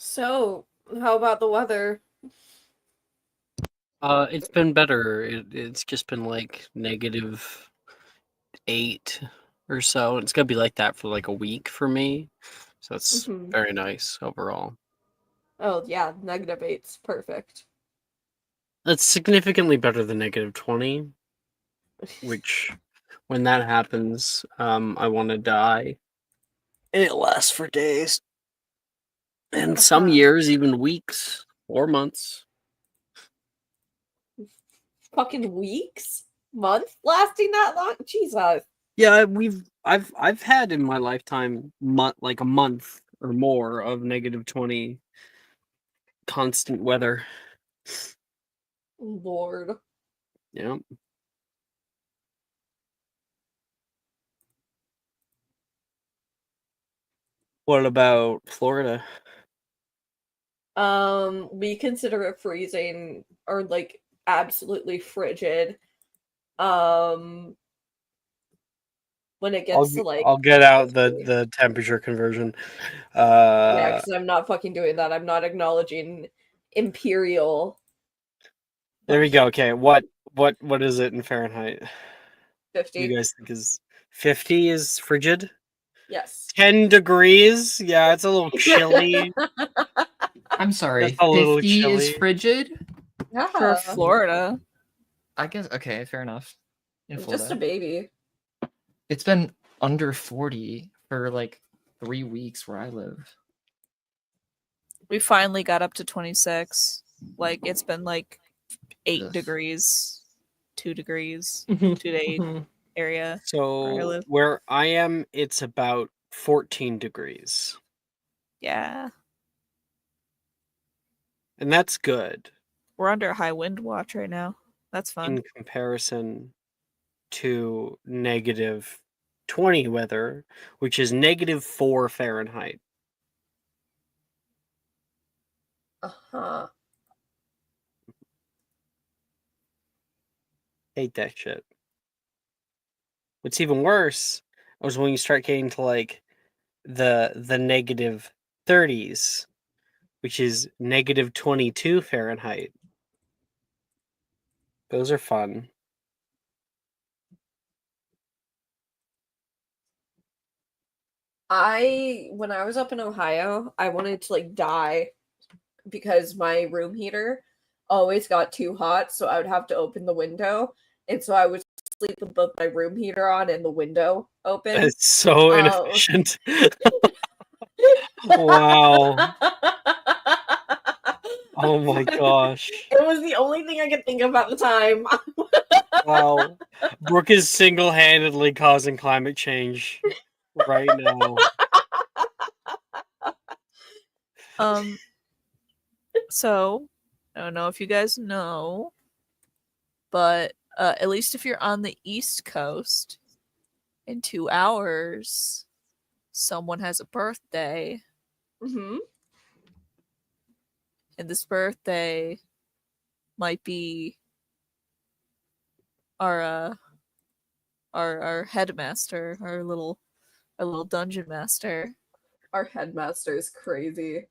So, how about the weather? It's been better. It's just been like -8 or so. It's gonna be like that for like a week for me. So it's Hmm. very nice overall. Oh, yeah, -8's perfect. That's significantly better than -20, which when that happens, I want to die. And it lasts for days. And some Uh-huh. years, even weeks or months. Fucking weeks? Month lasting that long? Jesus. Yeah, I've had in my lifetime like a month or more of -20 constant weather. Lord. Yeah. What about Florida? We consider it freezing or like absolutely frigid. Um, when it I'll gets to like I'll get out 50. the temperature conversion. Yeah, Uh, because I'm not fucking doing that. I'm not acknowledging imperial there we fucking go. Okay, what is it in Fahrenheit? You 50. guys think is 50 is frigid? Yes. 10 degrees? Yeah, it's a little chilly. I'm sorry, That's a little 50 is chilly. frigid? For Yeah. Florida. I guess, okay, fair enough. In I'm just a Florida. baby. It's been under 40 for like 3 weeks where I live. We finally got up to 26. Like, it's been like 8 Ugh. degrees, 2 degrees, 2 to 8 area where I So live. where I am, it's about 14 degrees. Yeah. And that's good We're under a high wind watch right now. That's fun. in comparison to -20 weather, which is -4 Fahrenheit. Uh-huh. Hate that shit. What's even worse was when you start getting to like the -30s, which is -22 Fahrenheit. Those are fun. When I was up in Ohio, I wanted to like die because my room heater always got too hot, so I would have to open the window. And so I would sleep with both my room heater on and the window open. It's so Um, inefficient. Wow. Oh my gosh. It was the only thing I could think of at the time. Wow. Brooke is single-handedly causing climate change right now. So, I don't know if you guys know, but at least if you're on the East Coast, in 2 hours, someone has a birthday. Mm-hmm. And this birthday might be our headmaster, our little dungeon master. Our headmaster is crazy.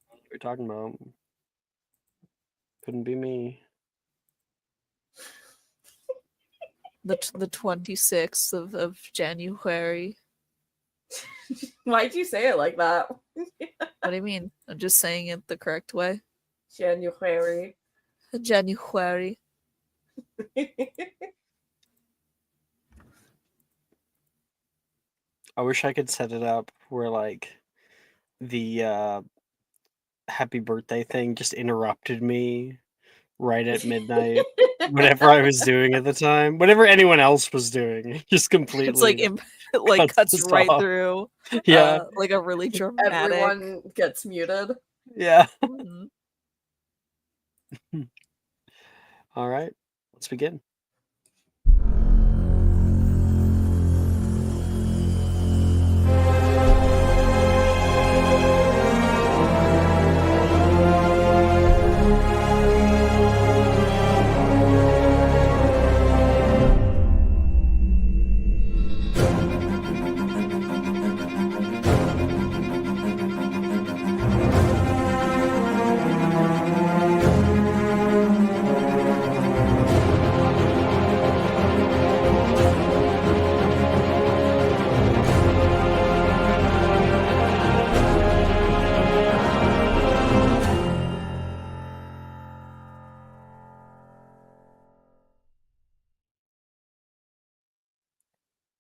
What are you talking about? Couldn't be me. The 26th of January. Why'd you say it like that? What do you mean? I'm just saying it the correct way. January. January. I wish I could set it up where like the happy birthday thing just interrupted me right at midnight. Whatever I was doing at the time, whatever anyone else was doing, just completely. It's like it like cuts us right off. through. Yeah, Like a really dramatic. Everyone gets muted. yeah. Mhm. All right, let's begin.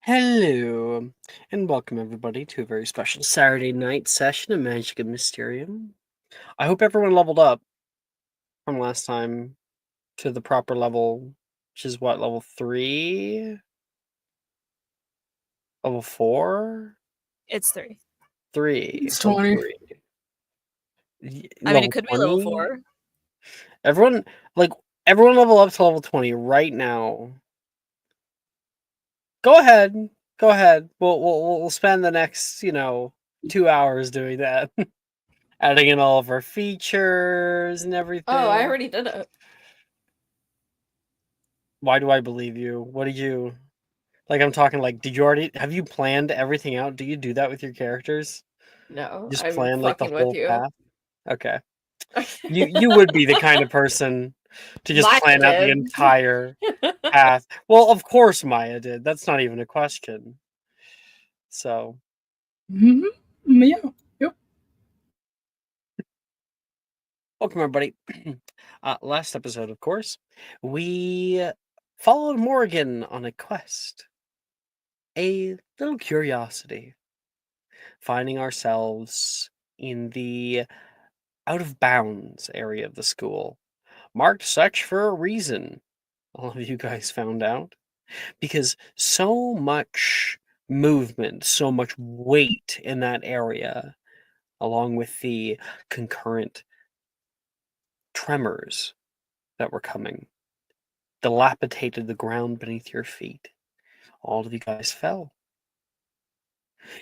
Hello, and welcome everybody to a very special Saturday night session of Magic and Mysterium. I hope everyone leveled up from last time to the proper level, which is what, level 3? Level 4? It's 3. 3. It's Level 20. 3. I mean, Level it could be level 20? 4. Everyone, everyone level up to level 20 right now. Go ahead. Go ahead. We'll spend the next, 2 hours doing that. Adding in all of our features and everything. Oh, I already did it. Why do I believe you? What did you... I'm talking did you already... Have you planned everything out? Do you do that with your characters? No, Just I'm plan, the fucking with whole you. path? Okay. You would be the kind of person to just Maya plan out the did. entire path. Well, of course Maya did. That's not even a question. So... Yeah. Yep. Welcome, everybody. Last episode, of course, we followed Morgan on a quest. A little curiosity. Finding ourselves in the out of bounds area of the school. Marked such for a reason, all of you guys found out. Because so much movement, so much weight in that area, along with the concurrent tremors that were coming, dilapidated the ground beneath your feet. All of you guys fell.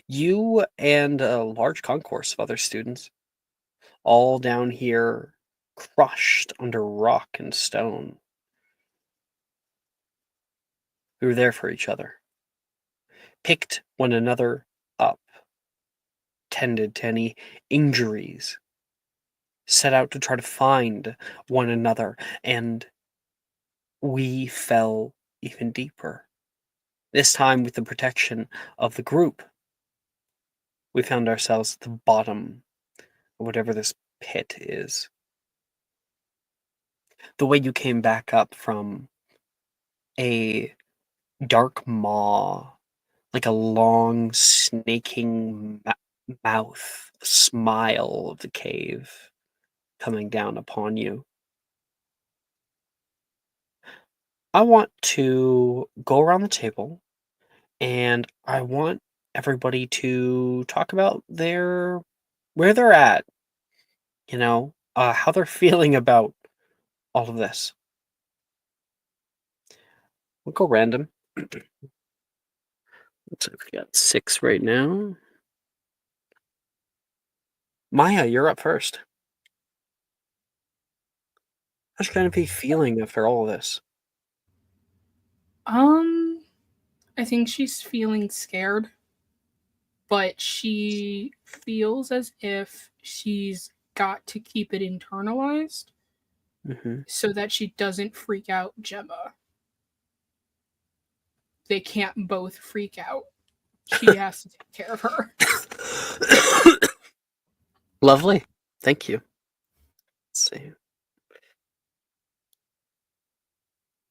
You and a large concourse of other students, all down here, crushed under rock and stone. We were there for each other, picked one another up, tended to any injuries, set out to try to find one another, and we fell even deeper. This time with the protection of the group. We found ourselves at the bottom of whatever this pit is. The way you came back up from a dark maw, like a long snaking mouth, smile of the cave coming down upon you. I want to go around the table and I want everybody to talk about where they're at, how they're feeling about all of this. We'll go random. Looks like we got 6 right now. Maya, you're up first. How's your be feeling after all of this? I think she's feeling scared, but she feels as if she's got to keep it internalized so that she doesn't freak out Gemma. They can't both freak out. She has to take care of her. Lovely. Thank you. Let's see.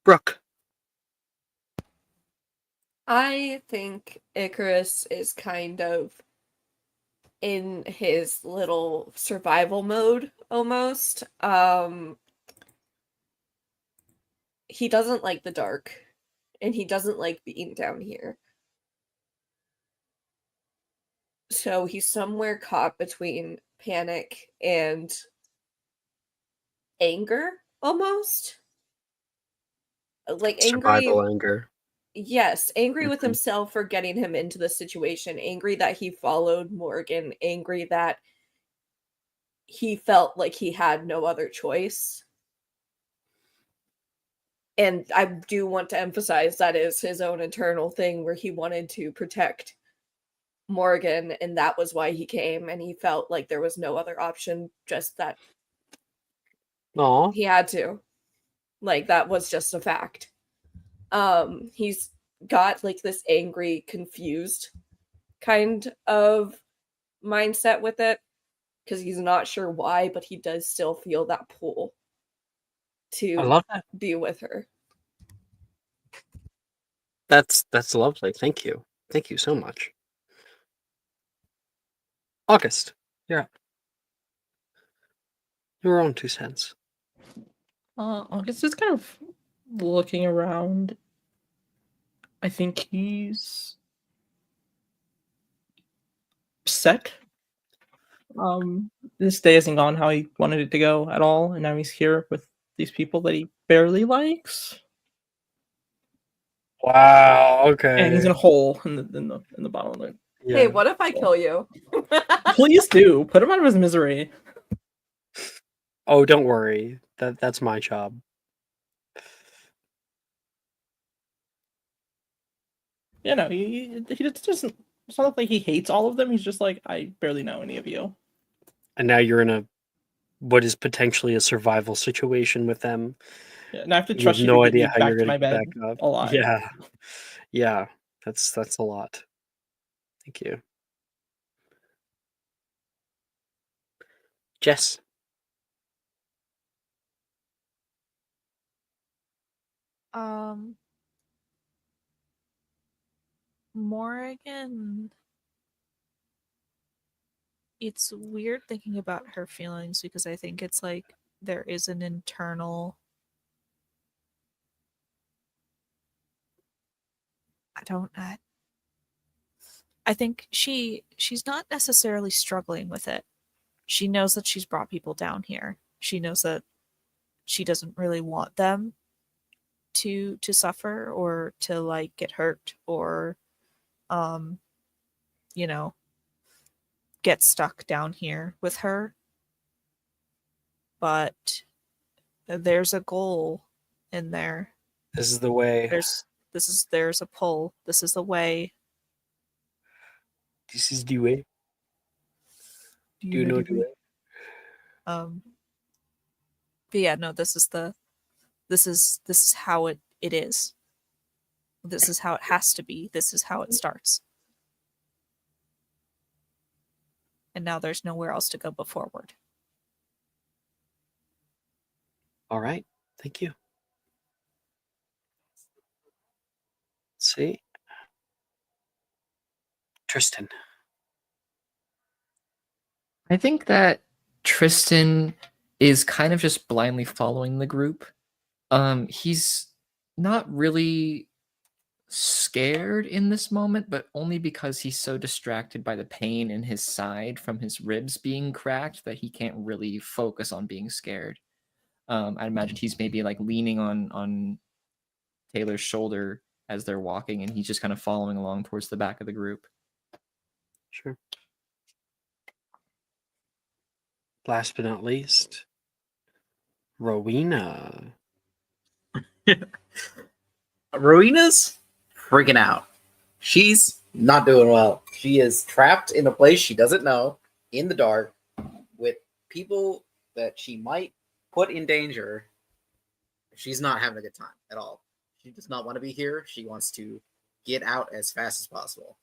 Brooke. I think Icarus is kind of in his little survival mode almost. He doesn't like the dark, and he doesn't like being down here. So he's somewhere caught between panic and anger, almost. Like angry. Survival anger. Yes, angry with himself for getting him into the situation, angry that he followed Morgan, angry that he felt like he had no other choice. And I do want to emphasize that is his own internal thing where he wanted to protect Morgan, and that was why he came, and he felt like there was no other option, just that Aww. he had to. Like, that was just a fact. He's got like this angry, confused kind of mindset with it because he's not sure why, but he does still feel that pull to I love that. be with her. That's lovely. Thank you. Thank you so much. August, you're up. Your own 2 cents. August is kind of looking around. I think he's upset. This day hasn't gone how he wanted it to go at all, and now he's here with these people that he barely likes. Wow. And he's Okay. in a hole in the bottom of it. Hey, what if I kill you? Please do put him out of his misery. Oh, don't worry. That's my job. You know, he just doesn't. It's not like he hates all of them. He's just like, I barely know any of you. And now you're in what is potentially a survival situation with them. Yeah, and I have to You have trust you no to get idea me how back you're to gonna my get bed back up. alive. Yeah. That's a lot. Thank you. Jess. Morrigan, it's weird thinking about her feelings because I think it's like there is an internal, I think she's not necessarily struggling with it. She knows that she's brought people down here. She knows that she doesn't really want them to suffer or to like get hurt or um you know get stuck down here with her, but there's a goal in there. This is the way. There's a pull. This is the way. This is the way. Do you know the way? But yeah, no, this is how it is. This is how it has to be. This is how it starts. And now there's nowhere else to go but forward. All right. Thank you. Let's see. Tristan. I think that Tristan is kind of just blindly following the group. He's not really scared in this moment, but only because he's so distracted by the pain in his side from his ribs being cracked that he can't really focus on being scared. I imagine he's maybe like leaning on Taylor's shoulder as they're walking, and he's just kind of following along towards the back of the group. Sure. Last but not least, Rowena. Rowena's freaking out. She's not doing well. She is trapped in a place she doesn't know, in the dark, with people that she might put in danger. She's not having a good time at all. She does not want to be here. She wants to get out as fast as possible.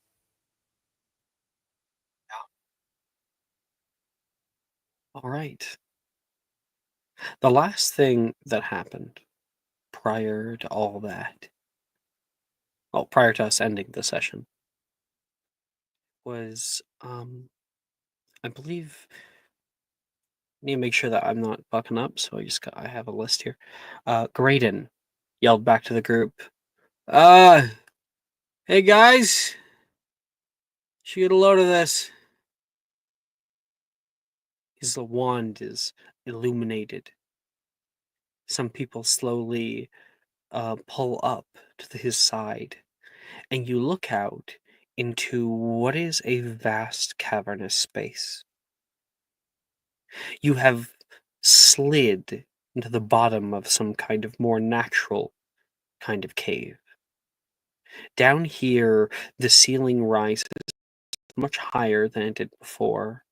All right. The last thing that happened prior to all that, well, prior to us ending the session, was I believe I need to make sure that I'm not bucking up, so I have a list here. Graydon yelled back to the group, hey guys, should get a load of this. His wand is illuminated. Some people slowly pull up to his side, and you look out into what is a vast cavernous space. You have slid into the bottom of some kind of more natural kind of cave. Down here, the ceiling rises much higher than it did before.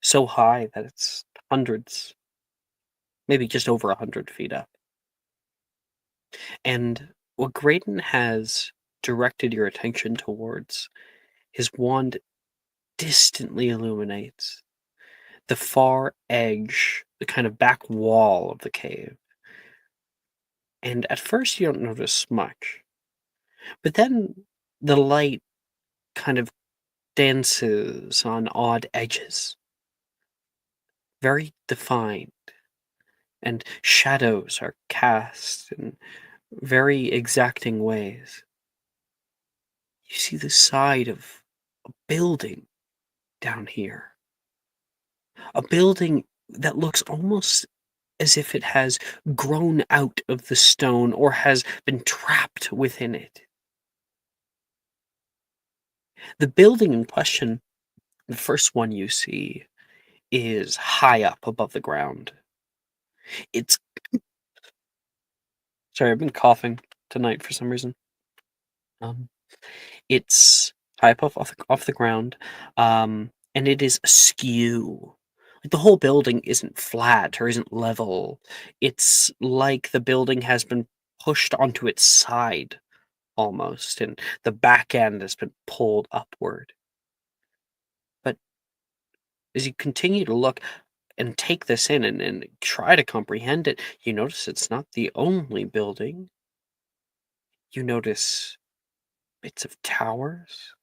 So high that it's hundreds, maybe just over 100 feet up. And what Graydon has directed your attention towards, his wand distantly illuminates the far edge, the kind of back wall of the cave. And at first you don't notice much, But then the light kind of dances on odd edges, very defined, and shadows are cast in very exacting ways. You see the side of a building down here. A building that looks almost as if it has grown out of the stone or has been trapped within it. The building in question, the first one you see, is high up above the ground. It's sorry, I've been coughing tonight for some reason. It's high up off the ground, and it is askew. Like the whole building isn't flat or isn't level. It's like the building has been pushed onto its side almost, and the back end has been pulled upward. But as you continue to look and take this in and try to comprehend it, you notice it's not the only building. You notice bits of towers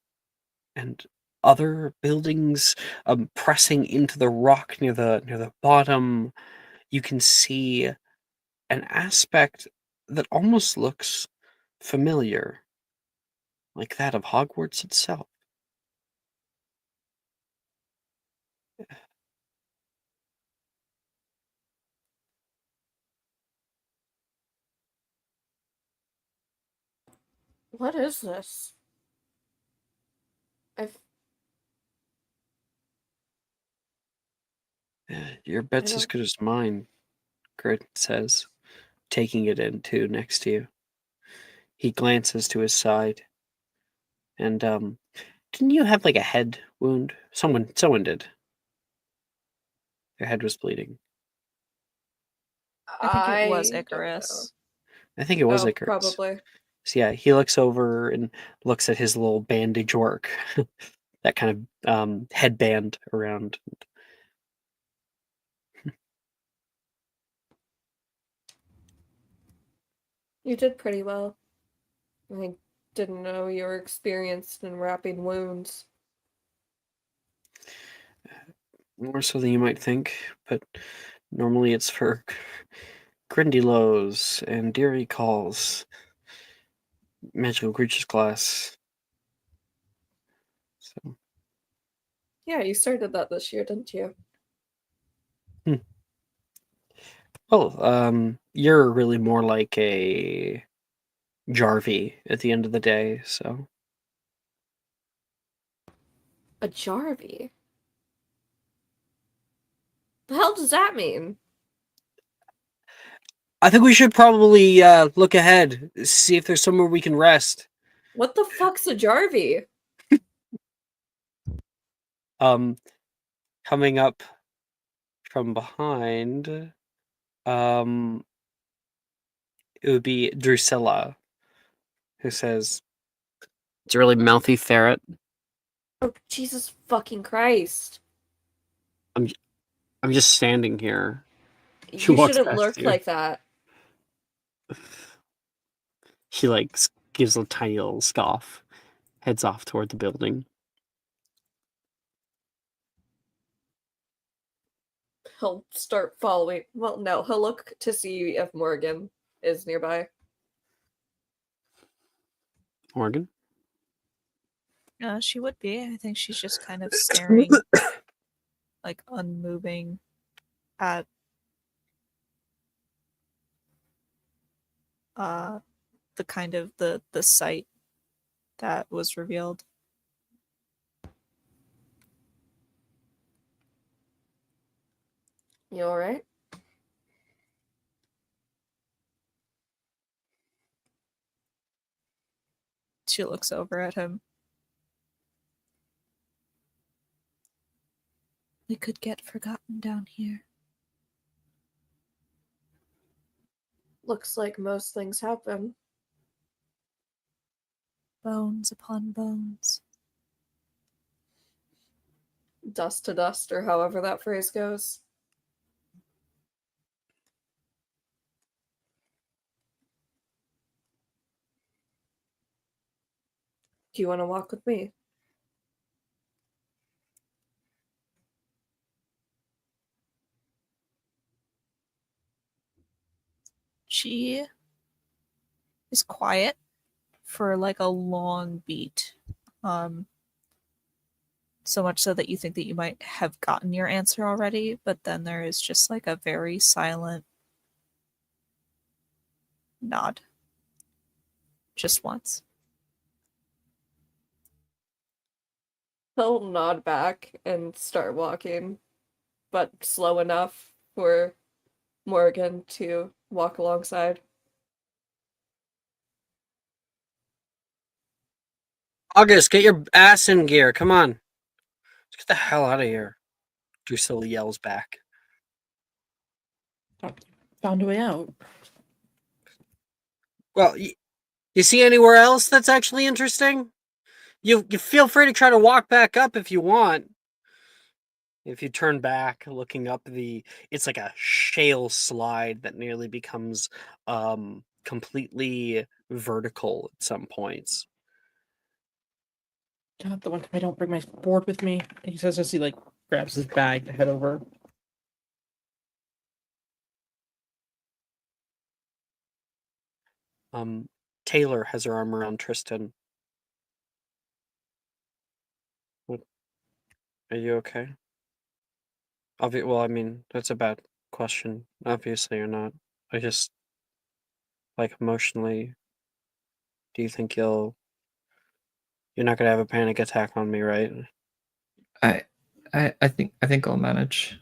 and other buildings pressing into the rock near the bottom. You can see an aspect that almost looks familiar, like that of Hogwarts itself. What is this? I've Your bet's as don't good as mine, Grit says, taking it in too next to you. He glances to his side, and didn't you have like a head wound? Someone did. Your head was bleeding. I think it was don't know. Icarus. I think it was Oh, Icarus. probably. So yeah, he looks over and looks at his little bandage work, that kind of headband around. You did pretty well. I didn't know you were experienced in wrapping wounds. More so than you might think, but normally it's for Grindylows and Deary Calls, Magical Creatures class. So, Yeah, you started that this year, didn't you? well, you're really more like a Jarvie at the end of the day, so. A Jarvie? The hell does that mean? I think we should probably look ahead, see if there's somewhere we can rest. What the fuck's a Jarvie? Coming up from behind, it would be Drusilla, who says, "It's a really mouthy ferret." Oh, Jesus fucking Christ. I'm just standing here. She You walks shouldn't past lurk you. like that. She like gives a tiny little scoff, heads off toward the building. He'll start following. Well, no, he'll look to see if Morgan is nearby. Morgan? She would be. I think she's just kind of staring, like unmoving at the kind of the site that was revealed. You alright? She looks over at him. We could get forgotten down here. Looks like most things happen. Bones upon bones. Dust to dust, or however that phrase goes. Do you want to walk with me? She is quiet for like a long beat. So much so that you think that you might have gotten your answer already, but then there is just like a very silent nod. Just once. He'll nod back and start walking, but slow enough for Morgan to walk alongside. August, get your ass in gear. Come on. Let's get the hell out of here. Drusilla yells back. Found a way out. Well, you see anywhere else that's actually interesting? You feel free to try to walk back up if you want. If you turn back, looking up it's like a shale slide that nearly becomes completely vertical at some points. God, the one time I don't bring my board with me. He says as he like grabs his bag to head over. Taylor has her arm around Tristan. What? Are you okay? Well, I mean, that's a bad question. Obviously, you're not. I just, like, emotionally, do you think you're not gonna have a panic attack on me, right? I think I'll manage.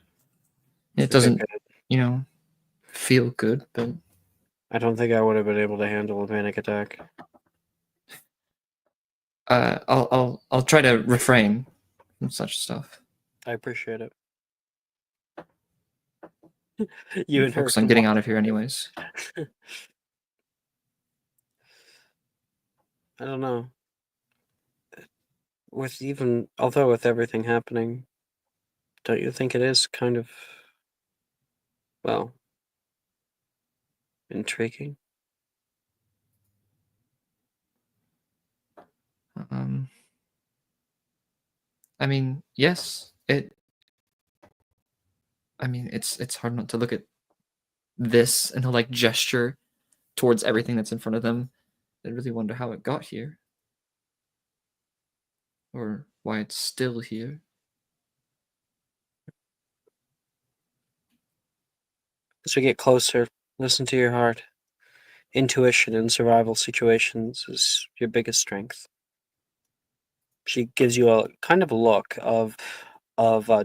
It Okay, doesn't, good. feel good, but I don't think I would have been able to handle a panic attack. I'll try to refrain from such stuff. I appreciate it. You and her Focus on can getting walk- out of here, anyways. I don't know. Although with everything happening, don't you think it is kind of, well, intriguing? I mean, yes, it's hard not to look at this and to like gesture towards everything that's in front of them. I really wonder how it got here, or why it's still here. As we get closer, listen to your heart. Intuition in survival situations is your biggest strength. She gives you a kind of a look of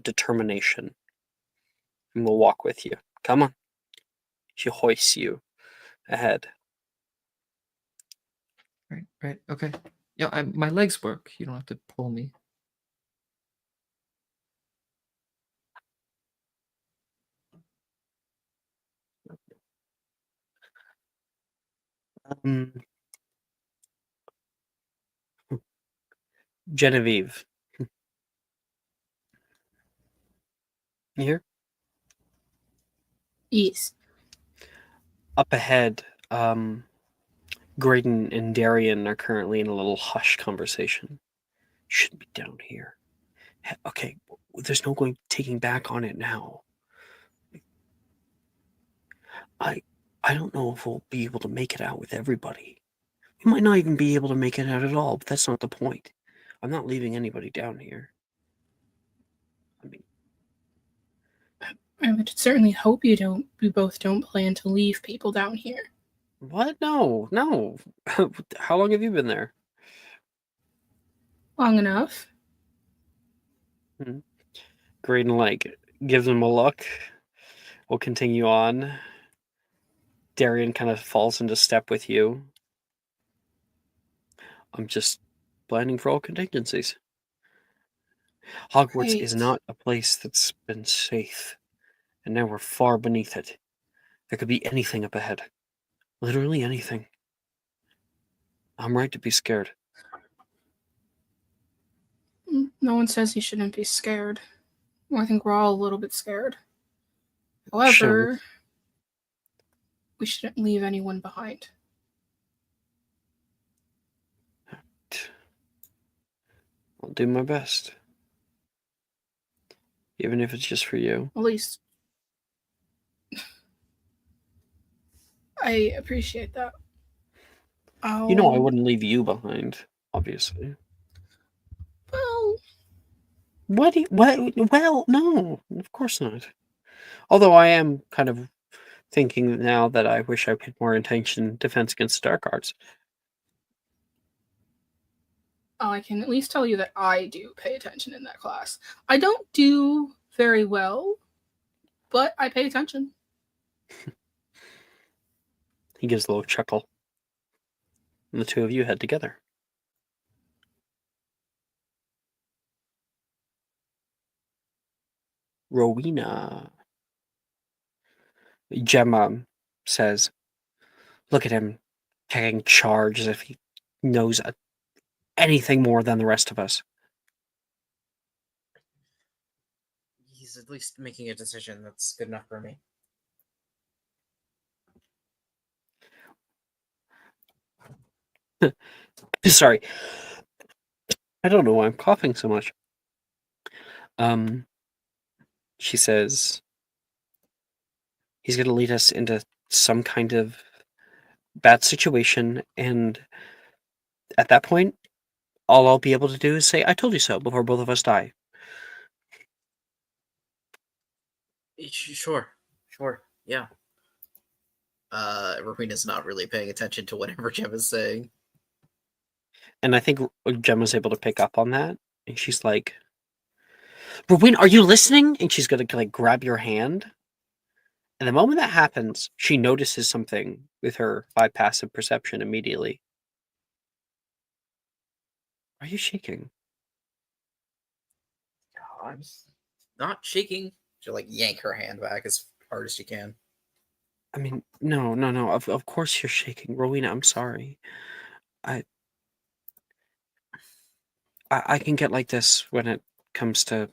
determination, and we'll walk with you. Come on. She hoists you ahead. Right, okay. Yeah, my legs work. You don't have to pull me. Genevieve. You here? Yes. Up ahead, Graydon and Darian are currently in a little hush conversation. Shouldn't be down here. Okay, there's no taking back on it now. I don't know if we'll be able to make it out with everybody. We might not even be able to make it out at all, but that's not the point. I'm not leaving anybody down here. I mean, I would certainly hope we both don't plan to leave people down here. what? No. How long have you been there? Long enough. Graydon, gives him a look. We'll continue on. Darian kind of falls into step with you. I'm just planning for all contingencies. Hogwarts is Great. not a place that's been safe, and now we're far beneath it. There could be anything up ahead. Literally anything. I'm right to be scared. No one says you shouldn't be scared. Well, I think we're all a little bit scared. However, we shouldn't leave anyone behind. I'll do my best. Even if it's just for you. At least I appreciate that. You know I I'll- wouldn't leave you behind, obviously. Well, What? Well, no, of course not. Although I am kind of thinking now that I wish I paid more attention in Defense Against Dark Arts. I can at least tell you that I do pay attention in that class. I don't do very well, but I pay attention. He gives a little chuckle. And the two of you head together. Rowena. Gemma says, look at him taking charge as if he knows anything more than the rest of us. He's at least making a decision that's good enough for me. Sorry. I don't know why I'm coughing so much. She says he's going to lead us into some kind of bad situation, and at that point, all I'll be able to do is say, I told you so, before both of us die. Sure, yeah. Rowena's not really paying attention to whatever Gemma's saying. And I think Gemma's able to pick up on that, and she's like, Rowena, are you listening? And she's going to like grab your hand. And the moment that happens, she notices something with her by passive perception immediately. Are you shaking? I'm not shaking. She'll like yank her hand back as hard as she can. I mean, no. Of course you're shaking. Rowena, I'm sorry. I can get like this when it comes to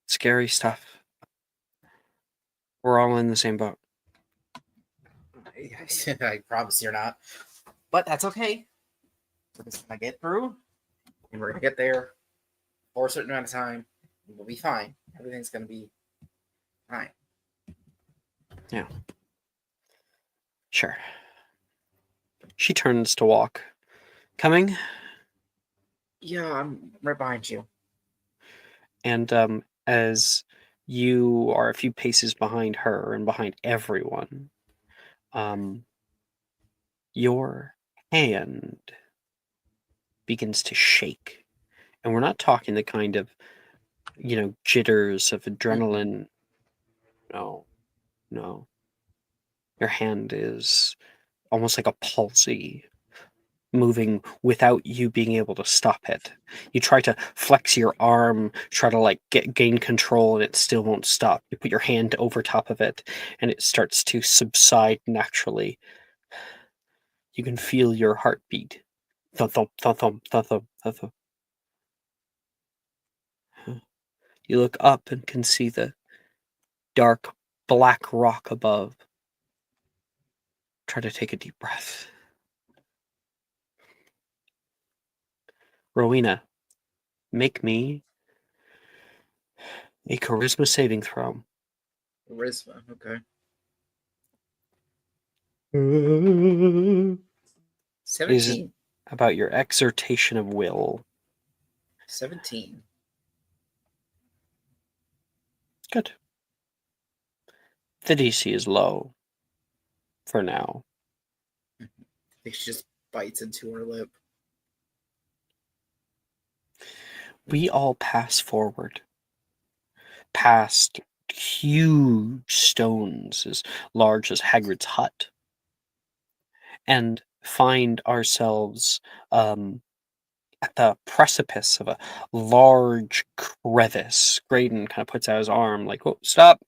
scary stuff. We're all in the same boat. I promise you're not. But that's okay. We're just gonna get through, and we're gonna get there for a certain amount of time. And we'll be fine. Everything's gonna be fine. Yeah. Sure. She turns to walk. Coming? Yeah, I'm right behind you. And as you are a few paces behind her and behind everyone, your hand begins to shake. And we're not talking the kind of, jitters of adrenaline. No. Your hand is almost like a palsy, moving without you being able to stop it. You try to flex your arm, try to like gain control, and it still won't stop. You put your hand over top of it, and it starts to subside naturally. You can feel your heartbeat. Thump, thump, thump, thump, thump, thump, thump, thump. You look up and can see the dark black rock above. Try to take a deep breath. Rowena, make me a charisma saving throw. Charisma, okay. 17. About your exertion of will. 17. Good. The DC is low. For now. I think she just bites into her lip. We all pass forward. Past huge stones as large as Hagrid's hut. And find ourselves at the precipice of a large crevice. Graydon kind of puts out his arm like, oh, stop.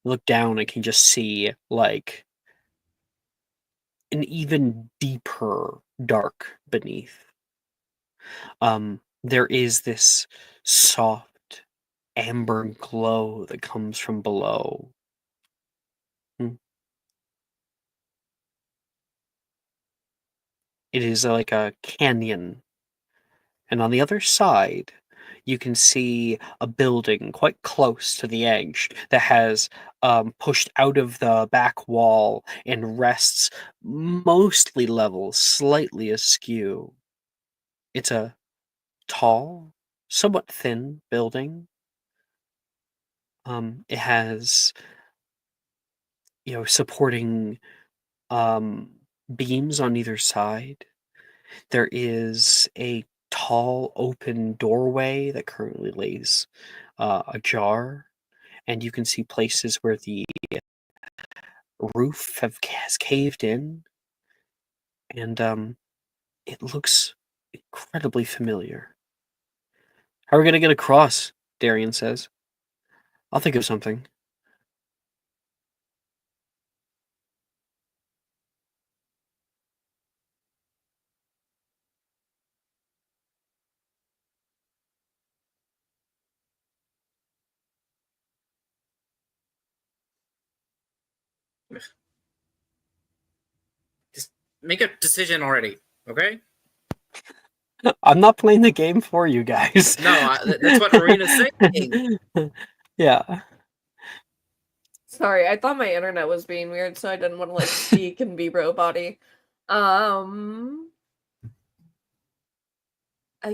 Look down and can just see like an even deeper dark beneath. There is this soft amber glow that comes from below. It is like a canyon And on the other side, you can see a building quite close to the edge that has pushed out of the back wall and rests mostly level, slightly askew. It's a tall, somewhat thin building. It has, supporting beams on either side. There is a tall open doorway that currently lays ajar, and you can see places where the roof has caved in, and it looks incredibly familiar. How are we going to get across? Darian says. I'll think of something. Just make a decision already, okay? I'm not playing the game for you guys. No, that's what Marina's saying. Yeah. Sorry, I thought my internet was being weird, so I didn't want to like speak and be robot-y. I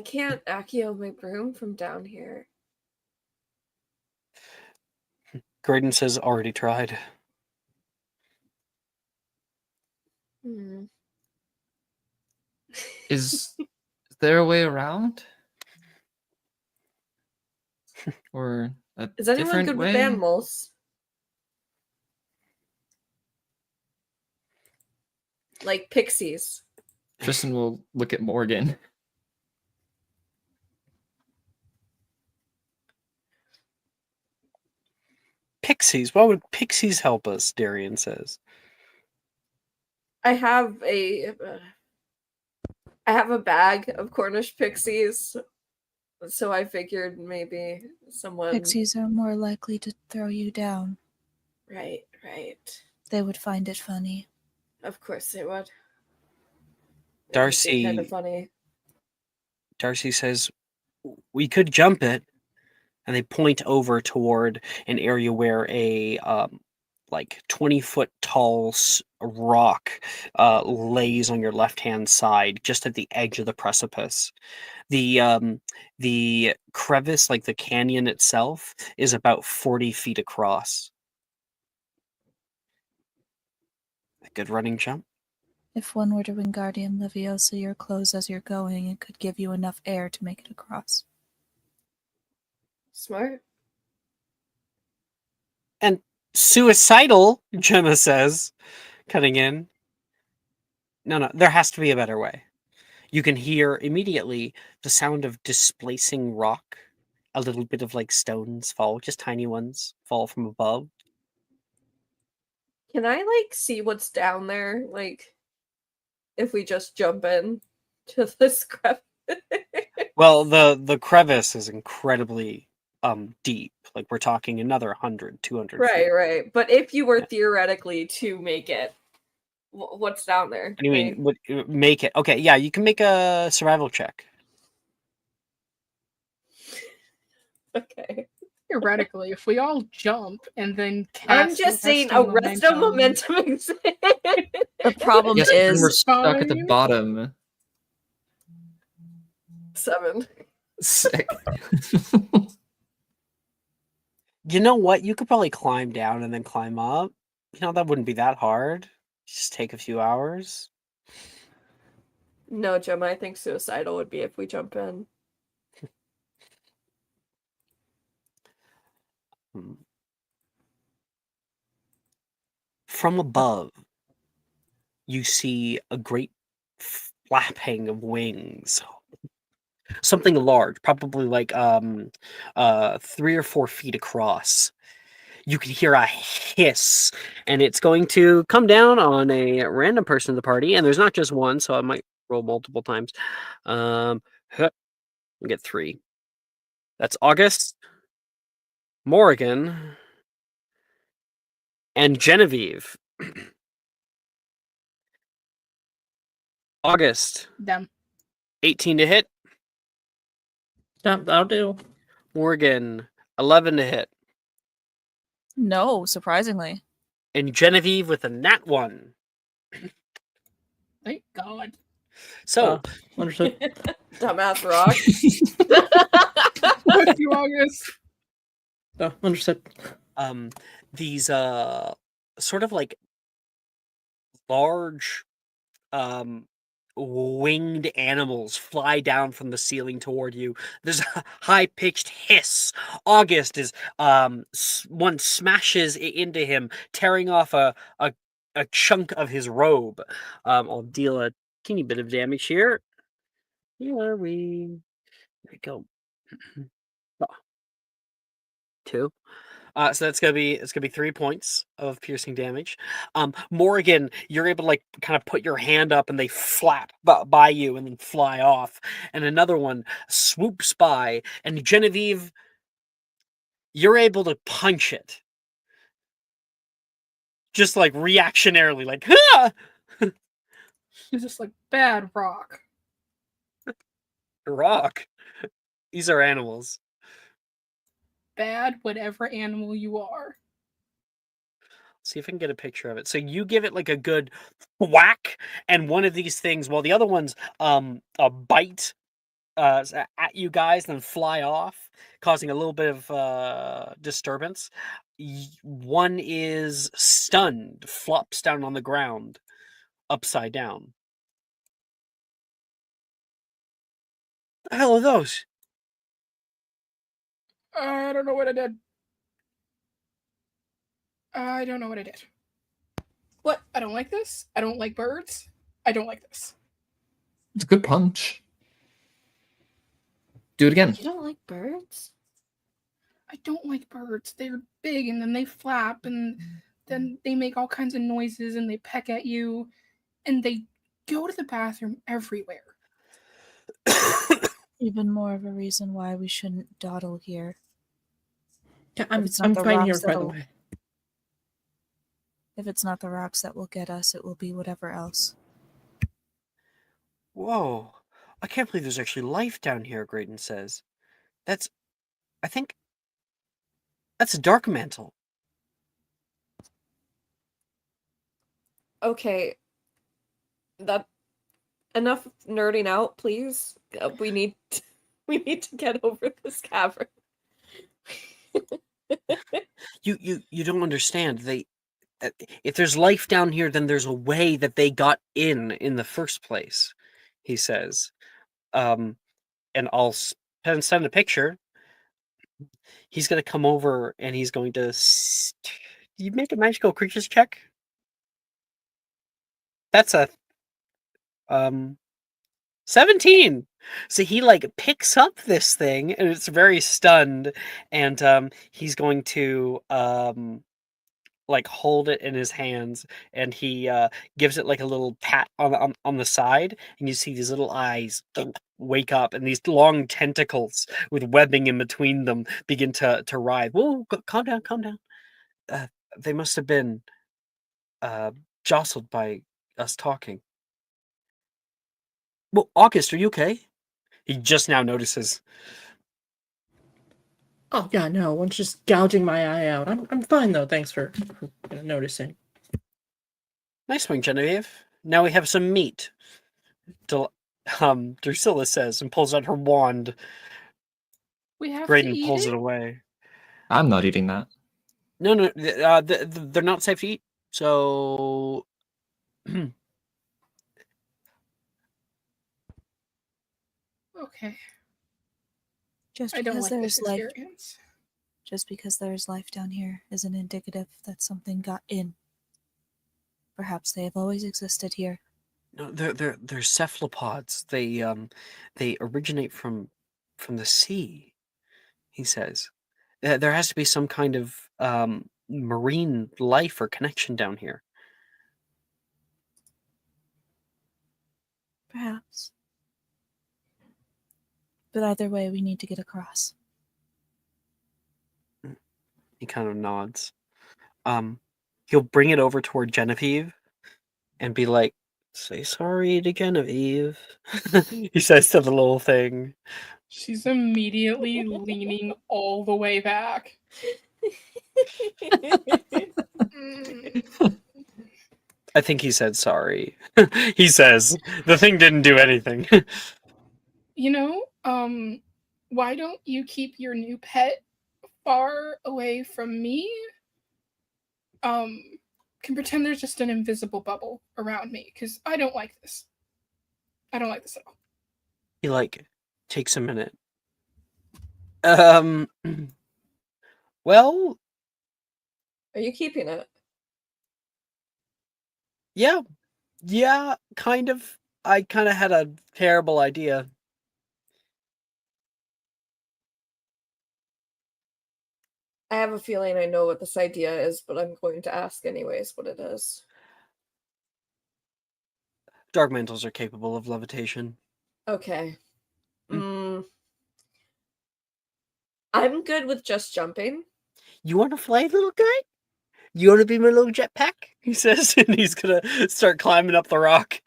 can't accio my broom from down here. Graydon says already tried. Hmm. Is there a way around? Or a Is anyone different good way? with animals? Like pixies. Tristan will look at Morgan. Pixies? Why would pixies help us? Darian says. I have a bag of Cornish pixies, so I figured maybe someone. Pixies are more likely to throw you down. Right. They would find it funny. Of course they would. Darcy. Kind of funny. Darcy says, we could jump it. And they point over toward an area where a 20-foot tall rock lays on your left-hand side, just at the edge of the precipice. The crevice, like the canyon itself, is about 40 feet across. A good running jump. If one were to Wingardium Leviosa your clothes as you're going, it could give you enough air to make it across. Smart. And suicidal, Gemma says, cutting in. No, there has to be a better way. You can hear immediately the sound of displacing rock. A little bit of stones fall, just tiny ones fall from above. Can I see what's down there? If we just jump in to this crevice. Well, the crevice is incredibly deep. We're talking another 100, 200 feet. Right. But if you were theoretically to make it, what's down there? What do you mean? Make it? Okay, yeah, you can make a survival check. Okay. Theoretically, if we all jump and then cast I'm just saying arresto momentum exists. The problem Yes, but then we're is stuck at the Fine. bottom. 7. Sick. You know what? You could probably climb down and then climb up. That wouldn't be that hard. Just take a few hours. No, Gemma, I think suicidal would be if we jump in. From above, you see a great flapping of wings. Something large, probably 3 or 4 feet across. You can hear a hiss, and it's going to come down on a random person in the party, and there's not just one, so I might roll multiple times. I'll get 3. That's August, Morrigan, and Genevieve. August. Them. 18 to hit. That'll do. Morgan, 11 to hit. No, surprisingly. And Genevieve with a nat 1. Thank God. So, Understood. Dumbass rock. Fuck you, August. Understood. these sort of like large winged animals fly down from the ceiling toward you. There's a high-pitched hiss. August is one smashes into him, tearing off a chunk of his robe. I'll deal a teeny bit of damage here. Here we go. 2. So it's gonna be 3 points of piercing damage. Morgan, you're able to like kind of put your hand up and they flap by you and then fly off. And another one swoops by, and Genevieve, you're able to punch it. Just like reactionarily, like, ah! She's just like, bad rock. Rock. These are animals. Bad whatever animal you are. See if I can get a picture of it. So you give it like a good whack, and one of these things, while the other ones bite at you guys, then fly off, causing a little bit of disturbance. One is stunned, flops down on the ground, upside down. The hell are those? I don't know what I did. I don't know what I did. What? I don't like this. I don't like birds. I don't like this. It's a good punch. Do it again. You don't like birds? I don't like birds. They're big and then they flap and then they make all kinds of noises and they peck at you and they go to the bathroom everywhere. Even more of a reason why we shouldn't dawdle here. Yeah, If it's not I'm the fine here, rocks by the that'll- way. If it's not the rocks that will get us, it will be whatever else. Whoa. I can't believe there's actually life down here, Graydon says. I think that's a dark mantle. Okay. That enough nerding out, please. We need to get over this cavern. You don't understand. If there's life down here, then there's a way that they got in the first place, he says. And I'll send a picture. He's going to come over and he's going to you make a magical creatures check. That's a 17. So he like picks up this thing and it's very stunned, and he's going to like hold it in his hands, and he gives it like a little pat on the side, and you see these little eyes wake up, and these long tentacles with webbing in between them begin to writhe. Whoa, calm down. They must have been jostled by us talking. Well, August, are you okay? He just now notices. Oh yeah, no, one's just gouging my eye out. I'm fine though. Thanks for noticing. Nice one, Genevieve. Now we have some meat. Drusilla says, and pulls out her wand. We have Graydon to eat pulls it. it away. I'm not eating that. No, they're not safe to eat. So, Okay. Just I don't because like this there's life, experience. just because there's life down here isn't indicative that something got in. Perhaps they have always existed here. no, they're cephalopods. They originate from the sea. He says, there has to be some kind of marine life or connection down here. Perhaps. But either way, we need to get across. He kind of nods. He'll bring it over toward Genevieve and be like, "Say sorry to Genevieve." He says to the little thing. She's immediately leaning all the way back. I think he said sorry. He says the thing didn't do anything. You know, why don't you keep your new pet far away from me? Can pretend there's just an invisible bubble around me, because I don't like this. I don't like this at all. He like takes a minute. Well, Are you keeping it? yeah, kind of. I kind of had a terrible idea. I have a feeling I know what this idea is, but I'm going to ask anyways what it is. Dark mantles are capable of levitation. Okay. I'm good with just jumping. You want to fly, little guy? You want to be my little jetpack? He says, and he's gonna start climbing up the rock.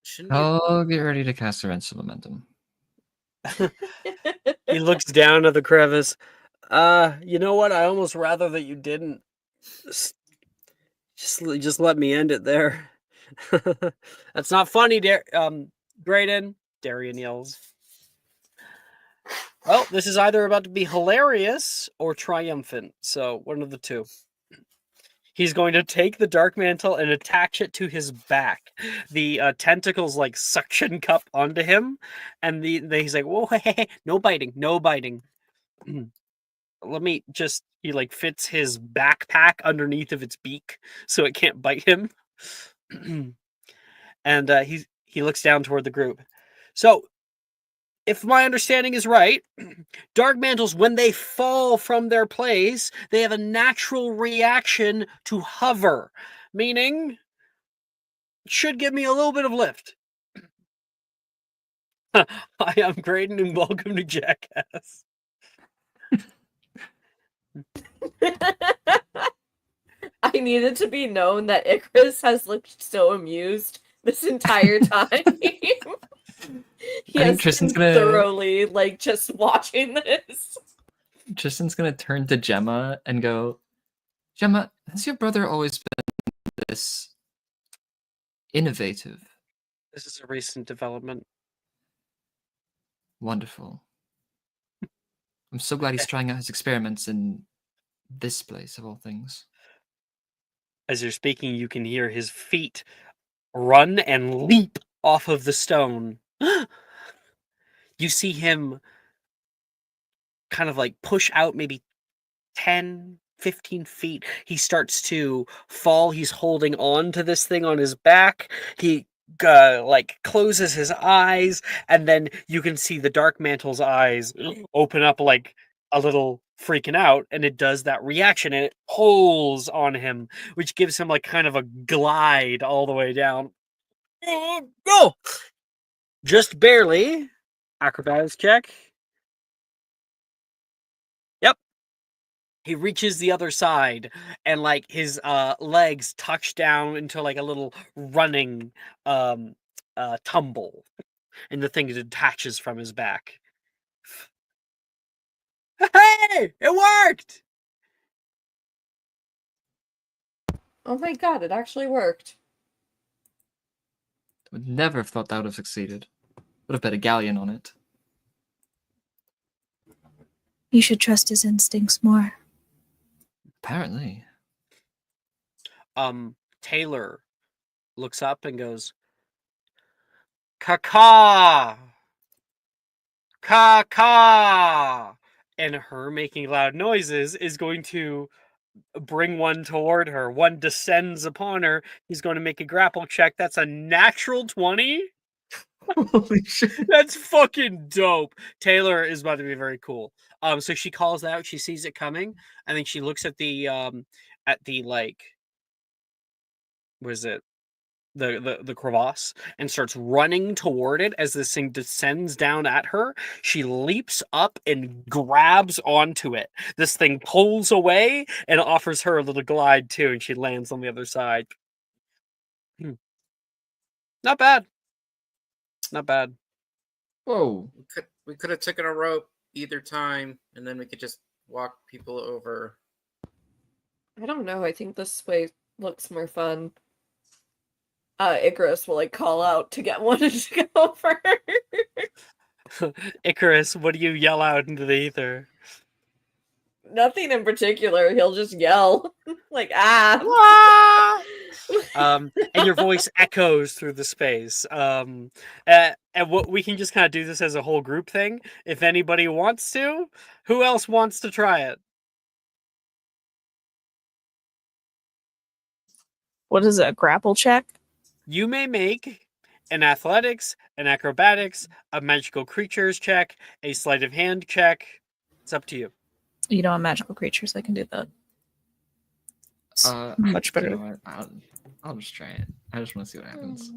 Shouldn't you? I'll get ready to cast Serenity Momentum. He looks down at the crevice. You know what? I almost rather that you didn't. Just let me end it there. That's not funny, Graydon. Darian yells. Well, this is either about to be hilarious or triumphant. So one of the two. He's going to take the dark mantle and attach it to his back. The tentacles like suction cup onto him, and he's like, "Whoa, hey, no biting, no biting." Let me just. He like fits his backpack underneath of its beak, so it can't bite him. And he looks down toward the group. So, if my understanding is right, dark mantles, when they fall from their place, they have a natural reaction to hover, meaning should give me a little bit of lift. Hi, I'm Graydon, and welcome to Jackass. I needed to be known that Icarus has looked so amused this entire time. He I think has Tristan's been gonna- thoroughly like just watching this. Tristan's gonna turn to Gemma and go, Gemma, has your brother always been this innovative? This is a recent development. Wonderful. I'm so glad he's trying out his experiments in this place of all things. As you're speaking, you can hear his feet run and leap off of the stone. You see him kind of like push out maybe 10, 15 feet. He starts to fall. He's holding on to this thing on his back. He like closes his eyes, and then you can see the dark mantle's eyes open up like a little freaking out, and it does that reaction, and it pulls on him, which gives him like kind of a glide all the way down. Go! Just barely. Acrobatics check. Yep. He reaches the other side, and like his legs touch down into like a little running tumble, and the thing detaches from his back. Hey! It worked! Oh my god, it actually worked. I would never have thought that would have succeeded. Would have bet a galleon on it. You should trust his instincts more. Apparently. Taylor looks up and goes, "Caw-caw! Caw-caw!" And her making loud noises is going to bring one toward her. One descends upon her. He's going to make a grapple check. That's a natural 20. Holy shit. That's fucking dope. Taylor is about to be very cool. So she calls out, she sees it coming, and then she looks at the like, what is it? The crevasse, and starts running toward it. As this thing descends down at her, she leaps up and grabs onto it. This thing pulls away and offers her a little glide too, and she lands on the other side. Not bad. Not bad. Whoa. We could have taken a rope either time, and then we could just walk people over. I don't know. I think this way looks more fun. Icarus will like call out to get one to go over. Icarus, what do you yell out into the ether? Nothing in particular. He'll just yell like ah. And your voice echoes through the space. And what we can just kind of do this as a whole group thing. If anybody wants to, who else wants to try it? What is it? A grapple check? You may make an athletics, an acrobatics, a magical creatures check, a sleight of hand check. It's up to you. You know, I'm magical creatures. I can do that. It's much You better. know what? I'll just try it. I just want to see what happens.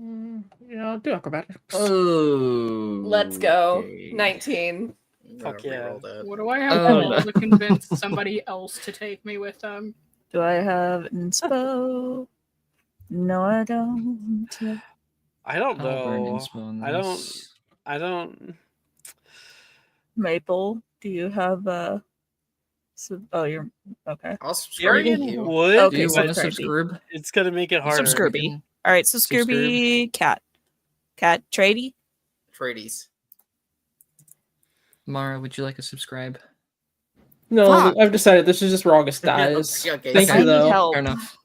Yeah, I'll do acrobatics. Oh. Let's go. okay. 19. Fuck yeah. Reroll that. What do I have Oh, to roll no. to convince somebody else to take me with them? Do I have inspo? No, I don't. I don't I'll burn know. inspo on I don't. this. I don't. Maple, do you have oh, you're okay. I'll subscribe to Darian you. would, Do Okay, you so want to Scurvy. subscribe? it's gonna make it harder. Subscribe. All right, so Scurvy, cat, Trady. Trades. Mara, would you like to subscribe? No, Fuck. I've decided this is just where August dies. Okay, Thank I you, need though. help. Fair enough.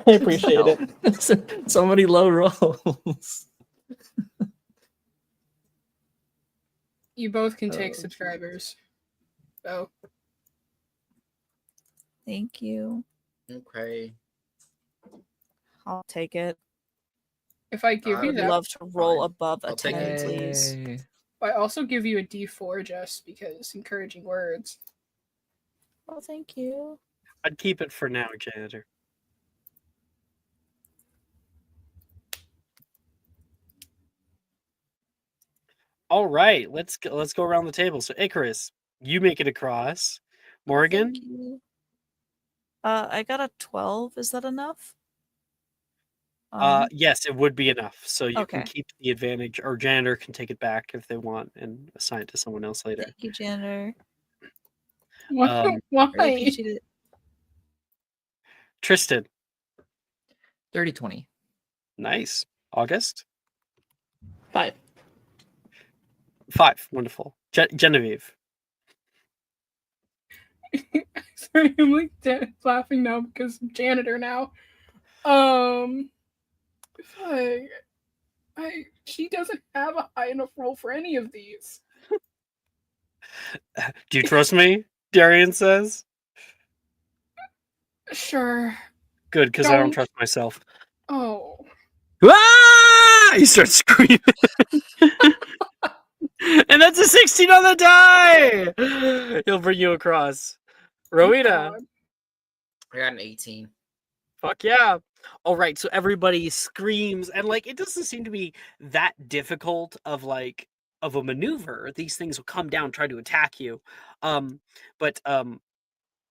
I appreciate it. So many low rolls. You both can take Oh, subscribers. So Thank you. Okay. I'll take it. if I give I you would that, I'd love to roll Fine. above a I'll take 10, it. please. Yay. I also give you a D4 just because encouraging words. Oh, thank you. I'd keep it for now, janitor. All right, let's go around the table. So Icarus, you make it across. Morgan, Thank you. I got a 12. Is that enough? yes, it would be enough. So you can Okay. keep the advantage, or janitor can take it back if they want and assign it to someone else later. Thank you, janitor. Um, Really Why? appreciate it. Tristan, 30-20. nice. August, 5. 5, wonderful. Genevieve, Sorry, I'm like laughing now because I'm janitor now. She doesn't have a high enough roll for any of these. do you trust me? Darian says. Sure. Good, because I don't Don't. trust myself. Oh. Ah! He starts screaming. And that's a 16 on the die! He'll bring you across. Rowena. God. I got an 18. Fuck yeah. All right, so everybody screams, and like it doesn't seem to be that difficult of a maneuver. These things will come down, try to attack you. But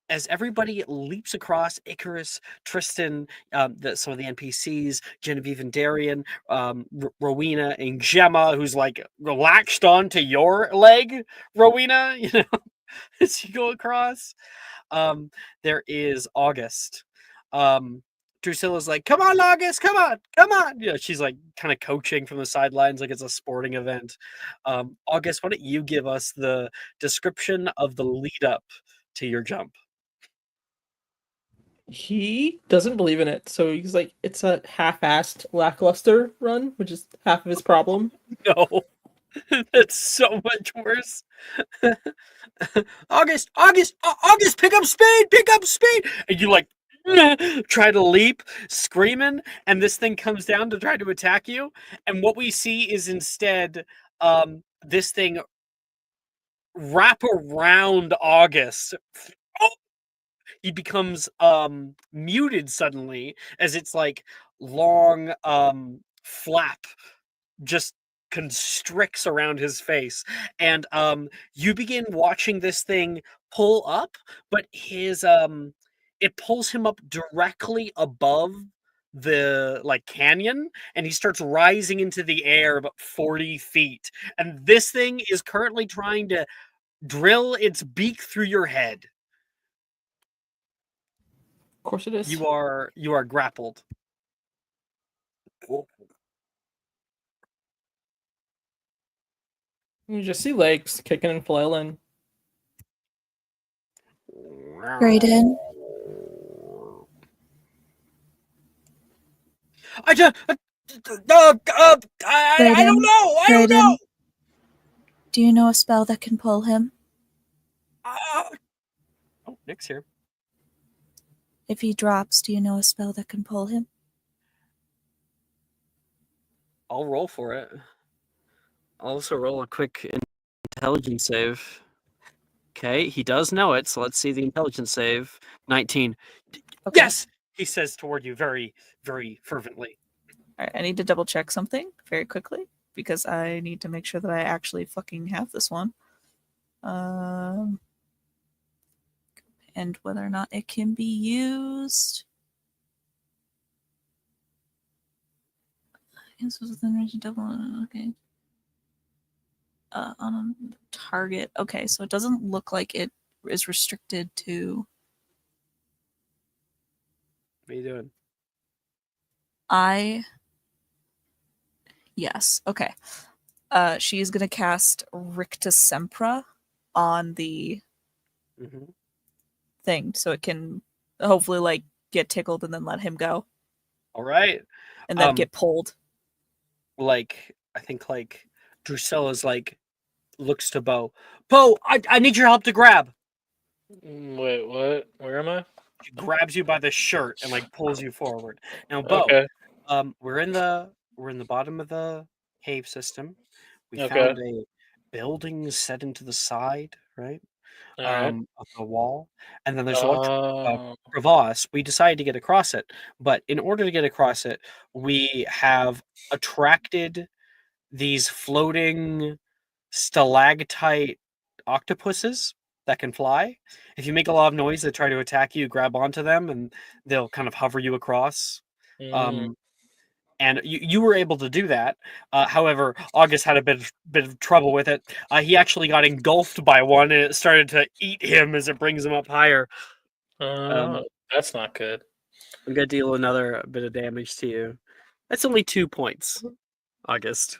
as everybody leaps across, Icarus, Tristan, some of the NPCs, Genevieve and Darian, Rowena and Gemma, who's like latched onto your leg, Rowena, you know, as you go across. There is August. Drusilla's like, come on, August, come on. You know, she's like kind of coaching from the sidelines like it's a sporting event. August, why don't you give us the description of the lead up to your jump? He doesn't believe in it, so he's like, it's a half-assed, lackluster run, which is half of his problem. No, that's so much worse. August, pick up speed, and you like try to leap, screaming, and this thing comes down to try to attack you. And what we see is instead, this thing wrap around August. Oh! He becomes muted suddenly as its like long flap just constricts around his face, and you begin watching this thing pull up, but his it pulls him up directly above the like canyon, and he starts rising into the air about 40 feet. And this thing is currently trying to drill its beak through your head. Of course it is. You are grappled. You just see legs kicking and flailing. Graydon, I just I don't know. I don't know. do you know a spell that can pull him? Oh, Nick's here. If he drops, do you know a spell that can pull him? I'll roll for it. I'll also roll a quick intelligence save. Okay, he does know it, so let's see the intelligence save. 19. Okay. Yes! He says toward you very, very fervently. All right, I need to double check something very quickly because I need to make sure that I actually fucking have this one. And whether or not it can be used. This was within range of double. Okay. On a target. Okay, so it doesn't look like it is restricted to. What are you doing? Yes. Okay. She is gonna cast Ricta Sempra on the thing, so it can hopefully like get tickled and then let him go, All right. and then get pulled. Like, I think like Drusella's like looks to Bo. Bo, I need your help to grab. Wait, what? Where am I? She grabs you by the shirt and like pulls you forward. Now, Bo, Okay. we're in the bottom of the cave system. We Okay. found a building set into the side, right? All right. Of the wall, and then there's a large Oh. crevasse. We decided to get across it, but in order to get across it, we have attracted these floating stalactite octopuses that can fly. If you make a lot of noise, they try to attack you. Grab onto them, and they'll kind of hover you across. And you were able to do that. However, August had a bit of trouble with it. He actually got engulfed by one, and it started to eat him as it brings him up higher. That's not good. I'm gonna deal another bit of damage to you. That's only 2 points, August.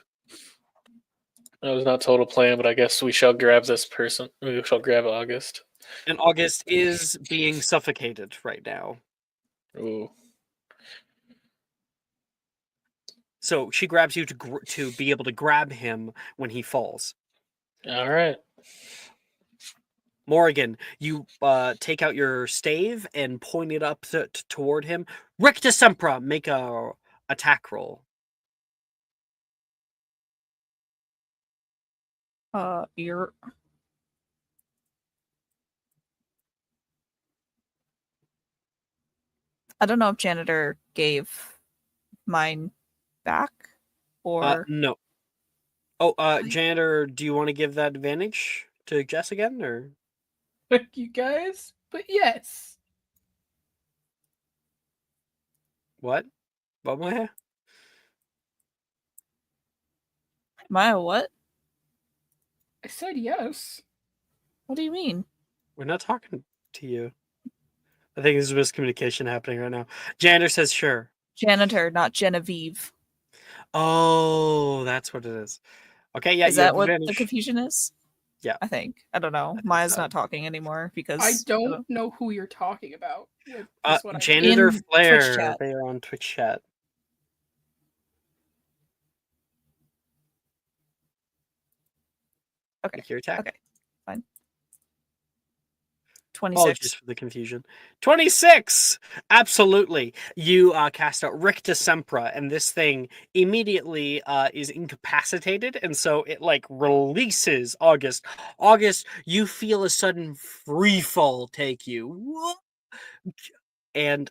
That was not total plan, but I guess we shall grab this person. We shall grab August. And August is being suffocated right now. Ooh. So she grabs you to be able to grab him when he falls. All right. Morrigan, you take out your stave and point it up toward him. Ricta Sempra, make a attack roll. You're. I don't know if Janitor gave mine back or no. Oh, Janitor, do you want to give that advantage to Jess again, or? Fuck you guys, but yes. What? What, Maya? Maya, what? I said yes. What do you mean? We're not talking to you. I think there's miscommunication happening right now. Janitor says sure. Janitor, not Genevieve. Oh, that's what it is. Okay, yeah. Is that what the confusion is? Yeah. I think. I don't know. Maya's not talking anymore because I don't know who you're talking about. Janitor In Flair, Twitch chat. they are on Twitch chat. Okay. Make your attack. Okay. Fine. 26. Apologies for the confusion. 26! Absolutely. You cast out Ricta Sempra, and this thing immediately is incapacitated, and so it like releases August. August, you feel a sudden free fall take you. And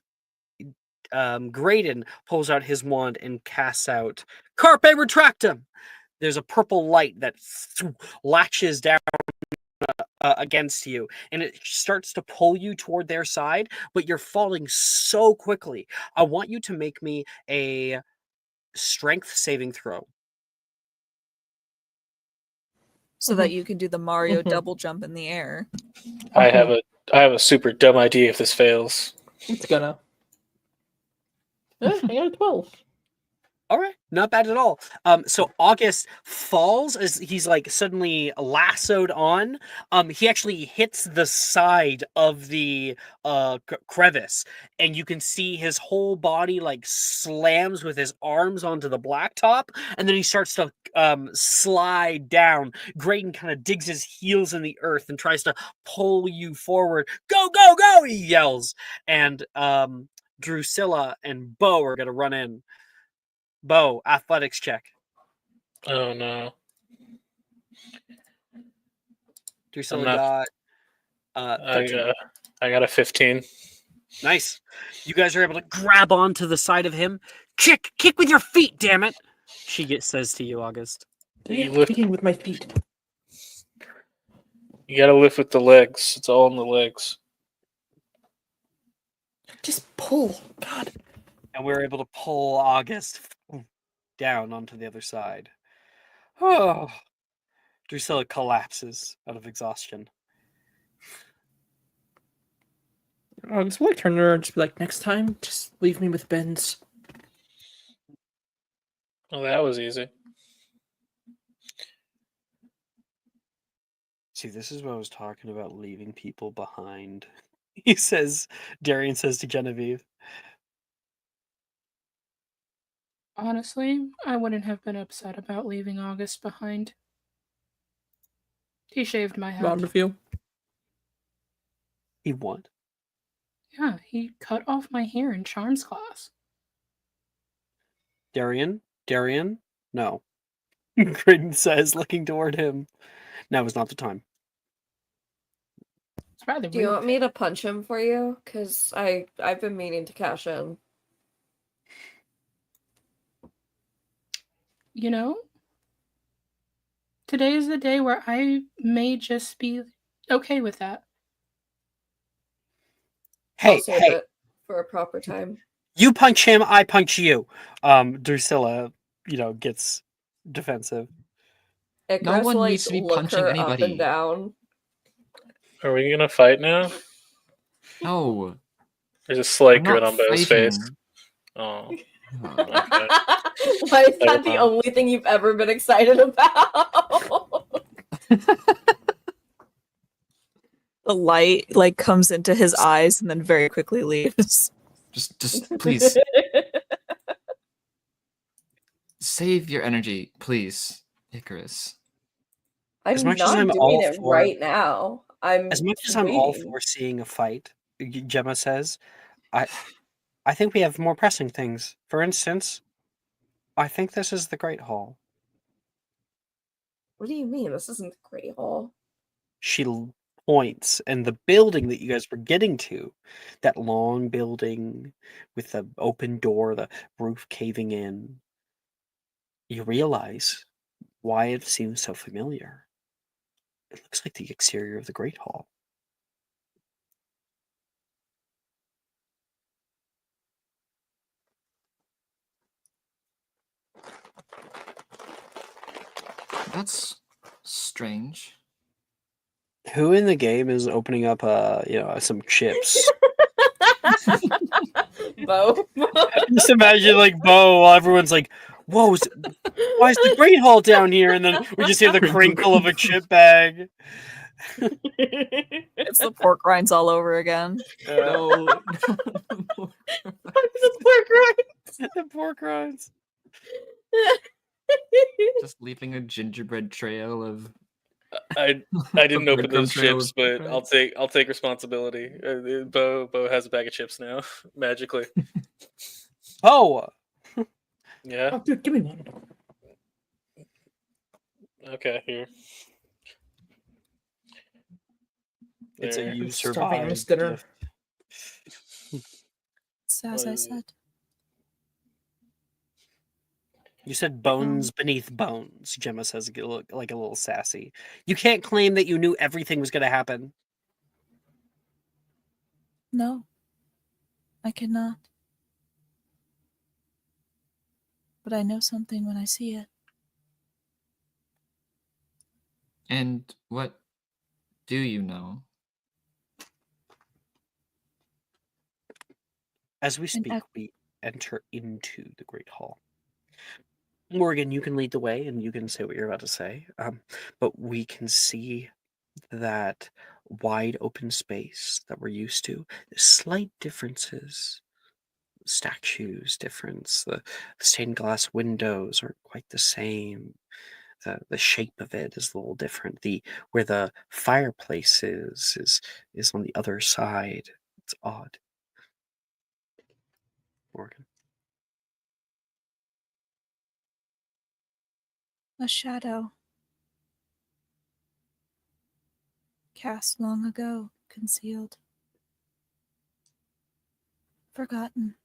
Graydon pulls out his wand and casts out Carpe Retractum. There's a purple light that latches down against you, and it starts to pull you toward their side, but you're falling so quickly. I want you to make me a strength saving throw. So that you can do the Mario Mhm. double jump in the air. I have a super dumb idea if this fails. It's gonna. I got a 12. All right, not bad at all. So August falls as he's like suddenly lassoed on. He actually hits the side of the crevice, and you can see his whole body like slams with his arms onto the blacktop, and then he starts to slide down. Graydon kind of digs his heels in the earth and tries to pull you forward. Go, go, go! He yells, and Drusilla and Bo are gonna run in. Bo, athletics check. Oh no. Drusilla not- got 13. I got a 15. Nice. You guys are able to grab onto the side of him. Kick with your feet, damn it. She says to you, August. You lift- Kicking with my feet. You gotta lift with the legs. It's all in the legs. Just pull. God. And we're able to pull August down onto the other side. Oh. Drusilla collapses out of exhaustion. I'll just like turn around and just be like, next time, just leave me with Ben's. Oh, that was easy. See, this is what I was talking about, leaving people behind. Darian says to Genevieve. Honestly, I wouldn't have been upset about leaving August behind. He shaved my Round head. of you. He what? Yeah, he cut off my hair in charms class. Darian? No. Graydon says, looking toward him. Now is not the time. It's rather Do you rude. want me to punch him for you? Because I've been meaning to cash in. You know, today is the day where I may just be okay with that. I'll Hey, save it for a proper time. you punch him, I punch you. Drusilla, gets defensive. Icarus one will, needs to be look punching her up anybody. and down. Are we gonna fight now? No. There's a slight I'm grin not on Bo's fighting. face. Oh. Okay. Why is Never that the mind. only thing you've ever been excited about? The light like comes into his eyes and then very quickly leaves. Just please save your energy, please, Icarus. I'm As much as not I'm doing all it for- right now. I'm As much as I'm all waiting. for seeing a fight, Gemma says, I think we have more pressing things. For instance, I think this is the Great Hall. What do you mean? This isn't the Great Hall. She points, and the building that you guys were getting to, that long building with the open door, the roof caving in, you realize why it seems so familiar. It looks like the exterior of the Great Hall. That's strange. Who in the game is opening up some chips? Bo. Just imagine like Bo while everyone's like, whoa, why is the Great Hall down here? And then we just hear the crinkle of a chip bag. It's the pork rinds all over again. No. The pork rinds. The pork rinds. Just leaving a gingerbread trail of. I didn't open breadcrumb those trail chips, of but bread. I'll take responsibility. Bo has a bag of chips now, magically. Oh, Yeah. Oh, dude, give me one. Okay, here. it's a There. you Starving survive this dinner. gift. So as I said, You said bones beneath bones, Gemma says, like a little sassy. You can't claim that you knew everything was going to happen. No, I cannot. But I know something when I see it. And what do you know? As we speak, we enter into the Great Hall. Morgan, you can lead the way and you can say what you're about to say. But we can see that wide open space that we're used to. There's slight differences. Statues difference. The stained glass windows aren't quite the same. The shape of it is a little different. Where the fireplace is on the other side. It's odd. Morgan. A shadow. Cast long ago, concealed. Forgotten.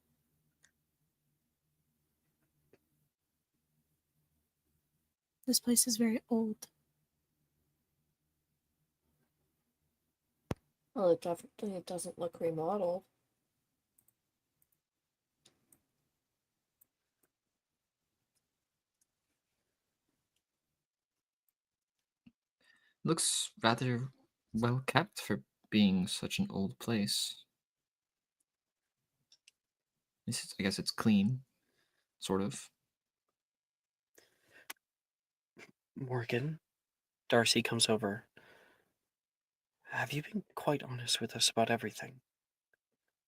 This place is very old. Well, it definitely doesn't look remodeled. Looks rather well kept for being such an old place. I guess it's clean, sort of. Morgan. Darcy comes over. Have you been quite honest with us about everything?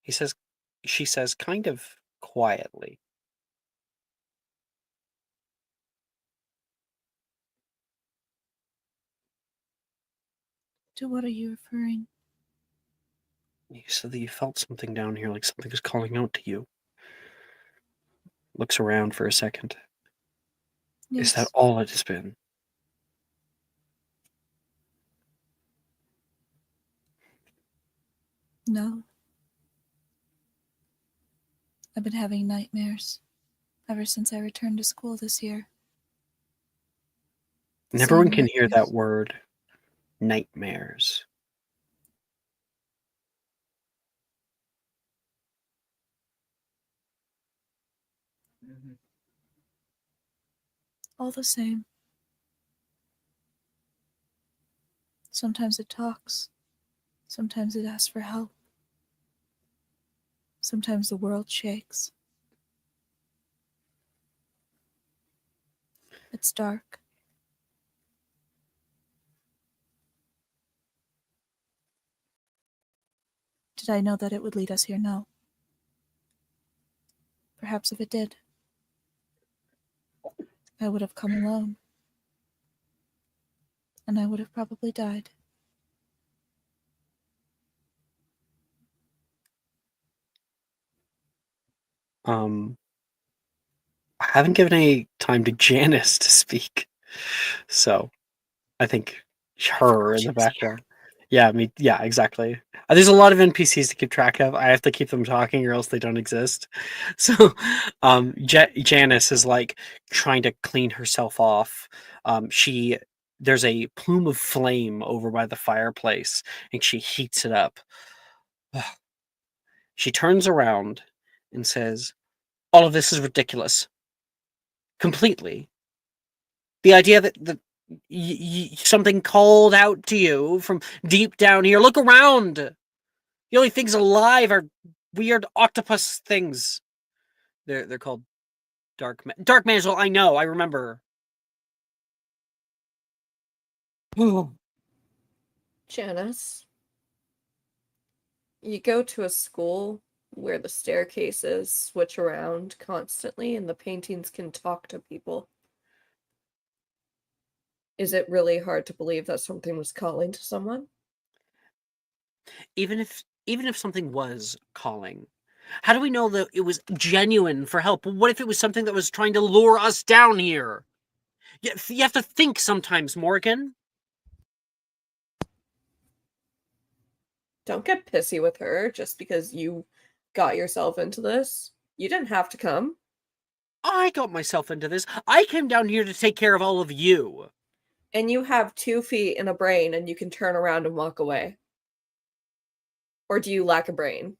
She says kind of quietly. To what are you referring? You said that you felt something down here, like something was calling out to you. Looks around for a second. Yes. Is that all it has been? No. I've been having nightmares ever since I returned to school this year. And everyone Same can hear that nightmares. word. Nightmares. All the same. Sometimes it talks. Sometimes it asks for help. Sometimes the world shakes. It's dark. Did I know that it would lead us here? No. Perhaps if it did, I would have come alone. And I would have probably died. I haven't given any time to Janice to speak. So I think her in the background. Yeah, yeah, exactly. There's a lot of NPCs to keep track of. I have to keep them talking or else they don't exist. So Janice is like trying to clean herself off. There's a plume of flame over by the fireplace and she heats it up. She turns around and says, all of this is ridiculous. Completely. The idea that something called out to you from deep down here. Look around. The only things alive are weird octopus things. They're called dark mantle. I know. I remember. Janice, you go to a school where the staircases switch around constantly and the paintings can talk to people. Is it really hard to believe that something was calling to someone? Even if something was calling, how do we know that it was genuine for help? What if it was something that was trying to lure us down here? You have to think sometimes, Morgan. Don't get pissy with her just because you got yourself into this. You didn't have to come. I got myself into this. I came down here to take care of all of you. And you have 2 feet and a brain, and you can turn around and walk away. Or do you lack a brain?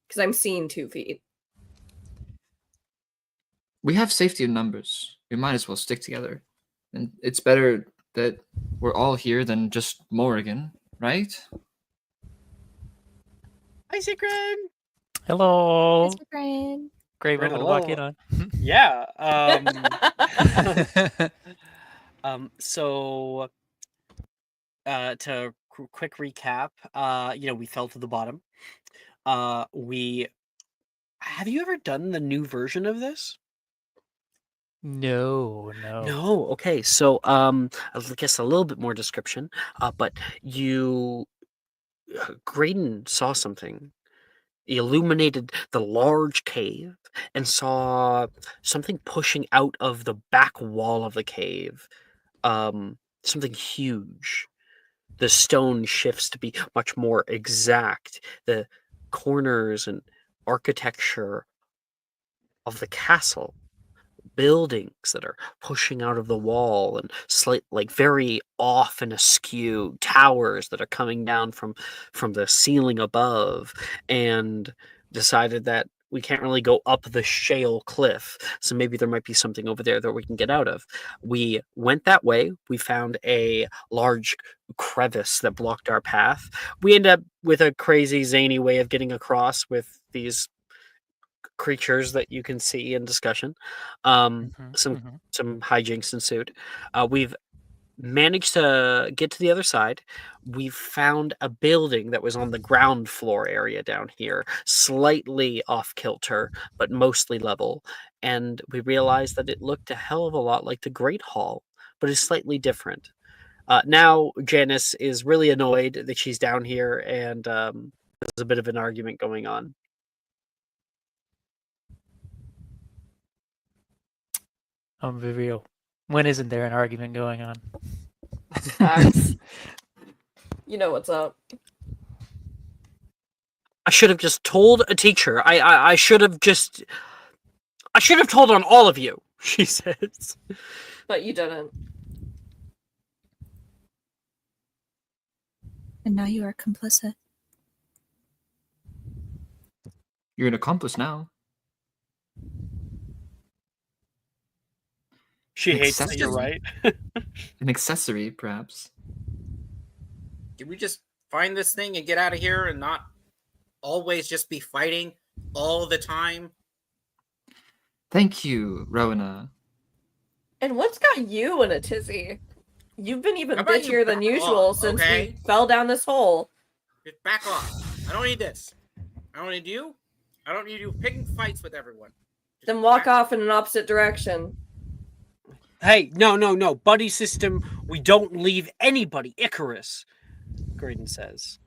Because I'm seeing 2 feet. We have safety in numbers. We might as well stick together. And it's better that we're all here than just Morrigan, right? Hi, Secret. Hello. Mr. Brian. Great We're in moment a to walk in little- on. Yeah. So to quick recap, we fell to the bottom. We have you ever done the new version of this? No. No. Okay. So I guess a little bit more description. But Graydon saw something. He illuminated the large cave and saw something pushing out of the back wall of the cave. Something huge. The stone shifts to be much more exact. The corners and architecture of the castle, buildings that are pushing out of the wall and very off and askew, towers that are coming down from the ceiling above, and decided that we can't really go up the shale cliff, so maybe there might be something over there that we can get out of. We went that way. We found a large crevice that blocked our path. We end up with a crazy zany way of getting across with these creatures that you can see in discussion. Some hijinks ensued. We've managed to get to the other side. We've found a building that was on the ground floor area down here, slightly off kilter, but mostly level. And we realized that it looked a hell of a lot like the Great Hall, but is slightly different. Now Janice is really annoyed that she's down here, and there's a bit of an argument going on. I'm be real. When isn't there an argument going on? Facts. You know what's up. I should have just told a teacher. I should have told on all of you, she says. But you didn't. And now you are complicit. You're an accomplice now. She An hates that you're accessory. right. An accessory, perhaps. Did we just find this thing and get out of here and not always just be fighting all the time? Thank you, Rowena. And what's got you in a tizzy? You've been even How about you bitchier than back usual off, since okay? we fell down this hole. Just back off. I don't need this. I don't need you. I don't need you picking fights with everyone. Just Then walk back off in an opposite direction. Hey, no. Buddy system, we don't leave anybody. Icarus, Graydon says.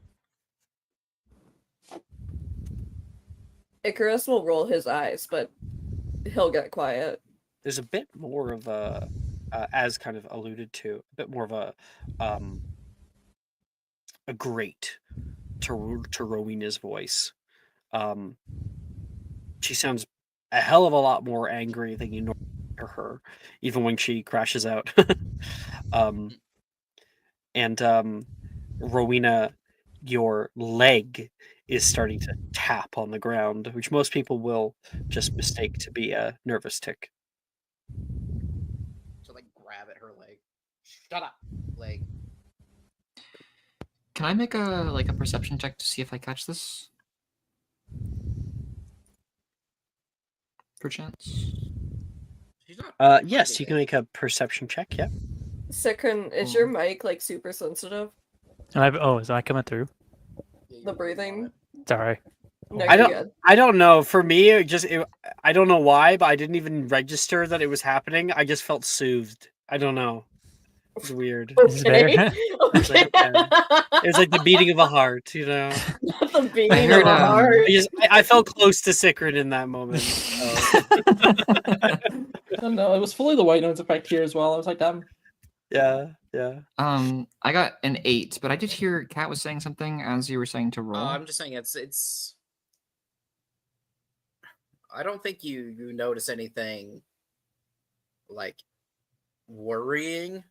Icarus will roll his eyes, but he'll get quiet. There's a bit more of a, as kind of alluded to, a bit more of a grate to Rowena's voice. She sounds a hell of a lot more angry than you normally hear her, even when she crashes out. Rowena, your leg is starting to tap on the ground, which most people will just mistake to be a nervous tick. So grab at her leg. Shut up, leg. Can I make a perception check to see if I catch this? Perchance. She's not. Yes, you can make a perception check. Yeah. Sikrin, is your mic super sensitive? Is I coming through? The breathing? Sorry. No, I you're don't. good. I don't know. For me, I don't know why, but I didn't even register that it was happening. I just felt soothed. I don't know. It's weird. Is this better? Okay. Okay. It was like the beating of a heart, you know. Not the beating heard, of a heart. I felt close to Sikrin in that moment. So. I don't know. It was fully the white noise effect here as well. I was like, damn. Yeah. I got an 8, but I did hear Kat was saying something as you were saying to roll. I'm just saying it's. I don't think you notice anything like worrying,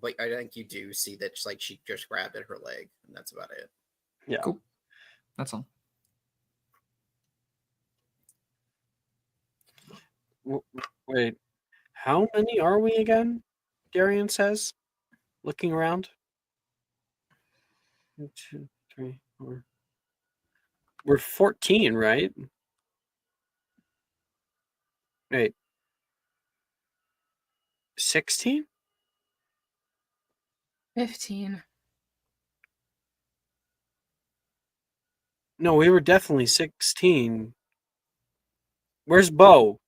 but I think you do see that like she just grabbed at her leg, and that's about it. Yeah. Cool. That's all. Wait, how many are we again? Darian says, looking around. 1, 2, 3, 4. We're 14, right? Wait. 16? 15. No, we were definitely 16. Where's Bo?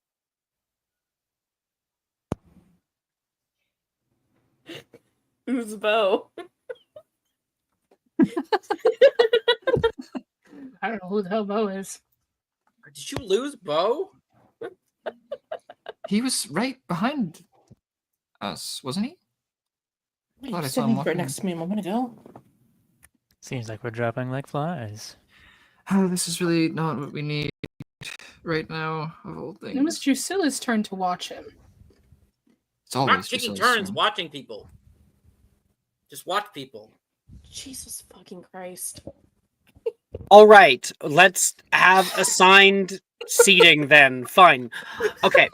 Who's Bo? I don't know who the hell Bo is. Did you lose Bo? He was right behind us, wasn't he? He Thought I was saw him sitting right walking next to me a moment ago. Seems like we're dropping like flies. Oh, this is really not what we need right now, of all It was things. Drusilla's turn to watch him. It's Not always taking Drusilla's turns turn. watching people. Just watch people. Jesus fucking Christ. All right, let's have assigned seating then. Fine. Okay.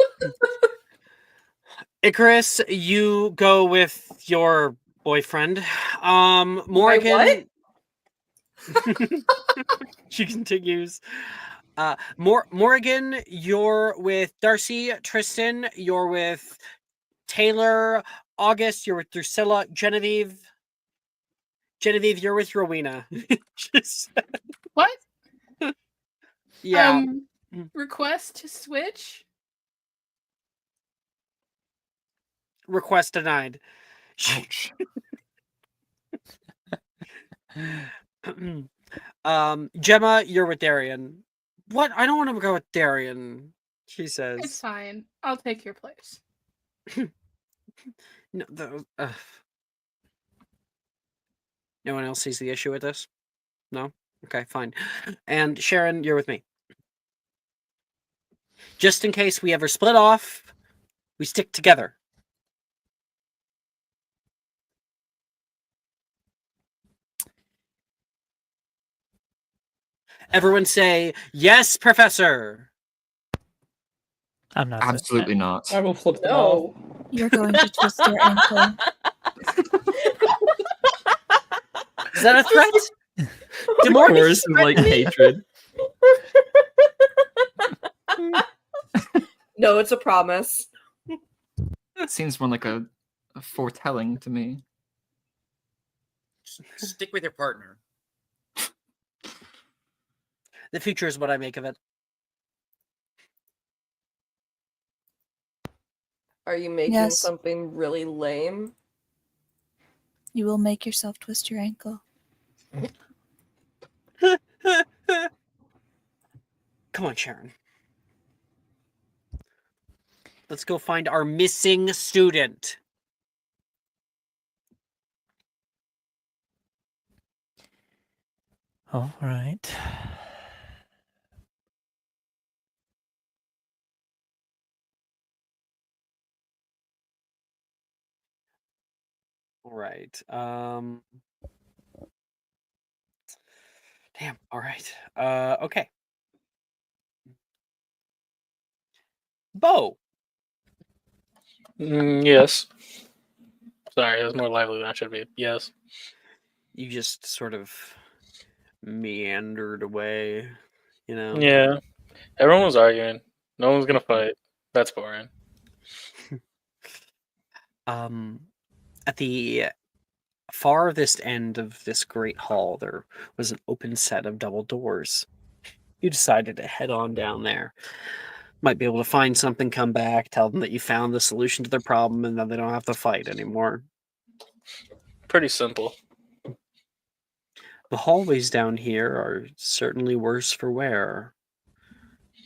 Icarus, you go with your boyfriend. Morgan. She continues. Morgan, you're with Darcy. Tristan, you're with Taylor. August, you're with Drusilla. Genevieve, you're with Rowena. What? Yeah. Request to switch? Request denied. Ouch. Gemma, you're with Darian. What? I don't want to go with Darian. She says. It's fine. I'll take your place. No, no one else sees the issue with this? No? Okay, fine. And Sharon, you're with me. Just in case we ever split off, we stick together. Everyone say, yes, Professor. I'm not. Absolutely not. I will flip them off. No. You're going to twist your ankle. Is that a threat? Demorgan, Chorus of like hatred. No, it's a promise. That seems more like a foretelling to me. Stick with your partner. the future is what I make of it. Are you making Yes. something really lame? You will make yourself twist your ankle. Come on, Sharon. Let's go find our missing student. All right. All right. Damn. All right. Okay. Bo. Yes. Sorry, it was more lively than I should be. Yes. You just sort of meandered away, you know? Yeah. Everyone was arguing. No one's gonna fight. That's boring. At the farthest end of this great hall, there was an open set of double doors. You decided to head on down there. Might be able to find something, come back, tell them that you found the solution to their problem, and then they don't have to fight anymore. Pretty simple. The hallways down here are certainly worse for wear.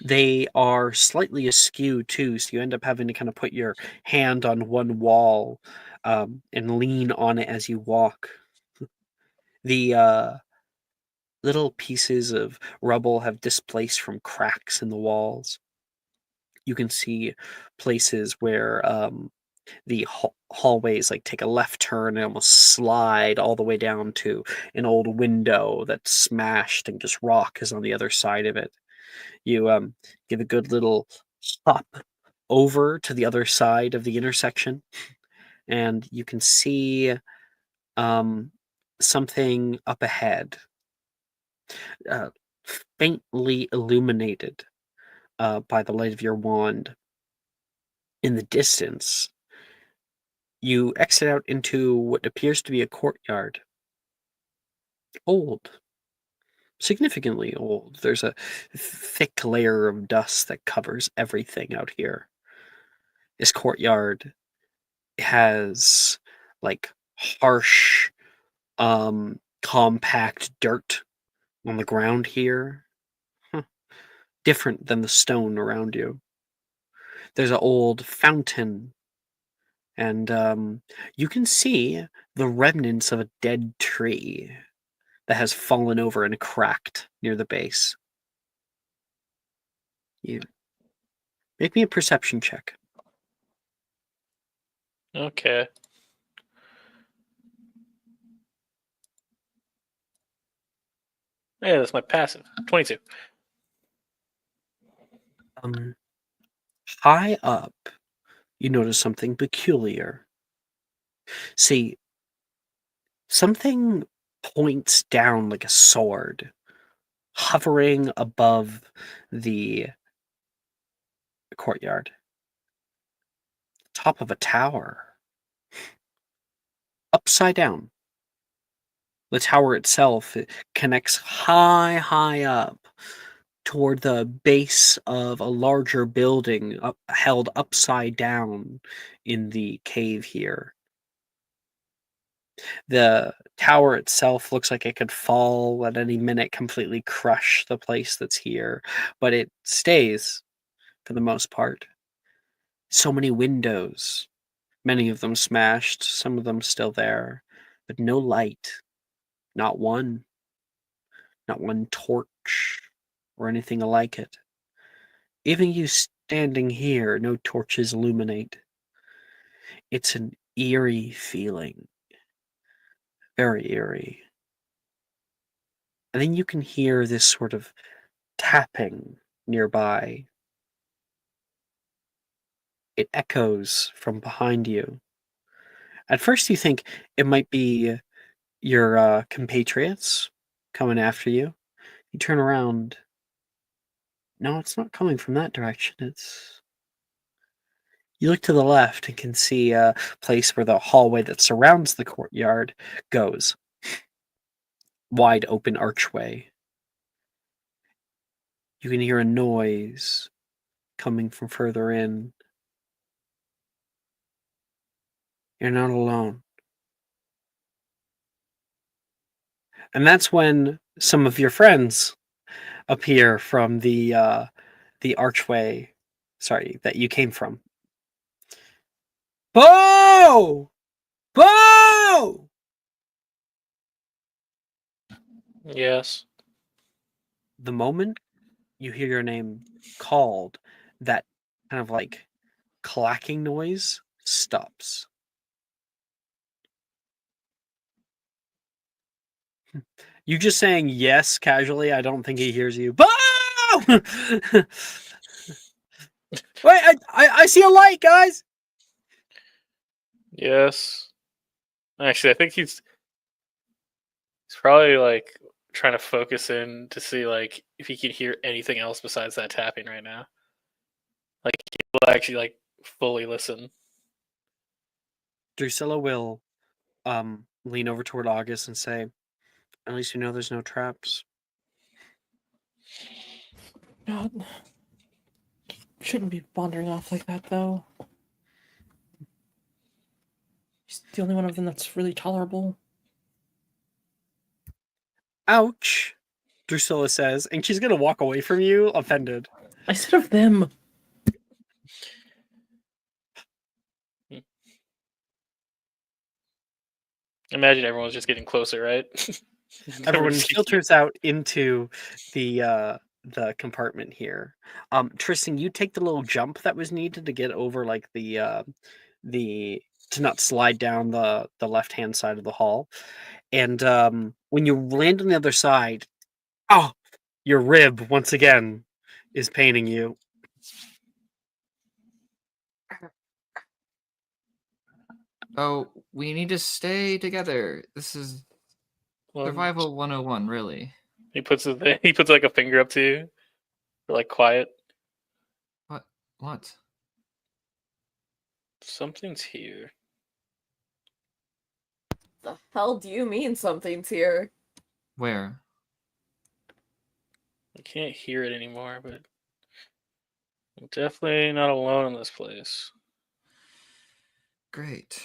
They are slightly askew too, so you end up having to kind of put your hand on one wall and lean on it as you walk. The little pieces of rubble have displaced from cracks in the walls. You can see places where the hallways like take a left turn and almost slide all the way down to an old window that's smashed and just rock is on the other side of it. You give a good little hop over to the other side of the intersection, and you can see something up ahead, uh, faintly illuminated by the light of your wand. In the distance, you exit out into what appears to be a courtyard. Old. Significantly old. There's a thick layer of dust that covers everything out here. This courtyard has like harsh, compact dirt on the ground here. Different than the stone around you. There's an old fountain, and you can see the remnants of a dead tree that has fallen over and cracked near the base. You make me a perception check. Okay. Yeah, that's my passive. 22. High up, you notice something peculiar. See, something points down like a sword, hovering above the courtyard. Top of a tower. Upside down. The tower itself connects high up toward the base of a larger building held upside down in the cave here. The tower itself looks like it could fall at any minute, completely crush the place that's here, but it stays for the most part. So many windows, many of them smashed, some of them still there, but no light. Not one torch or anything like it. Even you standing here, no torches illuminate. It's an eerie feeling. Very eerie. And then you can hear this sort of tapping nearby. It echoes from behind you. At first you think it might be your compatriots coming after you. You turn around. No, it's not coming from that direction. You look to the left and can see a place where the hallway that surrounds the courtyard goes. Wide open archway. You can hear a noise coming from further in. You're not alone. And that's when some of your friends appear from the archway, that you came from. Bo! Bo! Yes. The moment you hear your name called, that kind of like clacking noise stops. You just saying yes casually, I don't think he hears you. Bo! Wait, I see a light, guys! Yes. Actually, I think he's probably like trying to focus in to see like if he can hear anything else besides that tapping right now. Like he will actually like fully listen. Drusilla will lean over toward August and say, at least you know there's no traps. God. Shouldn't be wandering off like that, though. He's the only one of them that's really tolerable. Ouch, Drusilla says, and she's gonna walk away from you, offended. I said of them. Imagine everyone's just getting closer, right? Everyone filters out into the the compartment here. Tristan, you take the little jump that was needed to get over like the to not slide down the left-hand side of the hall. And when you land on the other side, oh, your rib once again is paining you. Oh, we need to stay together. This is survival 101, really. He puts he puts like a finger up to you. You're like quiet. What? Something's here. The hell do you mean something's here? Where? I can't hear it anymore, but I'm definitely not alone in this place. Great.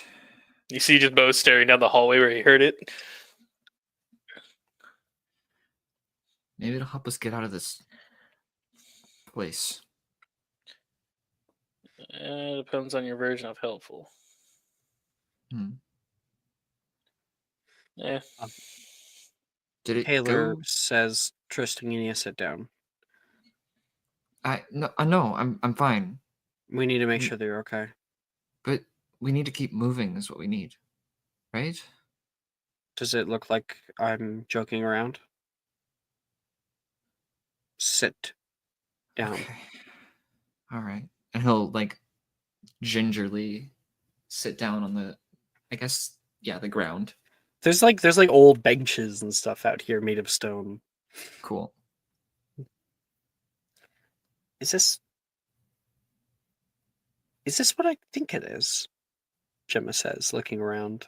You see just Bo staring down the hallway where he heard it. Maybe it'll help us get out of this place. Depends on your version of helpful. Yeah. Did it Taylor go? says, Tristan, you need to sit down. No, I'm fine. We need to make sure that you're okay. But we need to keep moving is what we need. Right? Does it look like I'm joking around? Sit down. Okay. All right. And he'll like gingerly sit down on the, I guess, yeah, the ground. There's like old benches and stuff out here made of stone. Cool. Is this what I think it is? Gemma says, looking around.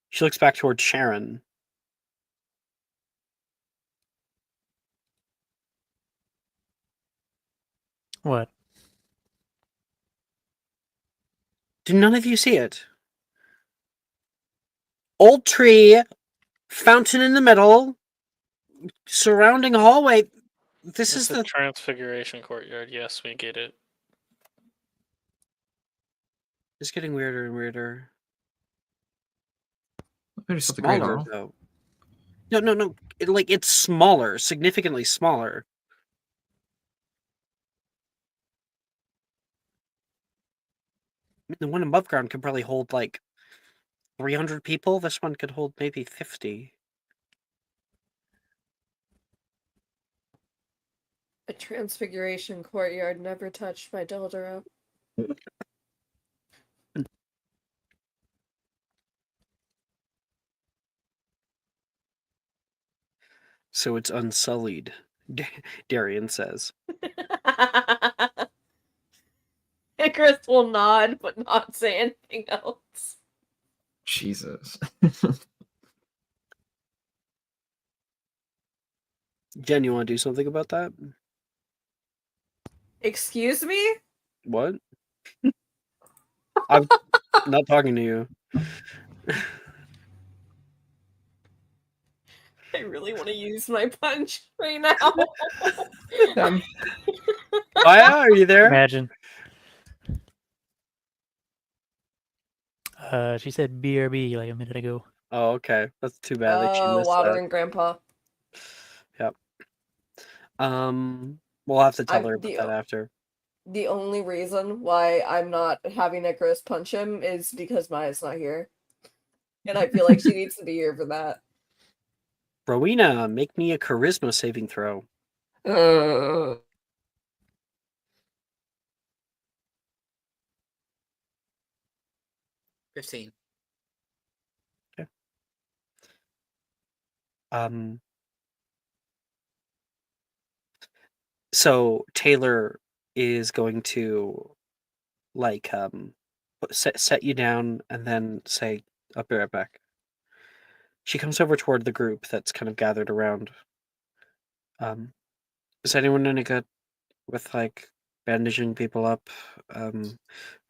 She looks back towards Sharon. What? Do none of you see it? Old tree, fountain in the middle, surrounding hallway. This is It's a the Transfiguration Courtyard. Yes, we get it. It's getting weirder and weirder. Smaller though. No. It's smaller, significantly smaller. The one above ground could probably hold like 300 people. This one could hold maybe 50. A Transfiguration Courtyard never touched my Dildoro. So it's unsullied, Darian says. Icarus will nod, but not say anything else. Jesus. Jen, you want to do something about that? Excuse me? What? I'm not talking to you. I really want to use my punch right now. Maya, are you there? Imagine. She said BRB like a minute ago. Oh, okay. That's too bad that she missed Water that. and Grandpa. Yep. We'll have to tell her about that after. The only reason why I'm not having Icarus punch him is because Maya's not here. And I feel like she needs to be here for that. Rowena, make me a charisma saving throw. 15. Okay. So Taylor is going to set you down and then say, "I'll be right back." She comes over toward the group that's kind of gathered around. Is anyone any good with like bandaging people up,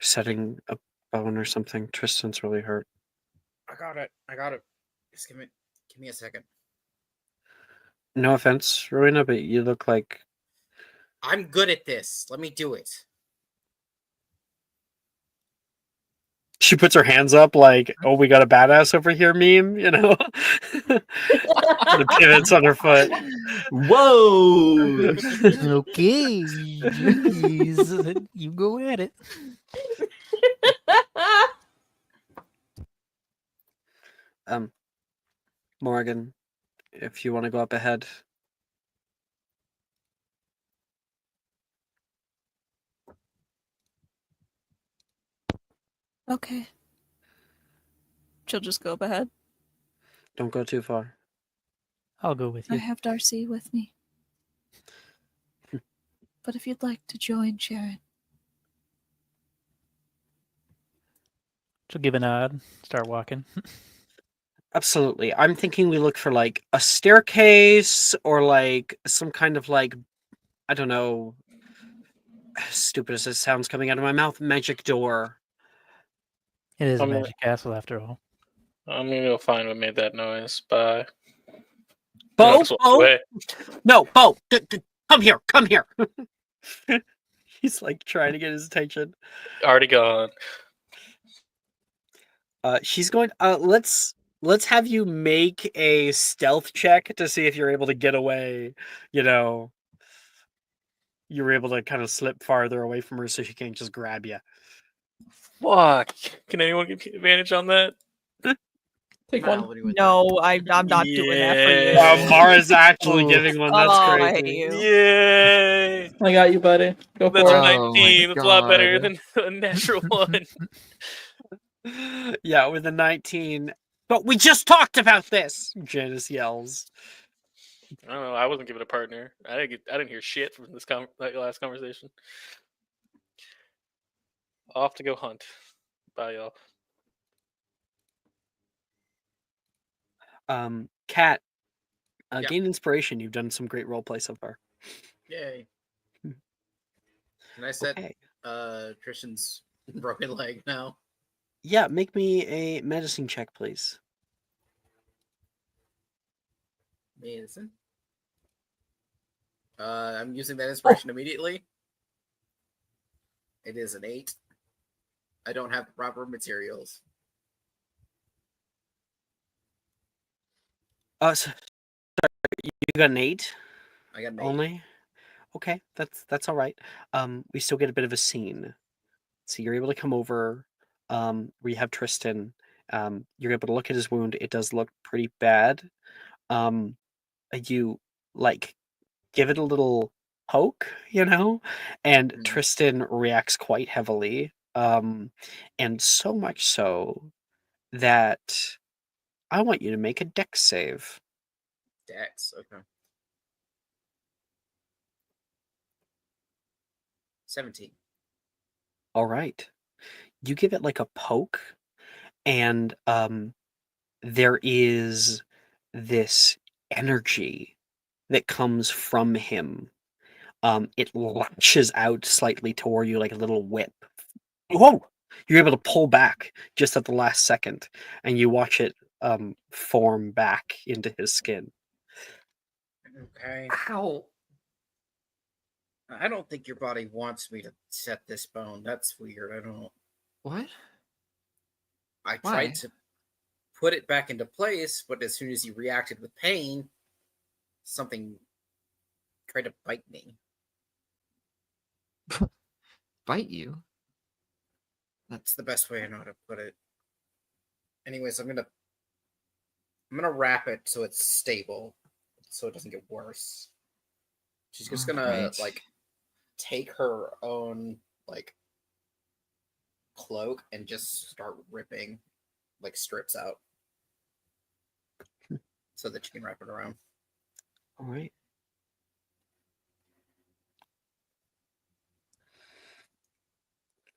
setting a bone or something? Tristan's really hurt. I got it. Just give me a second. No offense, Rowena, but you look like I'm good at this. Let me do it. She puts her hands up like, "Oh, we got a badass over here," meme. You know, the pivots on her foot. Whoa! Okay, jeez, you go at it. Morgan, if you want to go up ahead. Okay. She'll just go up ahead. Don't go too far. I'll go with I you. have Darcy with me. But if you'd like to join, Sharon. She'll give a nod, start walking. Absolutely. I'm thinking we look for like a staircase or like some kind of like, I don't know, stupid as it sounds coming out of my mouth, magic door. It is a I'm gonna- magic castle after all. I'm gonna go find what made that noise. Bye. Bo, Just walk Bo, away. no, Bo, come here, come here. He's like trying to get his attention. Already gone. She's going. Let's have you make a stealth check to see if you're able to get away. You know, you were able to kind of slip farther away from her so she can't just grab you. Fuck. Can anyone get advantage on that? Take Mal, one. what do you want? No, I'm not doing that for you. Yeah. Mara's actually Ooh. giving one. That's Oh, I crazy. hate you. Yay! I got you, buddy. Go That's for a it. Oh my 19. That's a lot better God. than a natural one. Yeah, with a 19. But we just talked about this. Janice yells. I don't know. I wasn't given a partner. I didn't hear shit from this that last conversation. Off to go hunt. Bye, y'all. Kat, Yeah. gain inspiration. You've done some great roleplay so far. Yay. Can I set Okay. Tristan's broken leg now? Yeah, make me a medicine check, please. Medicine. I'm using that inspiration immediately. It is an 8. I don't have the proper materials. So, sorry, you got an 8 I got an 8. only? Okay, that's all right. We still get a bit of a scene. So you're able to come over, where you have Tristan. You're able to look at his wound. It does look pretty bad. You like give it a little poke, you know, and Mhm. Tristan reacts quite heavily. And so much so that I want you to make a dex save. Dex. Okay. 17. All right. You give it like a poke, and there is this energy that comes from him. It lashes out slightly toward you like a little whip. Whoa! You're able to pull back just at the last second, and you watch it form back into his skin. Okay. Ow. I don't think your body wants me to set this bone. That's weird. I don't. What? I Why? tried to put it back into place, but as soon as you reacted with pain, something tried to bite me. Bite you? That's the best way I know how to put it. Anyways, I'm gonna wrap it so it's stable, so it doesn't get worse. She's just gonna Alright. like take her own like cloak and just start ripping like strips out so that she can wrap it around. All right.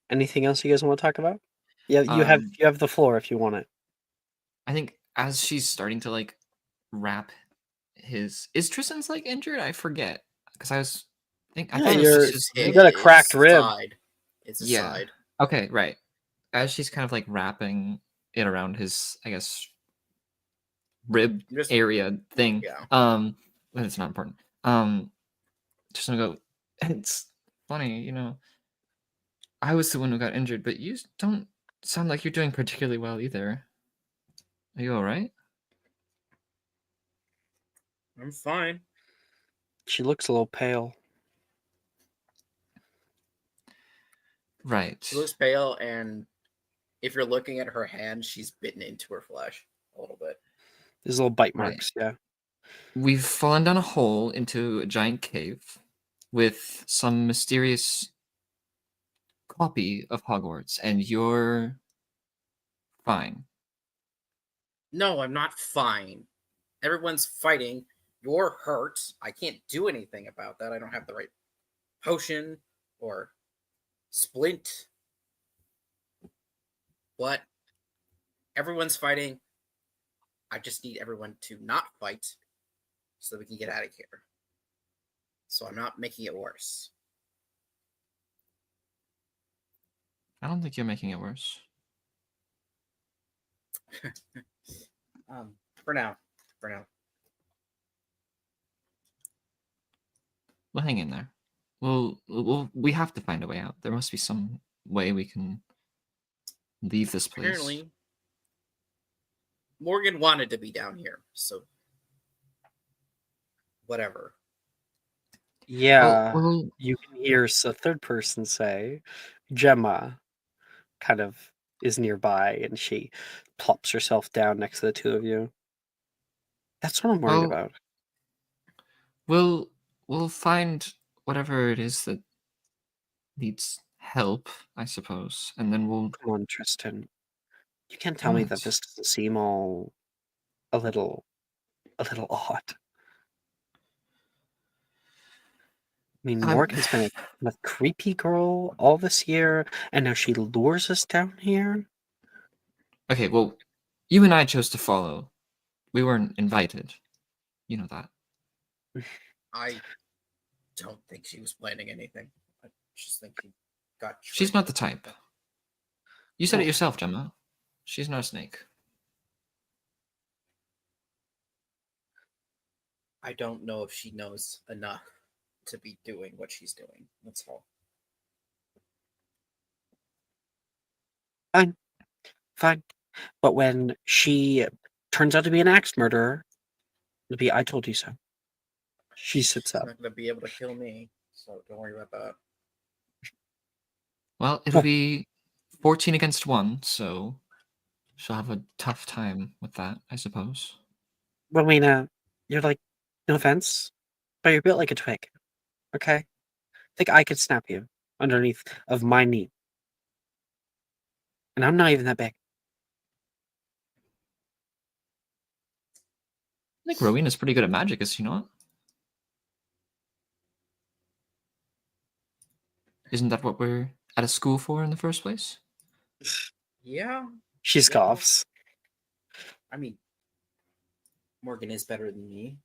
Anything else you guys want to talk about? Yeah, you have the floor if you want it. I think as she's starting to like wrap his, is Tristan's like injured? I forget because I Yeah, thought it was you're- just his you rib. got a cracked rib. Side. It's a Yeah. side. Okay, right. As she's kind of like wrapping it around his, I guess, rib Just- area thing. Yeah. But it's not important. Just gonna go. It's funny, you know. I was the one who got injured, but you don't sound like you're doing particularly well either. Are you all right? I'm fine. She looks a little pale. Right. She looks pale, and if you're looking at her hand, she's bitten into her flesh a little bit. There's little bite Right. marks, yeah. We've fallen down a hole into a giant cave with some mysterious copy of Hogwarts, and you're fine. No, I'm not fine. Everyone's fighting. You're hurt. I can't do anything about that. I don't have the right potion or splint. But everyone's fighting. I just need everyone to not fight so that we can get out of here. So I'm not making it worse. I don't think you're making it worse. For now. For now. Well, hang in there. We have to find a way out. There must be some way we can leave this place. Apparently, Morgan wanted to be down here, so whatever. Yeah, Well, you can hear a third person say, Gemma kind of is nearby, and she plops herself down next to the two of you. That's what I'm worried Well, about. we'll find whatever it is that needs help, I suppose, and then we'll. Come on, Tristan. You can't tell me that What? this doesn't seem all a little odd. I mean, I'm- Morgan's been a creepy girl all this year, and now she lures us down here. Okay, well, you and I chose to follow. We weren't invited. You know that. I don't think she was planning anything. I just think she got She's tricked. not the type. You said it Oh. yourself, Gemma. She's not a snake. I don't know if she knows enough to be doing what she's doing. That's all. Fine. But when she turns out to be an axe murderer, it'll be I told you so. She sits She's up. not going to be able to kill me, so don't worry about that. Well, it'll be 14 against 1, so she'll have a tough time with that, I suppose. Rowena, you're like, no offense, but you're built like a twig. Okay? I think I could snap you underneath of my knee. And I'm not even that big. I think Rowena's pretty good at magic, is she not? Isn't that what we're at a school for in the first place? Yeah. She Yeah. scoffs. I mean, Morgan is better than me.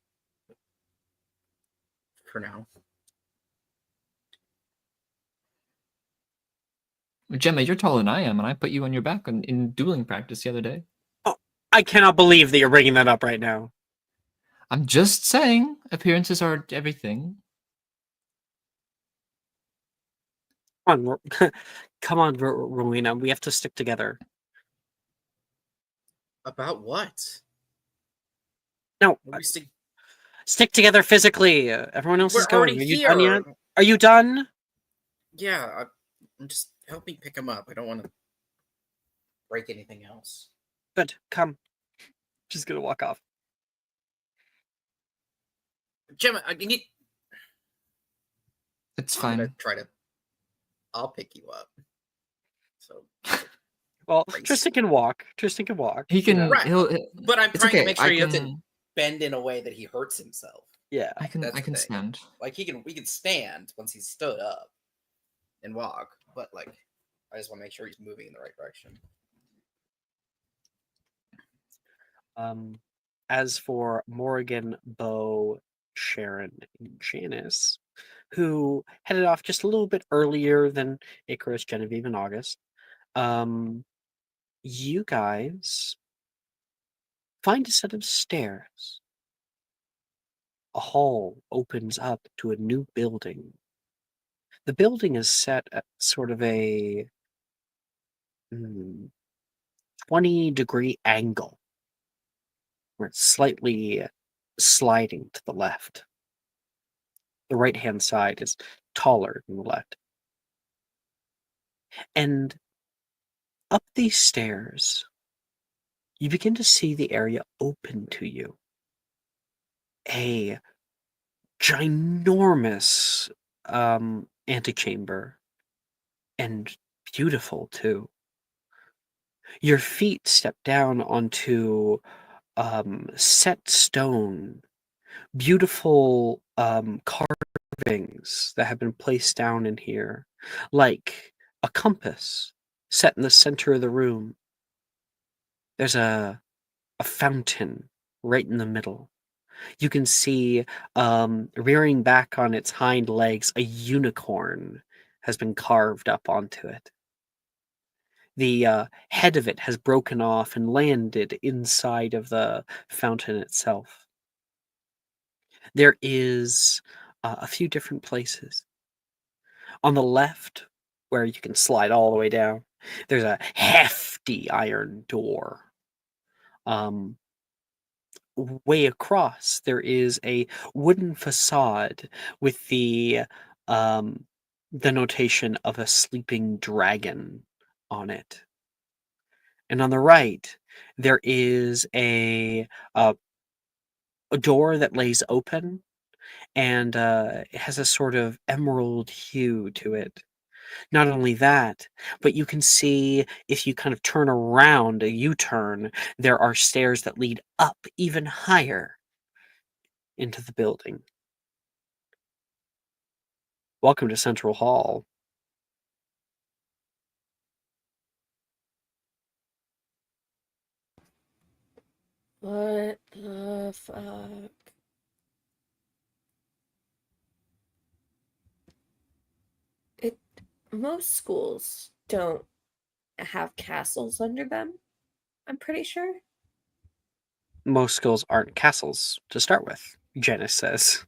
For now. Gemma, you're taller than I am, and I put you on your back in dueling practice the other day. I cannot believe that you're bringing that up right now. I'm just saying, appearances are everything. Come on, come on, Rowena. We have to stick together. About what? No, We stick- stick together physically. Everyone else We're is going. already Are you done yet? here. Are you done? Yeah, I'm just help me pick him up. I don't want to break anything else. Good. Come. Just gonna walk off. Gemma, I need. It's I'm fine. gonna try to. I'll pick you up. So, Well, Race. Tristan can walk. Tristan can walk. He can. Right. but I'm It's trying okay. to make sure I he can. doesn't bend in a way that he hurts himself. Yeah. I can That's the thing. stand. Like we can stand once he's stood up and walk, but like I just want to make sure he's moving in the right direction. As for Morgan, Bo, Sharon, and Janice, who headed off just a little bit earlier than Icarus, Genevieve, and August, you guys find a set of stairs. A hall opens up to a new building. The building is set at sort of a 20-degree angle where it's slightly sliding to the left. The right-hand side is taller than the left. And up these stairs, you begin to see the area open to you. A ginormous antechamber, and beautiful too. Your feet step down onto set stone, beautiful carvings that have been placed down in here, like a compass set in the center of the room. There's a fountain right in the middle. You can see, rearing back on its hind legs, a unicorn has been carved up onto it. The head of it has broken off and landed inside of the fountain itself. There is a few different places. On the left, where you can slide all the way down, there's a hefty iron door. Way across, there is a wooden facade with the notation of a sleeping dragon on it. And on the right, there is a door that lays open, and it has a sort of emerald hue to it. Not only that, but you can see if you kind of turn around, a U-turn, there are stairs that lead up even higher into the building. Welcome to Central Hall. What the fuck? Most schools don't have castles under them, I'm pretty sure. Most schools aren't castles to start with, Janice says.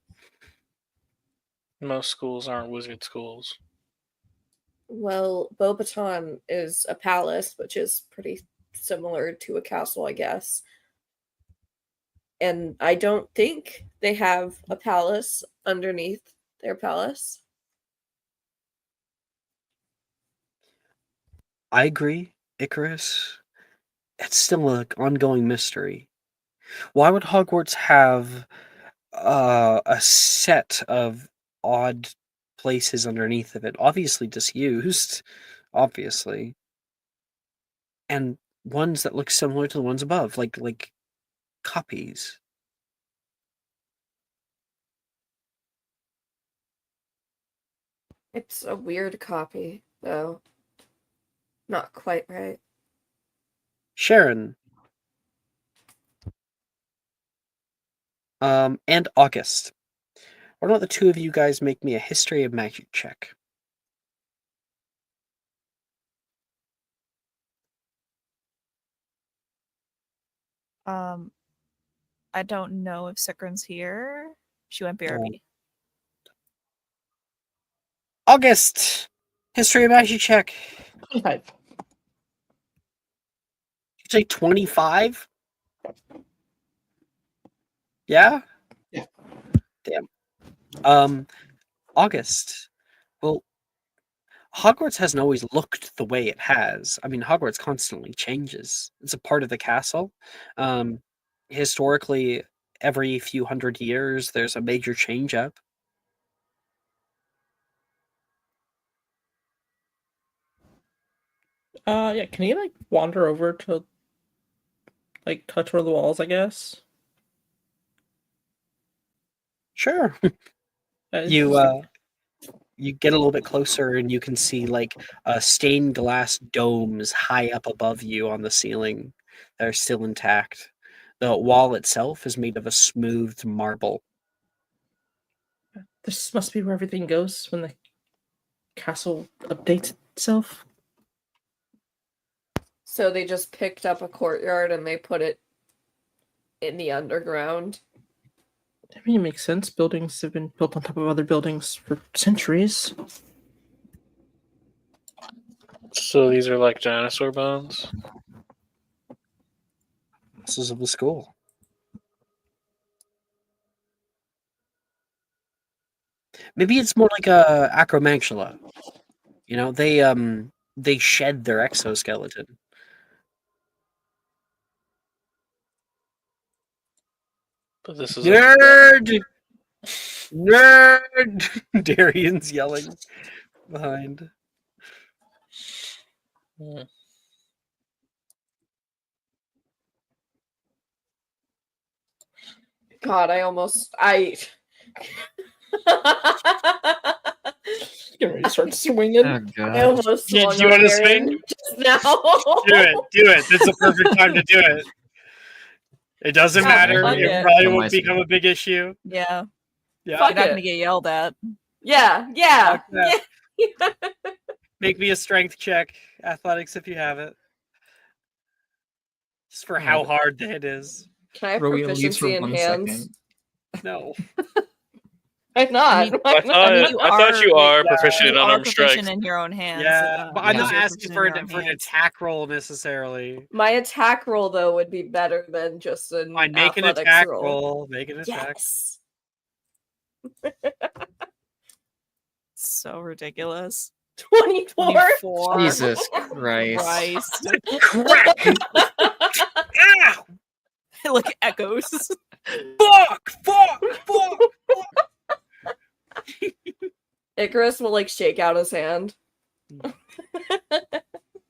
Most schools aren't wizard schools. Well, Beaubaton is a palace, which is pretty similar to a castle, I guess. And I don't think they have a palace underneath their palace. I agree, Icarus. It's still an ongoing mystery. Why would Hogwarts have a set of odd places underneath of it? Obviously disused, obviously. And ones that look similar to the ones above, like copies. It's a weird copy, though. Not quite right. Sharon. And August. Why don't the two of you guys make me a history of magic check? I don't know if Sikrin's here. She went BRB. August! History of magic check. 25. You say 25? Yeah? Yeah. Damn. August. Well, Hogwarts hasn't always looked the way it has. I mean, Hogwarts constantly changes. It's a part of the castle. Historically, every few hundred years, there's a major change up. Yeah, can he like wander over to like touch one of the walls, I guess? Sure. It's You get a little bit closer and you can see like stained glass domes high up above you on the ceiling that are still intact. The wall itself is made of a smoothed marble. this must be where everything goes when the castle updates itself. So they just picked up a courtyard and they put it in the underground. I mean, it makes sense. Buildings have been built on top of other buildings for centuries. So these are like dinosaur bones. This is of the school. Maybe it's more like a acromantula. You know, they shed their exoskeleton. But this is Nerd! Nerd! Darian's yelling behind. Hmm. God, I Get ready to start swinging. Oh I god. almost Yeah, swung do you on wanna Darian swing? just now. Do it. This is the perfect time to do it. It doesn't Yeah, matter. fuck It it. probably On my won't become a big issue. Yeah. Yeah. You're Fuck not it. gonna get yelled at. Yeah, yeah, Fuck that. yeah. Make me a strength check, athletics if you have it. Just for how God. hard the hit is. Can I have Rowena leaves for proficiency in 1 hands? second. No. Why not? I mean, Why not? I thought you are yeah, proficient in you are unarmed proficient strength. in your own hands. Yeah, but I'm Yeah. not You're asking proficient for in an, your own for an hands. attack roll necessarily. My attack roll though would be better than just an Fine, make an athletics attack roll. roll. Make an attack. Yes. So ridiculous. 24. 24. Jesus Christ. Crack! Ow! Like echoes. Fuck! Icarus will like shake out his hand.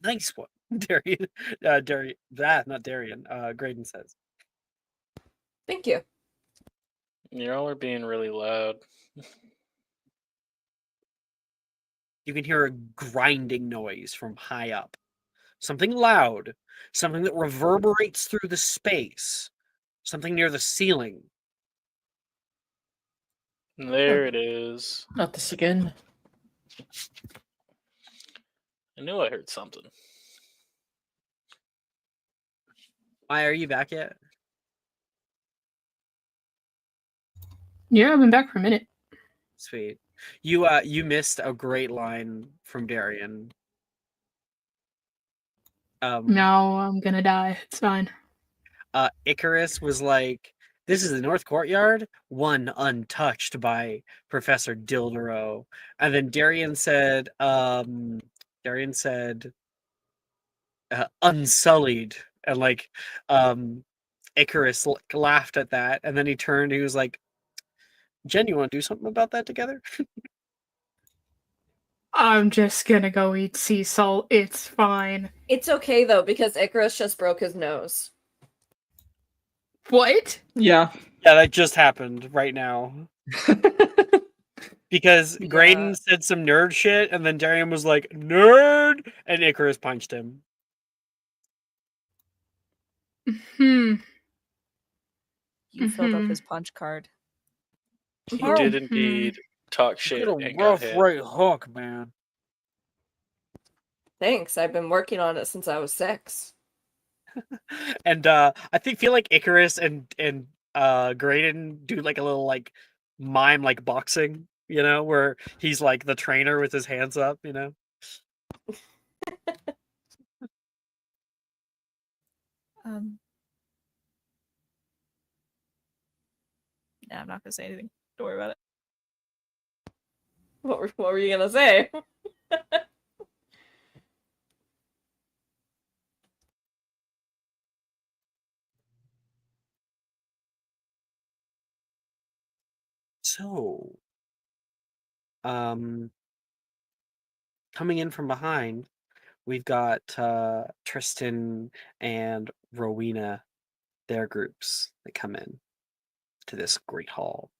Nice one, Darian. Not Darian. Graydon says. Thank you. Y'all are being really loud. You can hear a grinding noise from high up. Something loud. Something that reverberates through the space. Something near the ceiling. There it is. Not this again. I knew I heard something. Why are you back yet? Yeah, I've been back for a minute. Sweet. You missed a great line from Darian. Now I'm gonna die. It's fine. Icarus was like, "This is the North Courtyard, one untouched by Professor Dildero." And then Darian said, "Unsullied." And like, Icarus laughed at that, and then he turned. He was like, "Jen, you want to do something about that together?" I'm just gonna go eat sea salt. It's fine. It's okay though because Icarus just broke his nose. What? Yeah. Yeah, that just happened right now. Because Graydon said some nerd shit, and then Darian was like, "Nerd!" and Icarus punched him. Hmm. You filled up his punch card. He Oh, did indeed talk shit Get a and got rough hit. right hook, man. Thanks. I've been working on it since I was 6. And feel like Icarus and Graydon do like a little like mime like boxing, you know, where he's like the trainer with his hands up, you know. Yeah, I'm not gonna say anything. Don't worry about it. What were you gonna say? So, coming in from behind, we've got Tristan and Rowena, their groups that come in to this great hall.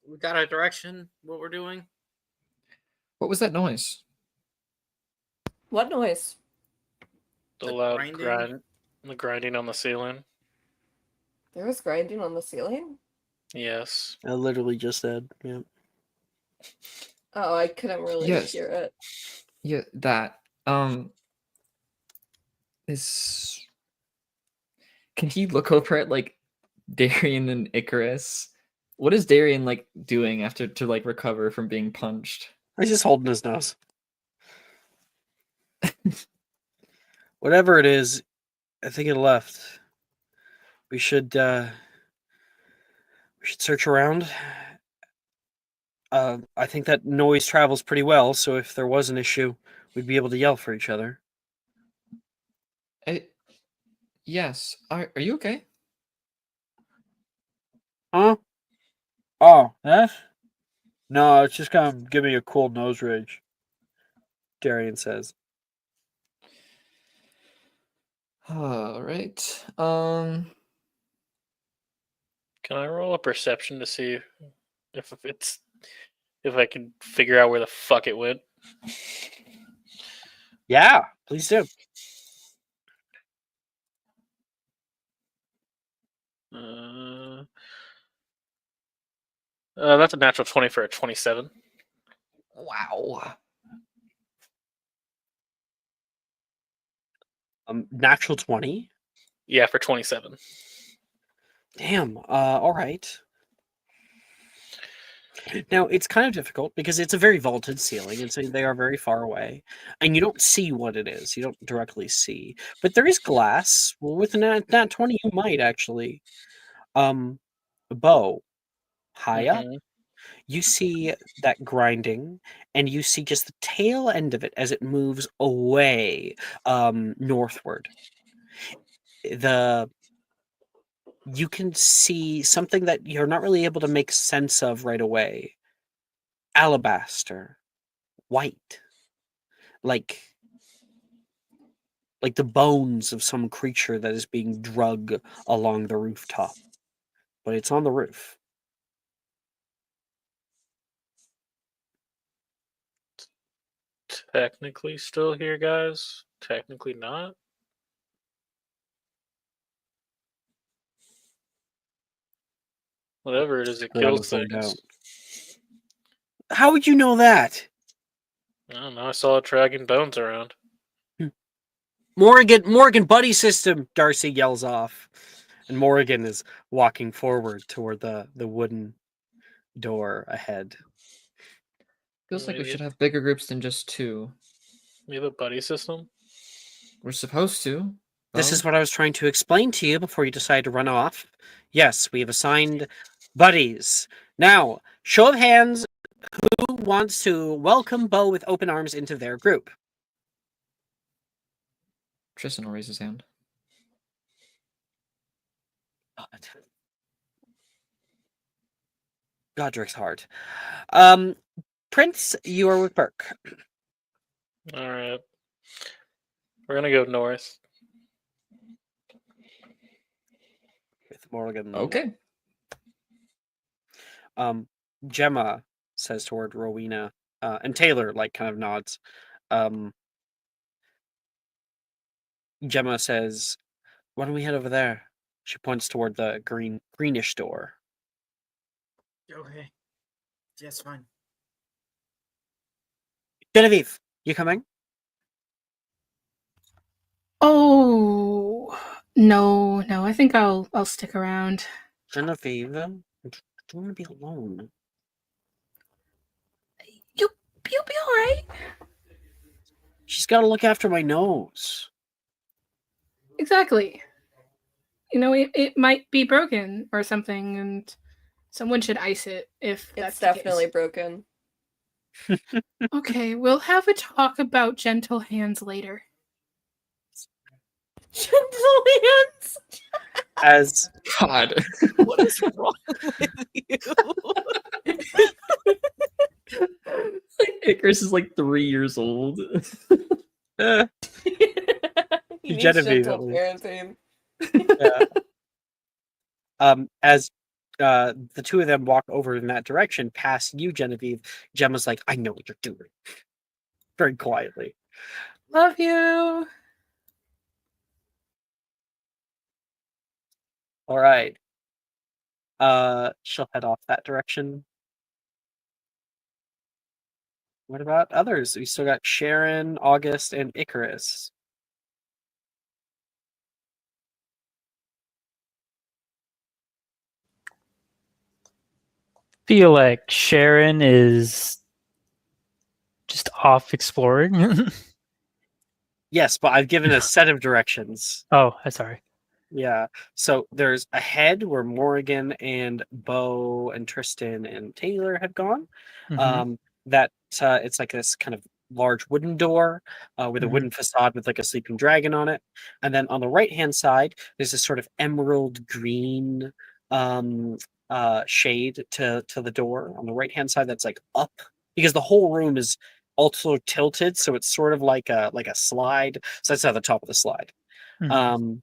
We got our direction, what we're doing. What was that noise? What noise? The The loud grinding? the grinding on the ceiling. There was grinding on the ceiling? Yes. I literally just said, yeah. Oh, I couldn't really Yes. hear it. Yeah, that. Is. Can he look over at like Darian and Icarus? What is Darian like doing after to like recover from being punched? He's just holding his nose. Whatever it is, I think it left. We should search around. I think that noise travels pretty well, so if there was an issue, we'd be able to yell for each other. Yes. Are you okay? Huh? Oh, that? No, it's just kind of giving me a cold nose ridge. Darian says. All right. Can I roll a perception to see if I can figure out where the fuck it went? Yeah, please do. That's a natural 20 for a 27. Wow. Natural 20. Yeah, for 27. Damn. All right. Now it's kind of difficult because it's a very vaulted ceiling, and so they are very far away, and you don't see what it is. You don't directly see, but there is glass. Well, with a nat 20, you might actually. Bo, high up, Mhm. you see that grinding, and you see just the tail end of it as it moves away, northward. You can see something that you're not really able to make sense of right away. Alabaster, white, like the bones of some creature that is being drug along the rooftop. But it's on the roof. Technically still here, guys. Technically not. Whatever it is, it We're gonna kills find things. out. How would you know that? I don't know. I saw it dragging bones around. Morgan, buddy system, Darcy yells off. And Morgan is walking forward toward the wooden door ahead. Feels like we Maybe should have bigger groups than just two. We have a buddy system. We're supposed to. This is Bo. what I was trying to explain to you before you decide to run off. Yes, we have assigned buddies. Now, show of hands, who wants to welcome Bo with open arms into their group? Tristan will raise his hand. Godric's heart. Prince, you are with Burke. All right. We're gonna go north. With Morgan. Okay. Gemma says toward Rowena, and Taylor kind of nods. Gemma says, "Why don't we head over there?" She points toward the greenish door. Okay. Yes, fine. Genevieve, you coming? Oh no, I think I'll stick around. Genevieve, I don't want to be alone. You'll be all right. She's got to look after my nose. Exactly. It might be broken or something, and someone should ice it if that's It's the case. definitely broken. Okay, we'll have a talk about gentle hands later. Gentle hands. As God. What is wrong with you? Icarus is like 3 years old. uh, He needs Genevieve, gentle at least. parenting. As the two of them walk over in that direction, past you, Genevieve, Gemma's like, "I know what you're doing," very quietly. Love you. All right. She'll head off that direction. What about others? We still got Sharon, August, and Icarus. feel like Sharon is just off exploring. Yes, but I've given a set of directions. Oh, I'm sorry. Yeah. So there's a head where Morrigan and Bo and Tristan and Taylor had gone. Mhm. That it's like this kind of large wooden door with a Mhm. wooden facade with like a sleeping dragon on it. And then on the right hand side, there's this sort of emerald green shade to the door on the right hand side that's like up because the whole room is also tilted, so it's sort of like a slide. So that's at the top of the slide. Mhm.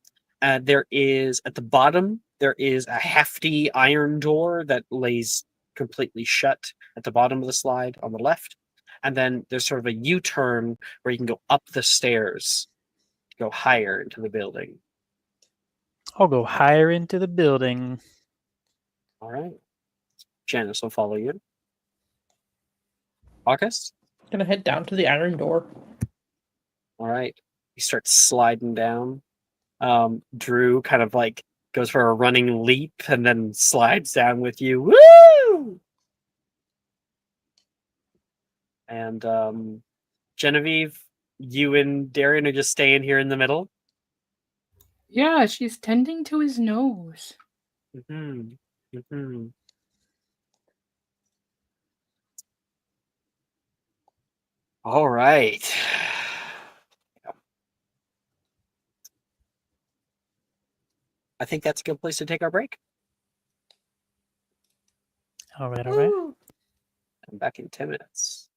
There is at the bottom there is a hefty iron door that lays completely shut at the bottom of the slide on the left, and then there's sort of a U-turn where you can go up the stairs to go higher into the building. I'll go higher into the building. All right, Janice will follow you. August. Gonna head down to the iron door. All right, you start sliding down. Drew kind of like goes for a running leap and then slides down with you. Woo! And Genevieve, you and Darian are just staying here in the middle. Yeah, she's tending to his nose. Mm-hmm. Mm-hmm. All right. I think that's a good place to take our break. All right, all right. I'm back in 10 minutes.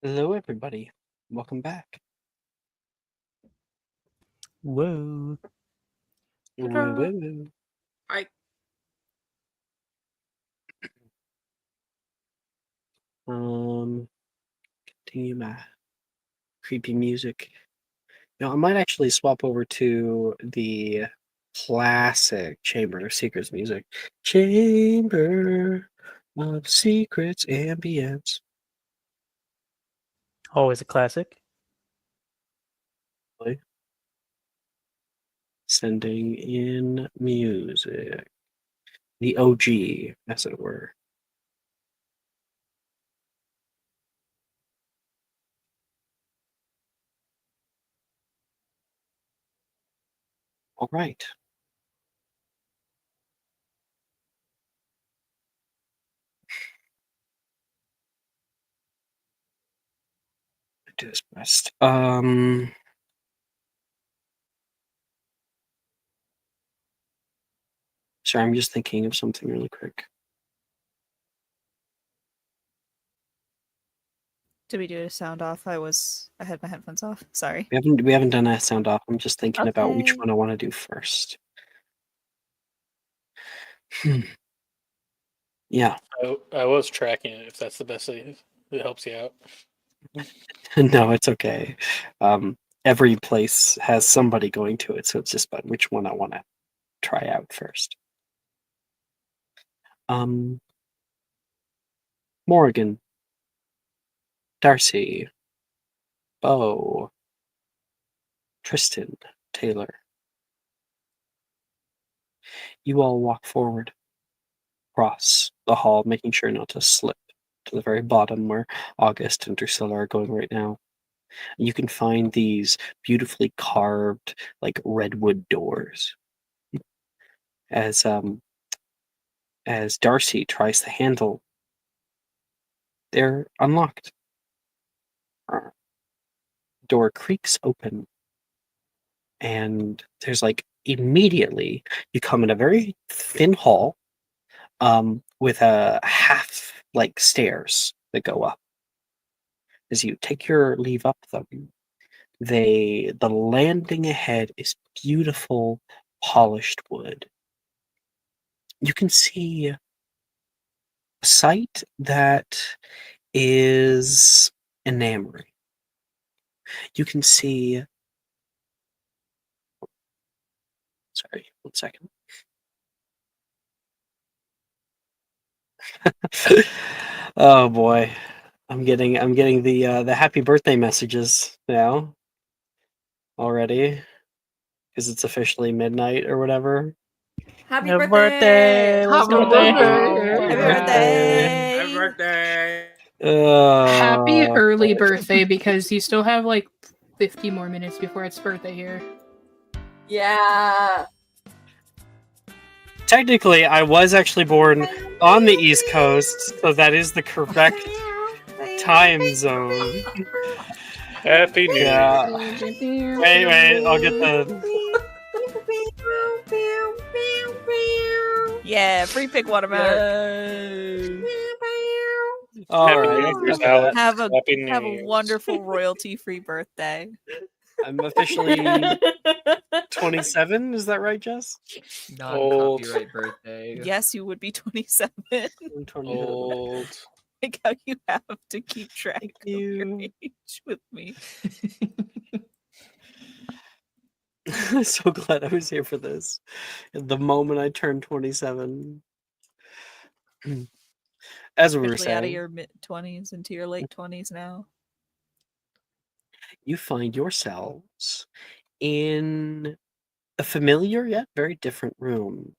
Hello, everybody. Welcome back. Whoa. Woo-woo. I Continue my creepy music. I might actually swap over to the classic Chamber of Secrets music. Chamber of Secrets ambience. Always a classic. Sending in music. The OG, as it were. All right. Do this best. Sorry, I'm just thinking of something really quick. Did we do a sound off? I had my headphones off. Sorry. We haven't done a sound off. I'm just thinking about which Okay. one I want to do first. Yeah. I was tracking it. If that's the best thing, it helps you out. No, it's okay. Every place has somebody going to it, so it's just about which one I want to try out first. Morgan, Darcy, Bo, Tristan, Taylor. You all walk forward, across the hall, making sure not to slip to the very bottom where August and Drusilla are going right now. You can find these beautifully carved, like redwood doors. As Darcy tries the handle, they're unlocked. Door creaks open, and there's like immediately you come in a very thin hall, with a half like stairs that go up. As you take your leave up them, the landing ahead is beautiful polished wood. You can see a sight that is enamoring. You can see. Sorry, 1 second. Oh boy, I'm getting the happy birthday messages now already because it's officially midnight or whatever. Happy Happy birthday! Let's Happy go. birthday! Happy birthday. Happy birthday! Happy early Boy. birthday because you still have like 50 more minutes before its birthday here. Yeah. Technically, I was actually born on the East Coast, so that is the correct time zone. Happy New Year. Yeah. Wait, I'll get the. Yeah, free pick watermelon. All Happy right. New Year's, got Alex. that. Happy New Have a Year's. wonderful royalty-free birthday. I'm officially 27. Is that right, Jess? Old. Non-copyright birthday. Yes, you would be 27. I'm 27. Old. Like how you have to keep track Thank of your you. age with me. I'm so glad I was here for this. The moment I turned 27. As we were Officially out of saying, your mid-20s into your late 20s now. you find yourselves in a familiar yet very different room.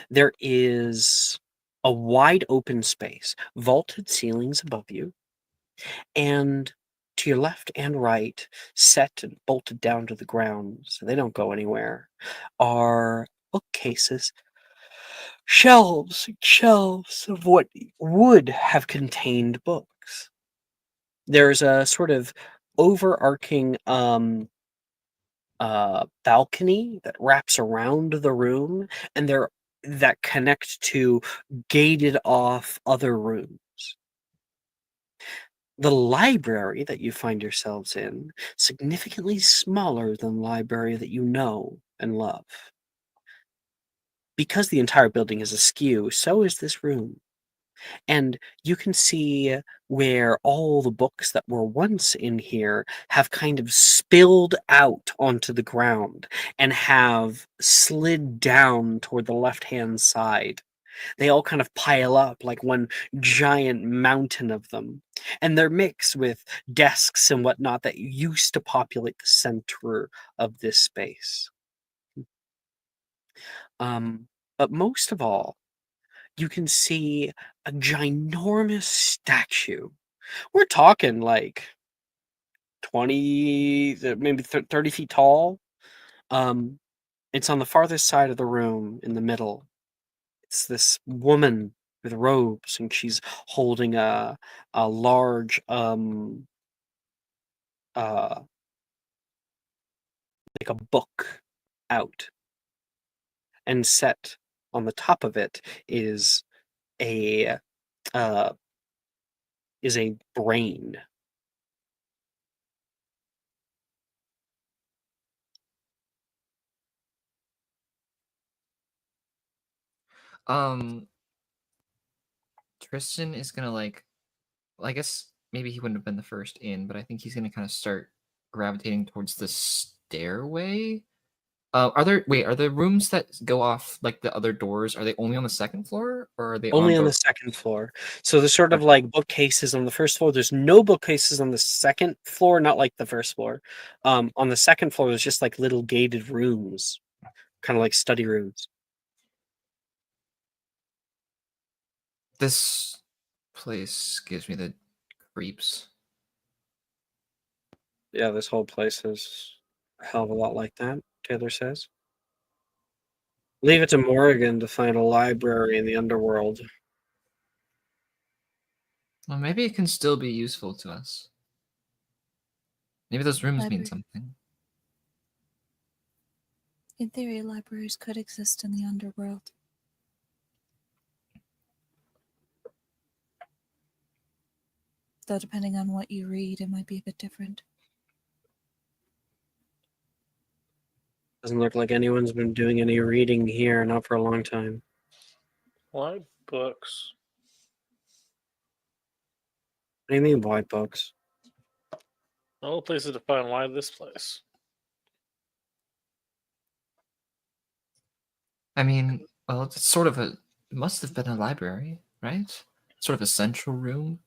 There is a wide open space, vaulted ceilings above you, and to your left and right, set and bolted down to the ground so they don't go anywhere, are bookcases, shelves of what would have contained books. There's a sort of overarching balcony that wraps around the room, and that connect to gated off other rooms. The library that you find yourselves in, significantly smaller than the library that you know and love. Because the entire building is askew, so is this room. And you can see where all the books that were once in here have kind of spilled out onto the ground and have slid down toward the left-hand side. They all kind of pile up like one giant mountain of them. And they're mixed with desks and whatnot that used to populate the center of this space. But most of all, you can see a ginormous statue. We're talking like 20, maybe 30 feet tall. It's on the farthest side of the room in the middle. It's this woman with robes, and she's holding a large like a book out, and set on the top of it is a brain. Tristan is gonna like, well, I guess maybe he wouldn't have been the first in, but I think he's gonna kind of start gravitating towards the stairway. Are the rooms that go off like the other doors? Are they only on the second floor, or are they Only on the both? second floor. So there's sort of like bookcases on the first floor. There's no bookcases on the second floor, not like the first floor. On the second floor, there's just like little gated rooms, kind of like study rooms. This place gives me the creeps. Yeah, this whole place is a hell of a lot like that, Taylor says. Leave it to Morrigan to find a library in the underworld. Well, maybe it can still be useful to us. Maybe those rooms mean Library. something. In theory, libraries could exist in the underworld. Though depending on what you read, it might be a bit different. Doesn't look like anyone's been doing any reading here, not for a long time. Why books? What do you mean, why books? All places to find why this place. I mean, well, it's sort of it must have been a library, right? Sort of a central room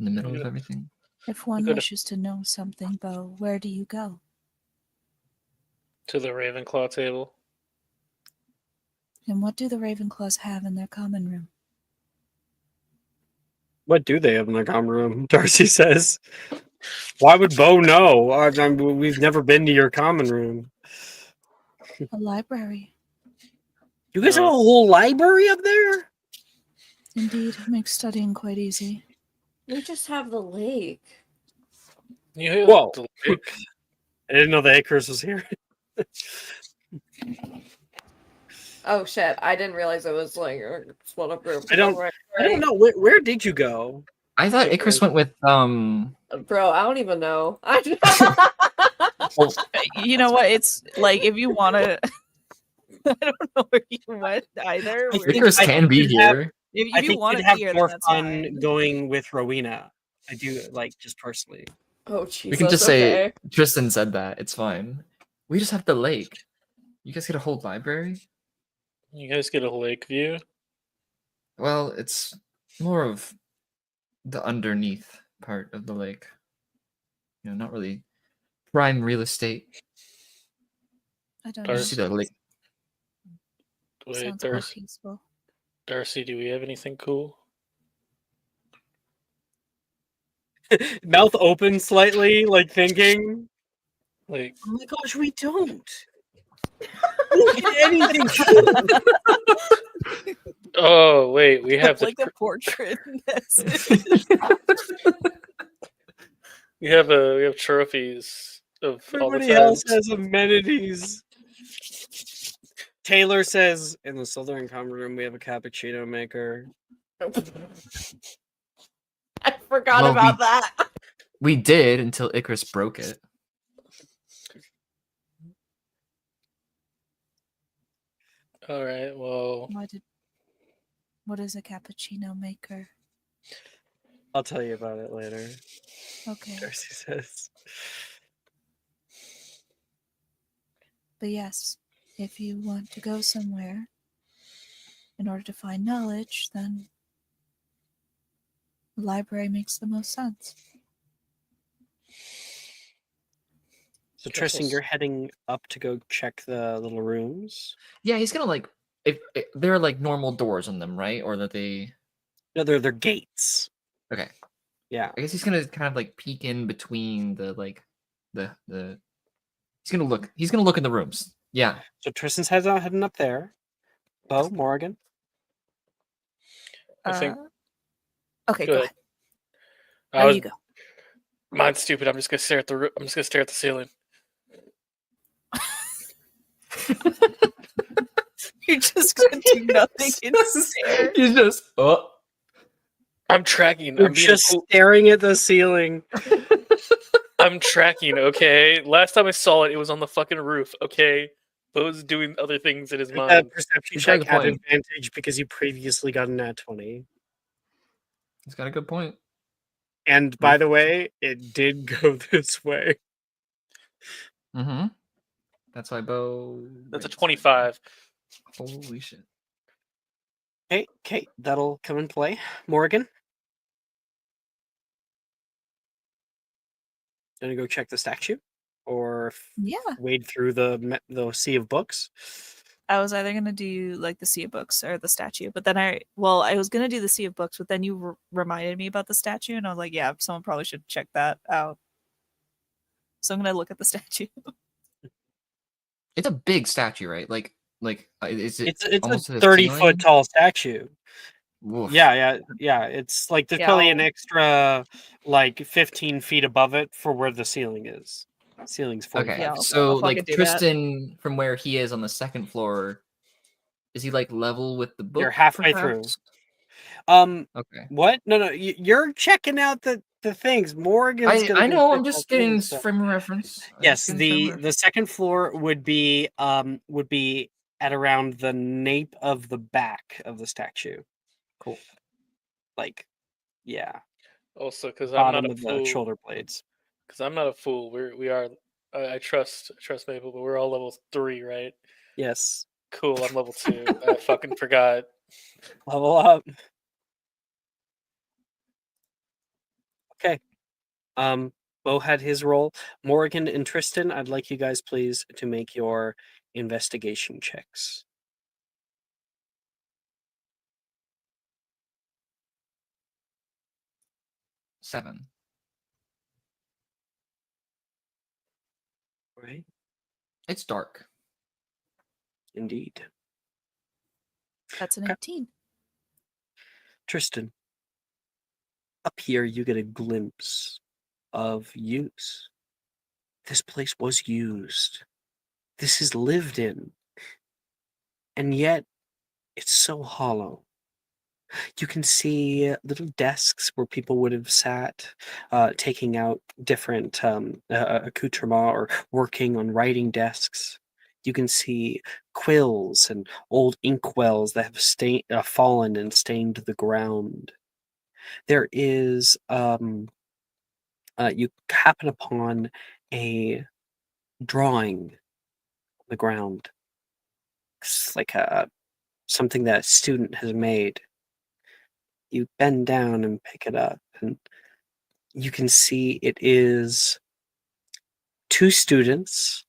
in the middle of everything. If one Good. wishes to know something, Bo, where do you go? To the Ravenclaw table. And what do the Ravenclaws have in their common room? What do they have in their common room? Darcy says. Why would Bo know? We've never been to your common room. A library. You guys have a whole library up there? Indeed, makes studying quite easy. We just have the lake. You have Whoa. the lake. I didn't know the Acres was here. Oh shit! I didnn't realize it was like a split up group. I don't know. Where did you go? I thought Icarus went with Bro, I don't even know. You know what? It's like if you want to. I don't know where you went either. I think Icarus can be here. If I you think want you'd to have be here, more then that's fun fine. going with Rowena. I do, like, just personally. Oh Jesus! We can just say Tristan said that. It's fine. We just have the lake. You guys get a whole library? You guys get a lake view? Well, it's more of the underneath part of the lake. You know, not really prime real estate. I don't You know. just see the lake. Wait, Sounds quite peaceful. Darcy, do we have anything cool? Mouth open slightly, like thinking. Like, oh my gosh, we don't. We don't get anything cool. oh wait, we have like a portrait. we have trophies of Everybody all the else times. has amenities. Taylor says in the Southern common room we have a cappuccino maker. forgot Well, about that. We did until Icarus broke it. All right. Well, What is a cappuccino maker? I'll tell you about it later. Okay. Darcy says. But yes, if you want to go somewhere in order to find knowledge, then the library makes the most sense. So Guess Tristan, we'll you're heading up to go check the little rooms. Yeah, he's gonna like if there are like normal doors on them, right? Or that they No, they're gates. okay. Yeah. I guess he's gonna kind of like peek in between the he's gonna look in the rooms. Yeah. So Tristan's heading up there. Bo, Morgan. I think. Okay, Go go ahead. ahead. I was You go. mine's stupid. I'm just gonna stare at the. I'm just gonna stare at the ceiling. You're just gonna do nothing and stare. He's just I'm tracking. You're I'm being just cool. staring at the ceiling. I'm tracking. Okay. Last time I saw it, it was on the fucking roof. Okay. Bo's doing other things in his mind. Perception He's got a check good at point. advantage because you previously got a nat 20. He's got a good point. And by the way, it did go this way. Mm-hmm. That's why Bo. That's a raised it. 25. Holy shit. Okay, that'll come in play. Morgan? Gonna go check the statue? Or Yeah. wade through the sea of books? I was either gonna do like the sea of books or the statue, but then I was gonna do the sea of books, but then you reminded me about the statue, and I was like, yeah, someone probably should check that out. So I'm gonna look at the statue. It's a big statue, right? Like is it It's almost a to the 30-foot ceiling? tall statue. Woof. Yeah. It's like there's probably an Yeah. extra like 15 feet above it for where the ceiling is. Ceiling's 45 Okay, Yeah, feet. so I'll fucking like do that. Tristan, from where he is on the second floor, is he like level with the book? You're halfway through. perhaps? Okay. What? No, you're checking out the things. Morgan's gonna I go know. check I'm out just the other getting stuff. frame of reference. Yes, the second floor would be at around the nape of the back of the statue. Cool. Like, yeah, Also, because I'm bottom not a of the fool. shoulder blades. Because I'm not a fool. We are. I trust Maple, but we're all level 3, right? Yes, Cool. I'm level 2. I fucking forgot. level up. Okay. Bo had his roll. Morgan and Tristan, I'd like you guys please to make your investigation checks. Seven. Right? It's dark. Indeed. That's an Okay. 18. Tristan, up here you get a glimpse of use. This place was used. This is lived in. And yet, it's so hollow. You can see little desks where people would have sat, taking out different accoutrements or working on writing desks. You can see quills and old inkwells that have fallen and stained the ground. There is, you happen upon a drawing on the ground. It's like something that a student has made. You bend down and pick it up, and you can see it is two students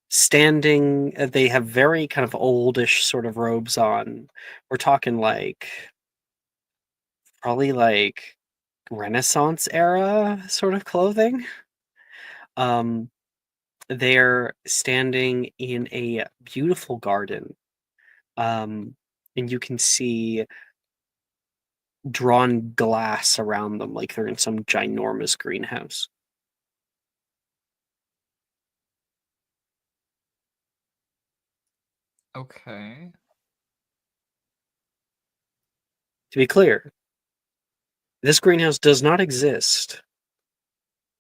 standing. They have very kind of oldish sort of robes on. We're talking probably like Renaissance era sort of clothing. They're standing in a beautiful garden, and you can see drawn glass around them like they're in some ginormous greenhouse. Okay. To be clear, This greenhouse does not exist.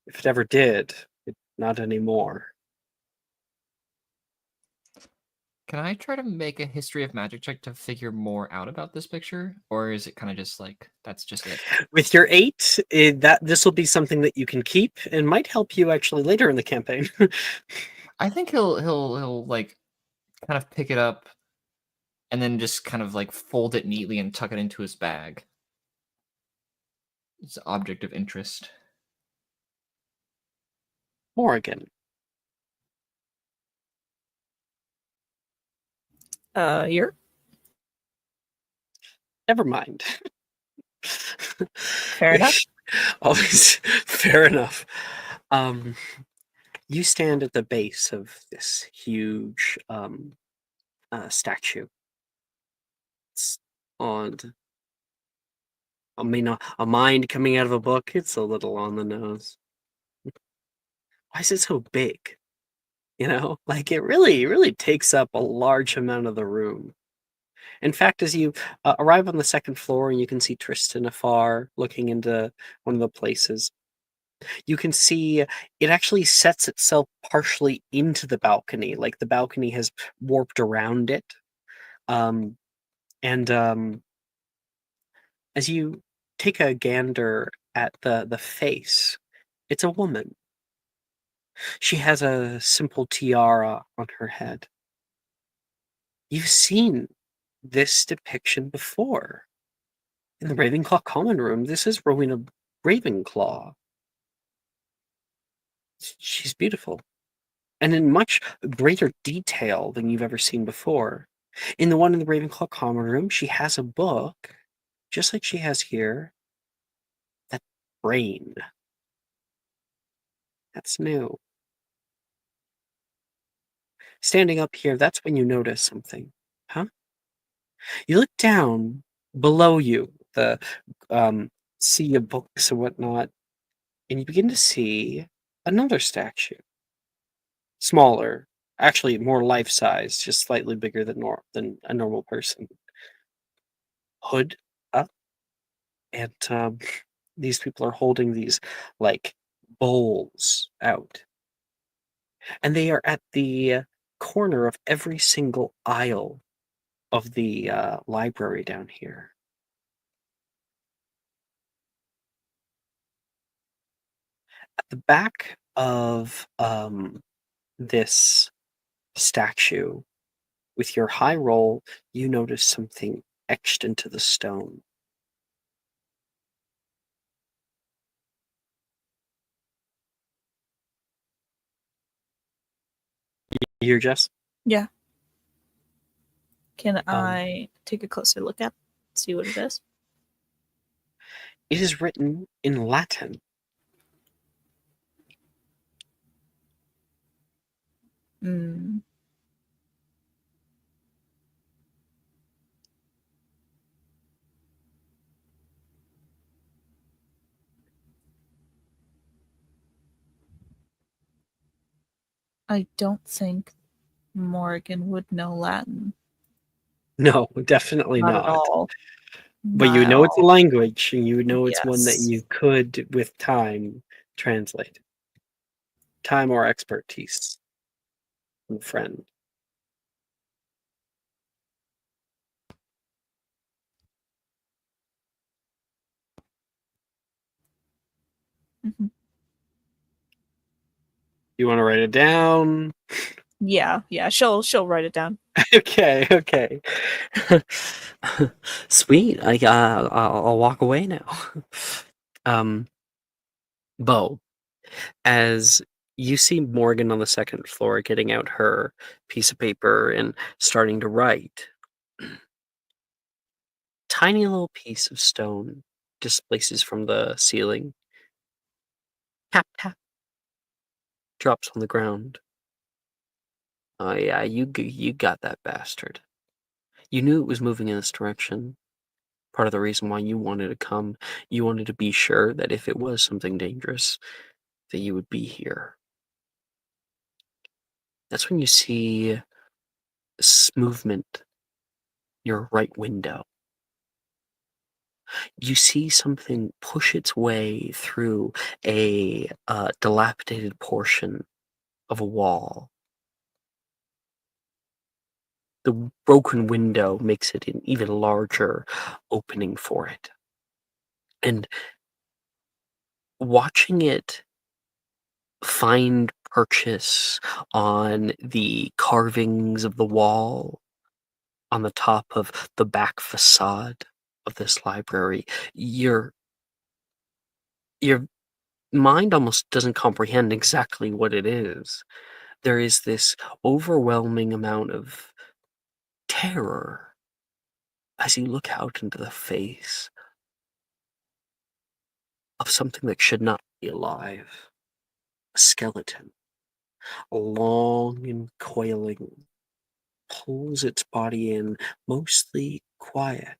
If it ever did, not anymore. Can I try to make a history of magic check to figure more out about this picture, or is it kind of just like that's just it? With your 8, that this will be something that you can keep and might help you actually later in the campaign. I think he'll like kind of pick it up and then just kind of like fold it neatly and tuck it into his bag. It's an object of interest. Morrigan. Here. Never mind. Fair enough. Always fair enough. You stand at the base of this huge statue. It's odd. I mean, a mind coming out of a book, it's a little on the nose. Why is it so big? You know, like it really takes up a large amount of the room. In fact, as you arrive on the second floor and you can see Tristan afar looking into one of the places, you can see it actually sets itself partially into the balcony, like the balcony has warped around it. And as you take a gander at the face, it's a woman. She has a simple tiara on her head. You've seen this depiction before. In the Ravenclaw common room, this is Rowena Ravenclaw. She's beautiful. And in much greater detail than you've ever seen before. In the one in the Ravenclaw common room, she has a book, just like she has here. That brain. That's new. Standing up here, that's when you notice something. Huh? You look down below you, the sea of books and whatnot, and you begin to see another statue. Smaller, actually more life-size, just slightly bigger than a normal person. Hood up, and these people are holding these like bowls out, and they are at the corner of every single aisle of the library down here. At the back of this statue, with your high roll, you notice something etched into the stone. You hear, Jess? Yeah. Can I take a closer look at it, see what it is? It is written in Latin. Hmm. I don't think Morgan would know Latin. No, definitely Not not. at all. But Not you at know it's a all. language, and you know it's one that Yes. you could, with time, translate. Time or expertise. And friend. Mhm. You want to write it down? Yeah, she'll write it down. Okay. Sweet. I'll walk away now. Bo, as you see Morgan on the second floor getting out her piece of paper and starting to write, tiny little piece of stone displaces from the ceiling. Tap, tap. Drops on the ground. Oh yeah, you got that bastard. You knew it was moving in this direction. Part of the reason why you wanted to come, you wanted to be sure that if it was something dangerous, that you would be here. That's when you see movement, your right window. you see something push its way through a dilapidated portion of a wall. The broken window makes it an even larger opening for it. And watching it find purchase on the carvings of the wall on the top of the back facade of this library, your mind almost doesn't comprehend exactly what it is. There is this overwhelming amount of terror as you look out into the face of something that should not be alive. A skeleton, long and coiling, pulls its body in, mostly quiet.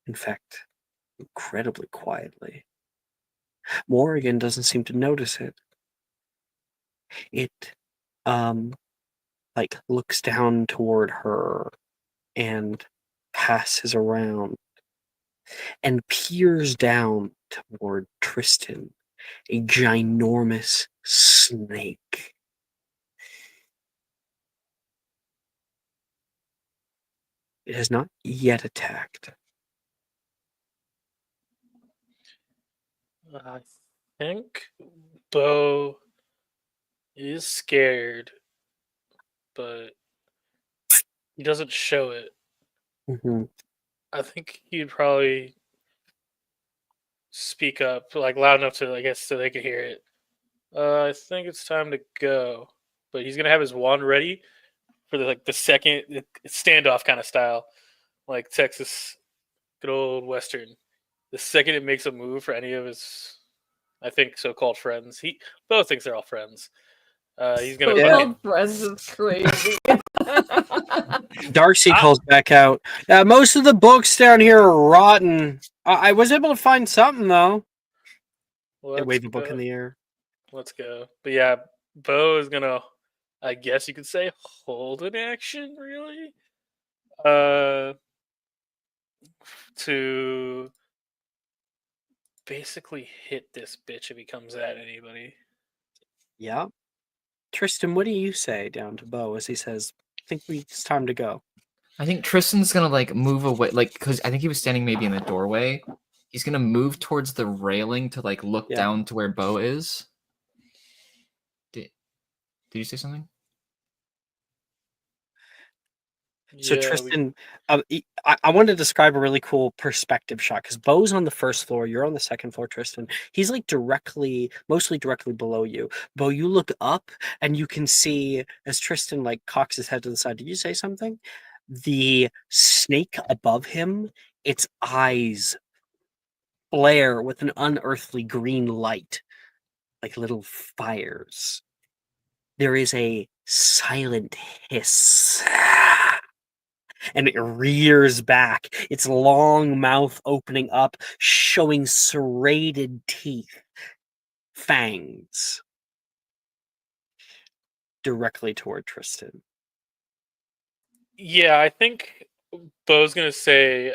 In fact, incredibly quietly. Morrigan doesn't seem to notice it. It, looks down toward her and passes around and peers down toward Tristan, a ginormous snake. It has not yet attacked. I think Bo is scared, but he doesn't show it. Mm-hmm. I think he'd probably speak up, like loud enough to, I guess, so they could hear it. I think it's time to go. But he's gonna have his wand ready for the second standoff kind of style, like Texas, good old Western. The second it makes a move for any of his, I think, so-called friends, Bo thinks they're all friends. He's gonna So-called friends is crazy. Darcy calls back out. Most of the books down here are rotten. I was able to find something though. They wave a book in the air. Let's go. But yeah, Bo is gonna, I guess you could say, hold an action, really, to basically hit this bitch if he comes at anybody. Yeah. Tristan, what do you say down to Bo as he says, I think it's time to go? I think Tristan's gonna move away, because I think he was standing maybe in the doorway. He's gonna move towards the railing to look down to where Bo is. Did you say something? So Tristan, I wanted to describe a really cool perspective shot because Bo's on the first floor, you're on the second floor, Tristan. He's mostly directly below you. Bo, you look up and you can see as Tristan cocks his head to the side. Did you say something? The snake above him, its eyes flare with an unearthly green light, like little fires. There is a silent hiss. And it rears back, its long mouth opening up, showing serrated teeth, fangs, directly toward Tristan. Yeah, I think Bo's gonna say,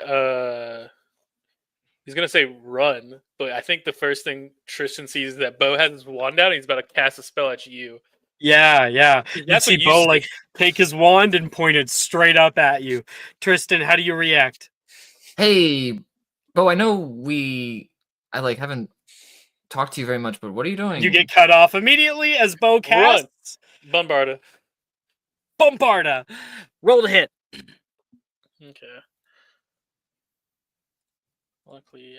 he's gonna say run, but I think the first thing Tristan sees is that Bo has his wand out and he's about to cast a spell at you. Yeah. That's see what you Bo see. take his wand and point it straight up at you. Tristan, how do you react? Hey, Bo, I know I haven't talked to you very much, but what are you doing? You get cut off immediately as Bo casts. Run. Bombarda. Roll to hit. Okay. Luckily,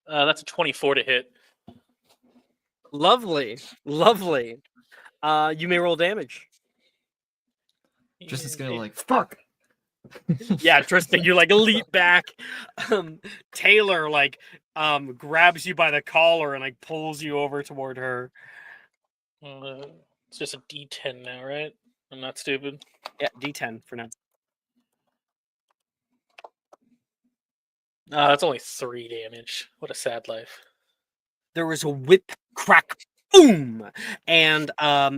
that's a 24 to hit. Lovely. You may roll damage. Tristan's gonna fuck. Yeah, Tristan, you leap back. Taylor grabs you by the collar and pulls you over toward her. It's just a D10 now, right? I'm not stupid. Yeah, D10 for now. That's only 3 damage. What a sad life. There was a whip crack boom, and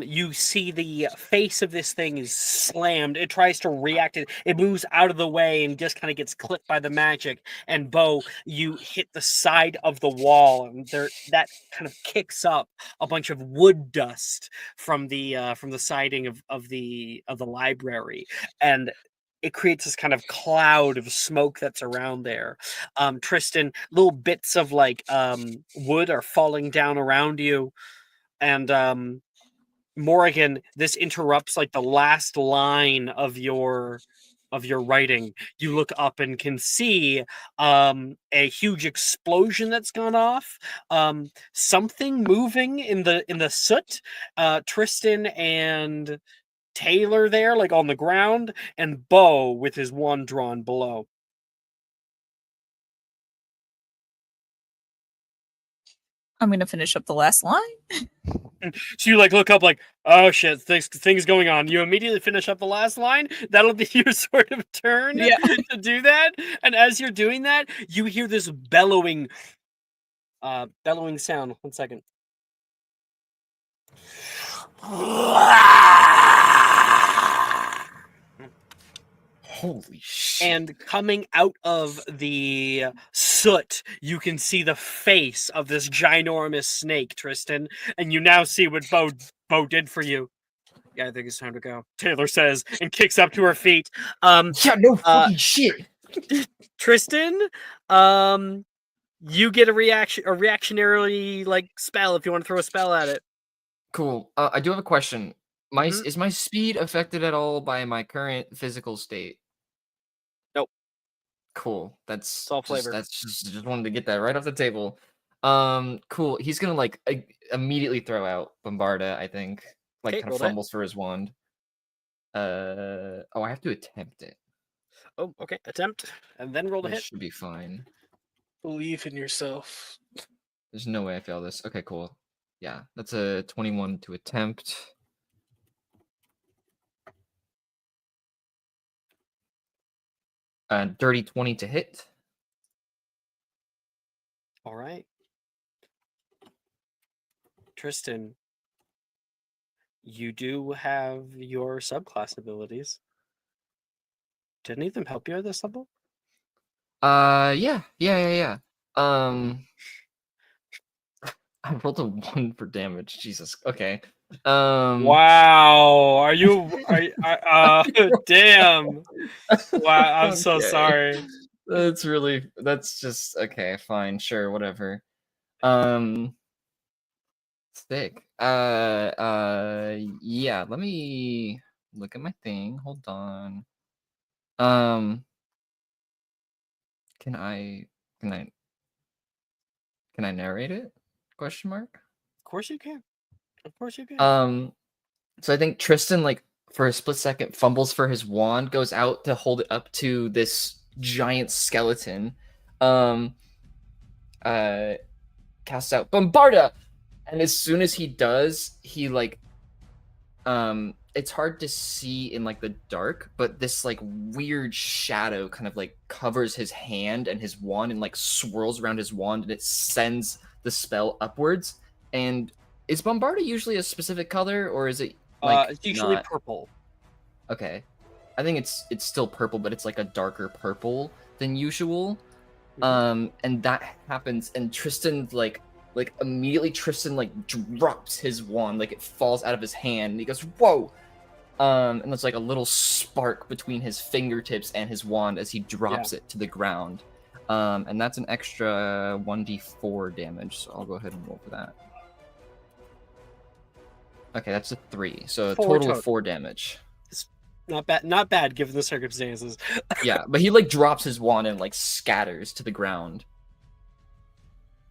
you see the face of this thing is slammed. It tries to react. It moves out of the way and just kind of gets clipped by the magic. And Bo, you hit the side of the wall, and that kind of kicks up a bunch of wood dust from the siding of the library, and it creates this kind of cloud of smoke that's around there. Tristan, little bits of like wood are falling down around you, and Morrigan, this interrupts like the last line of your writing. You look up and can see a huge explosion that's gone off. Something moving in the soot. Tristan and Taylor there, like on the ground, and Bo with his wand drawn below. I'm gonna finish up the last line. So you like look up like, oh shit, things going on. You immediately finish up the last line. That'll be your sort of turn to do that. And as you're doing that, you hear this bellowing sound. 1 second. Holy shit. And coming out of the soot, you can see the face of this ginormous snake, Tristan. And you now see what Bo did for you. Yeah, I think it's time to go, Taylor says, and kicks up to her feet. Yeah, no fucking shit. Tristan, you get a reactionary like spell if you want to throw a spell at it. Cool. I do have a question. Is my speed affected at all by my current physical state? Nope. Cool. That's all flavor. Just wanted to get that right off the table. Cool. He's gonna like immediately throw out Bombarda, I think. Like kind of fumbles for his wand. I have to attempt it. Oh, okay. Attempt and then roll the hit. Should be fine. Believe in yourself. There's no way I fail this. Okay, cool. Yeah, that's a 21 to attempt. Dirty 20 to hit. All right. Tristan, you do have your subclass abilities. Did any of them help you at this level? Yeah. I rolled a 1 for damage. Jesus. Okay. Wow. Are you? Damn. Wow. I'm so Okay. sorry. That's just okay. Fine. Sure. Whatever. Sick. Yeah. Let me look at my thing. Hold on. Can I narrate it? Question mark. Of course you can. Of course you can. So I think Tristan, like, for a split second, fumbles for his wand, goes out to hold it up to this giant skeleton. Casts out Bombarda, and as soon as he does, he like, it's hard to see in like the dark, but this like weird shadow kind of like covers his hand and his wand and like swirls around his wand, and it sends the spell upwards. And is Bombarda usually a specific color, or is it like it's usually not? purple. Okay, I think it's still purple, but it's like a darker purple than usual. And that happens, and Tristan like immediately Tristan like drops his wand, like it falls out of his hand, and he goes, "Whoa!" And there's like a little spark between his fingertips and his wand as he drops it to the ground. And that's an extra 1d4 damage, so I'll go ahead and roll for that. Okay, that's a 3, so a total of 4 damage. It's not bad given the circumstances. Yeah, but he like drops his wand and like scatters to the ground.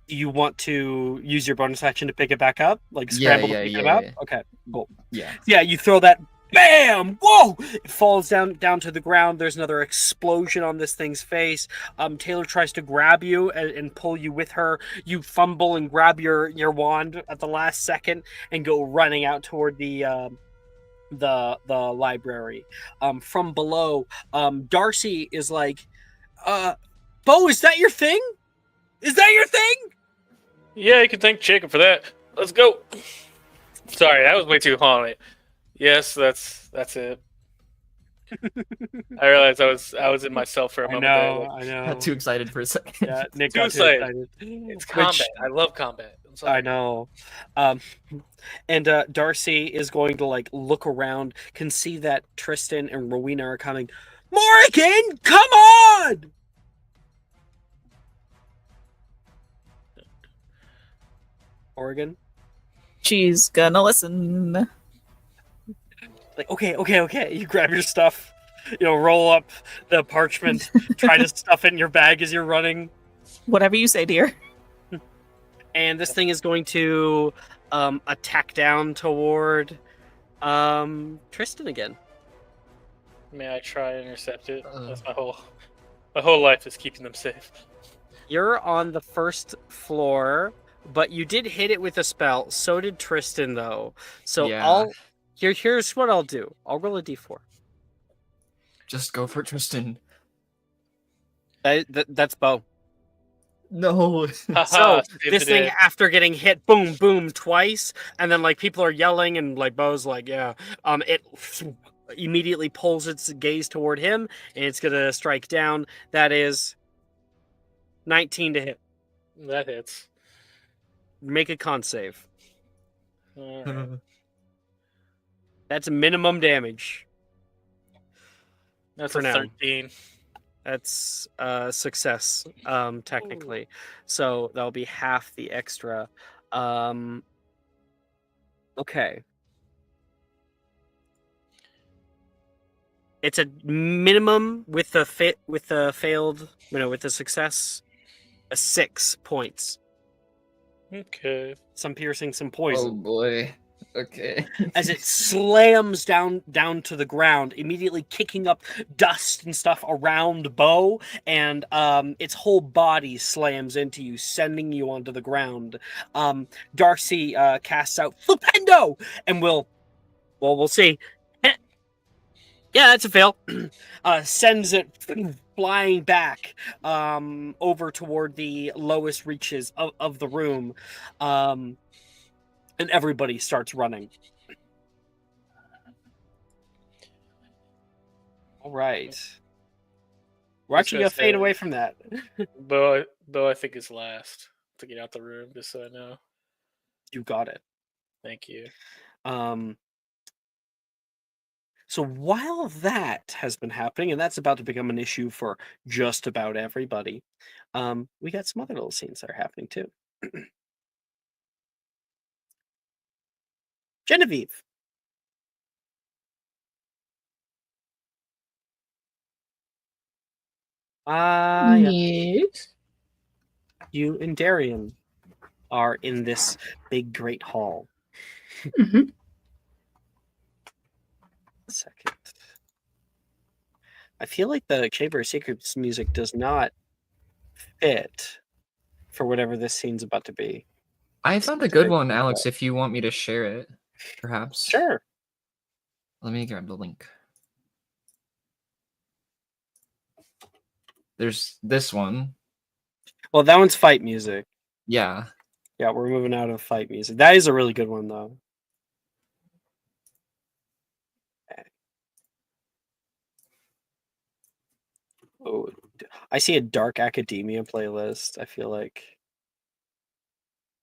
You want to use your bonus action to pick it back up? Like scramble to pick it up? Okay, cool. Yeah, you throw that, bam! Whoa! It falls down to the ground. There's another explosion on this thing's face. Taylor tries to grab you and pull you with her. You fumble and grab your wand at the last second and go running out toward the library. From below, Darcy is like, Bo, is that your thing? Is that your thing? Yeah, you can thank Jacob for that. Let's go. Sorry, that was way too long. Yes, that's it. I realized I was in myself for a I moment there. know, Like, I Got know. too excited for a second. Yeah, Nick too got too excited. excited. It's Which combat. I love combat. I'm sorry. I know. Um, and Darcy is going to like look around, can see that Tristan and Rowena are coming. Morrigan, come on! Oregon, She's gonna listen. like okay. You grab your stuff, roll up the parchment, try to stuff it in your bag as you're running, Whatever you say, dear. and this thing is going to attack down toward Tristan again. May I try and intercept it? That's my whole life is keeping them safe. You're on the first floor, but you did hit it with a spell. So did Tristan, though. So Yeah. here's what I'll do. I'll roll a d4. Just go for Tristan. That's Bo. No. So this thing, after getting hit, boom, boom, twice, and then like people are yelling, and like Bo's like, yeah, it immediately pulls its gaze toward him, and it's gonna strike down. That is 19 to hit. That hits. Make a con save. Alright. That's minimum damage. That's for a now. 13. That's success, technically. So that'll be half the extra. Okay. It's a minimum with the success, 6 points. Okay. Some piercing, some Oh poison. boy. Okay. As it slams down to the ground, immediately kicking up dust and stuff around Bo, and its whole body slams into you, sending you onto the ground. Darcy casts out Flipendo, and we'll see. Yeah, that's a fail. Sends it flying back over toward the lowest reaches of the room. And everybody starts running. All right. We're actually going to fade away from that. Bo, I think is last to get out the room, just so I know. You got it. Thank you. So while that has been happening, and that's about to become an issue for just about everybody, we got some other little scenes that are happening too. Genevieve. Yes. You and Darian are in this big, great hall. Mhm. Second. I feel like the Chamber of Secrets music does not fit for whatever this scene's about to be. I found a good one, Alex, if you want me to share it, perhaps. Sure. Let me grab the link. There's this one. Well, that one's fight music. Yeah. Yeah, we're moving out of fight music. That is a really good one, though. Okay. Oh, I see a Dark Academia playlist. I feel like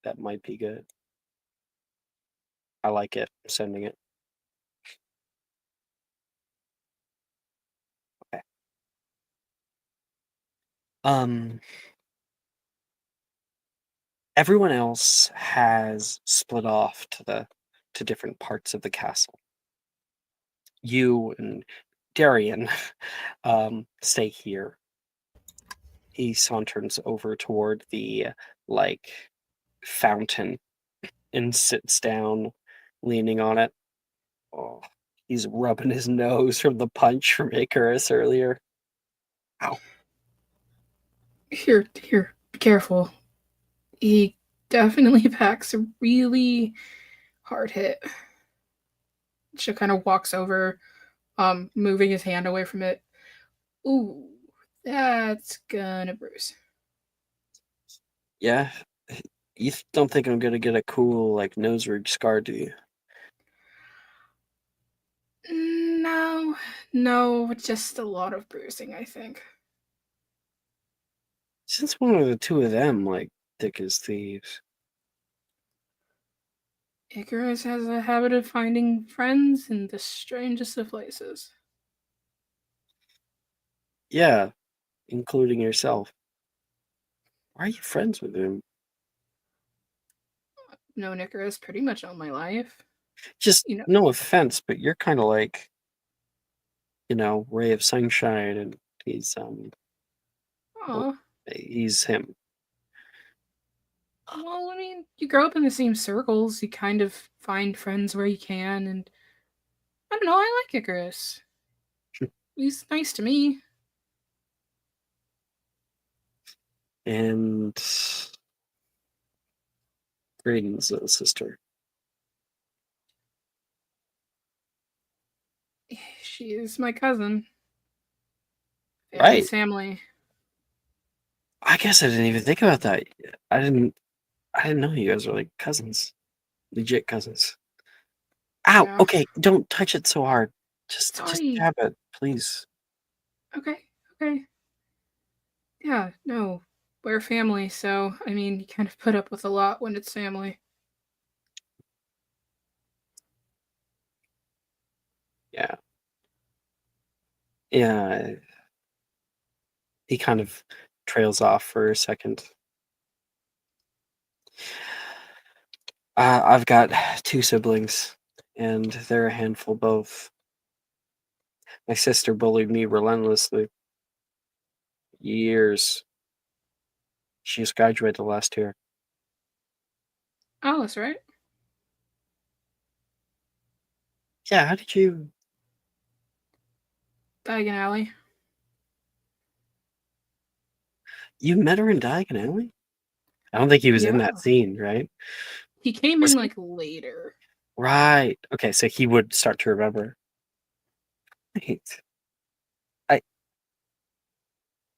that might be good. I like it. I'm sending it. Okay. Everyone else has split off to different parts of the castle. You and Darian stay here. He saunters over toward the fountain and sits down, leaning on it. Oh, he's rubbing his nose from the punch from Icarus earlier. Ow. Here, be careful. He definitely packs a really hard hit. She kind of walks over, moving his hand away from it. Ooh, that's gonna bruise. Yeah, You don't think I'm gonna get a cool like nose ridge scar, do you? No, just a lot of bruising, I think. Since when are the two of them like thick as thieves? Icarus has a habit of finding friends in the strangest of places. Yeah, including yourself. Why are you friends with him? Known Icarus pretty much all my life. Just You know, no offense, but you're kind of like, ray of sunshine, and he's well, aw. he's him. Well, I mean, you grow up in the same circles, you kind of find friends where you can, and I don't know, I like Icarus. He's nice to me. And Graydon's little sister. She is my cousin. Right. Family's family. I guess I didn't even think about that. I didn't know you guys were like cousins. Legit cousins. Ow, Yeah. okay, don't touch it so hard. Just Sorry. tap it, please. Okay. Yeah, no. We're family, so, I mean, you kind of put up with a lot when it's family. Yeah. Yeah. He kind of trails off for a second. I've got 2 siblings, and they're a handful both. My sister bullied me relentlessly. Years. She just graduated last year. Alice, right? Yeah, how did you... Diagon Alley. You met her in Diagon Alley? I don't think he was in Yeah. that scene, right? He came Was in, he? like, later. Right. Okay, so he would start to remember. Right.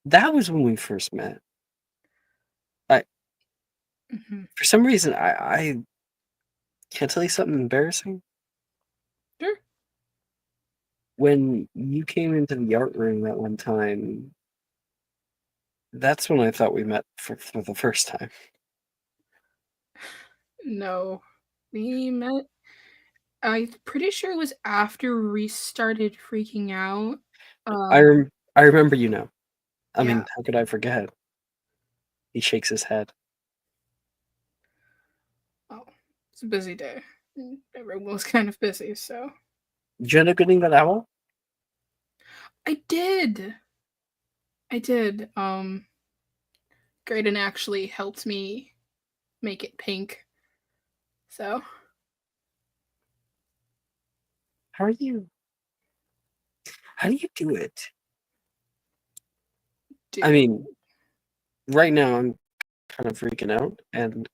That was when we first met. Mm-hmm. For some reason, I can't tell you something embarrassing. Sure. When you came into the art room that one time, that's when I thought we met for the first time. No. We met. I'm pretty sure it was after we started freaking out. I remember, I mean, Yeah. how could I forget? He shakes his head. Oh, it's a busy day. Everyone was kind of busy, so. Did you end up getting that owl? I did. Graydon actually helped me make it pink. So. How do you do it? I mean, right now I'm kind of freaking out, and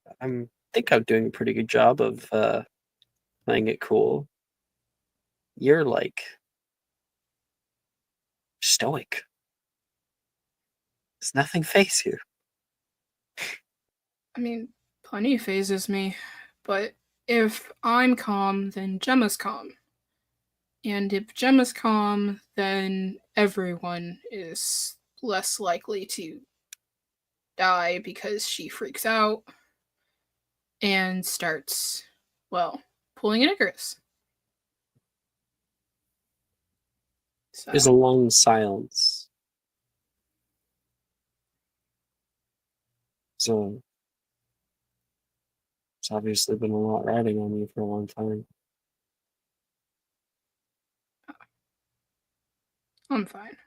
think I'm doing a pretty good job of playing it cool. You're like stoic. Does nothing face you? I mean, plenty phases me, but if I'm calm, then Gemma's calm. And if Gemma's calm, then everyone is less likely to die because she freaks out and starts, well, pulling an Icarus. So, There's a long silence. So it's obviously been a lot riding on you for a long time. I'm fine.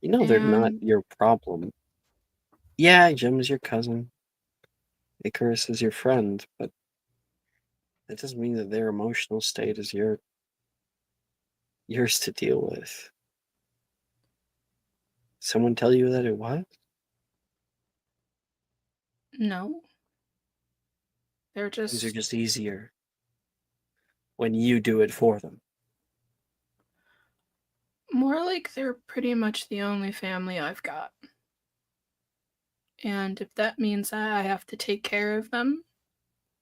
They're not And your problem. Yeah, Jim is your cousin. Icarus is your friend, but that doesn't mean that their emotional state is yours to deal with. Someone tell you that it was? no, they're Things are just just easier when you do it for them. more like they're pretty much the only family I've got. And if that means I have to take care of them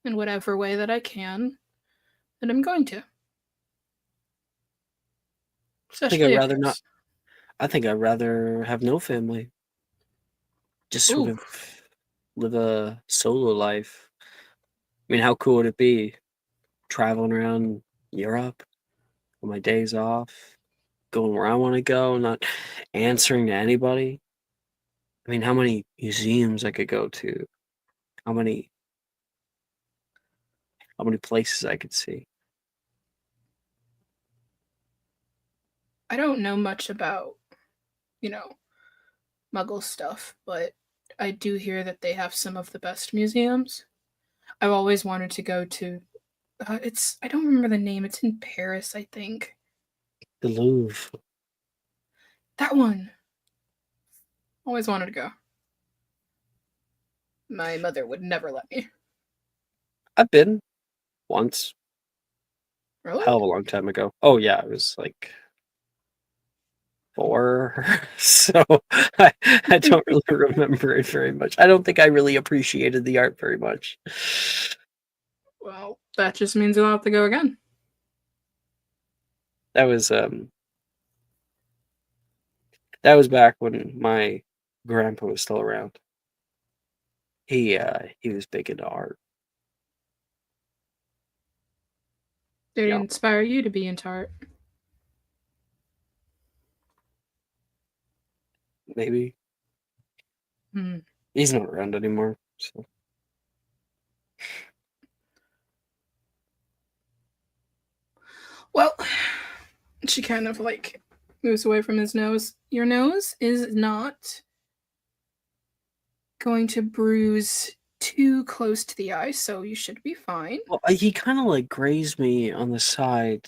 in whatever way that I can, then I'm going to. I think Especially I'd if rather not. there's- I think I'd rather have no family. Just sort Ooh. of live a solo life. I mean, how cool would it be traveling around Europe on my days off, going where I want to go, not answering to anybody? I mean, how many museums I could go to? How many places I could see? I don't know much about, Muggle stuff, but I do hear that they have some of the best museums. I've always wanted to go to. I don't remember the name. It's in Paris, I think. The Louvre. That one. Always wanted to go. My mother would never let me. I've been once, Really? hell of a long time ago. Oh yeah, it was like 4, so I don't really remember it very much. I don't think I really appreciated the art very much. Well, that just means you'll have to go again. That was back when my grandpa was still around. He was big into art. Did it Yeah. inspire you to be into art? Maybe Hmm. he's not around anymore. So Well, she kind of like moves away from his nose. Your nose is not going to bruise too close to the eye, so you should be fine. well, he kind of like grazed me on the side.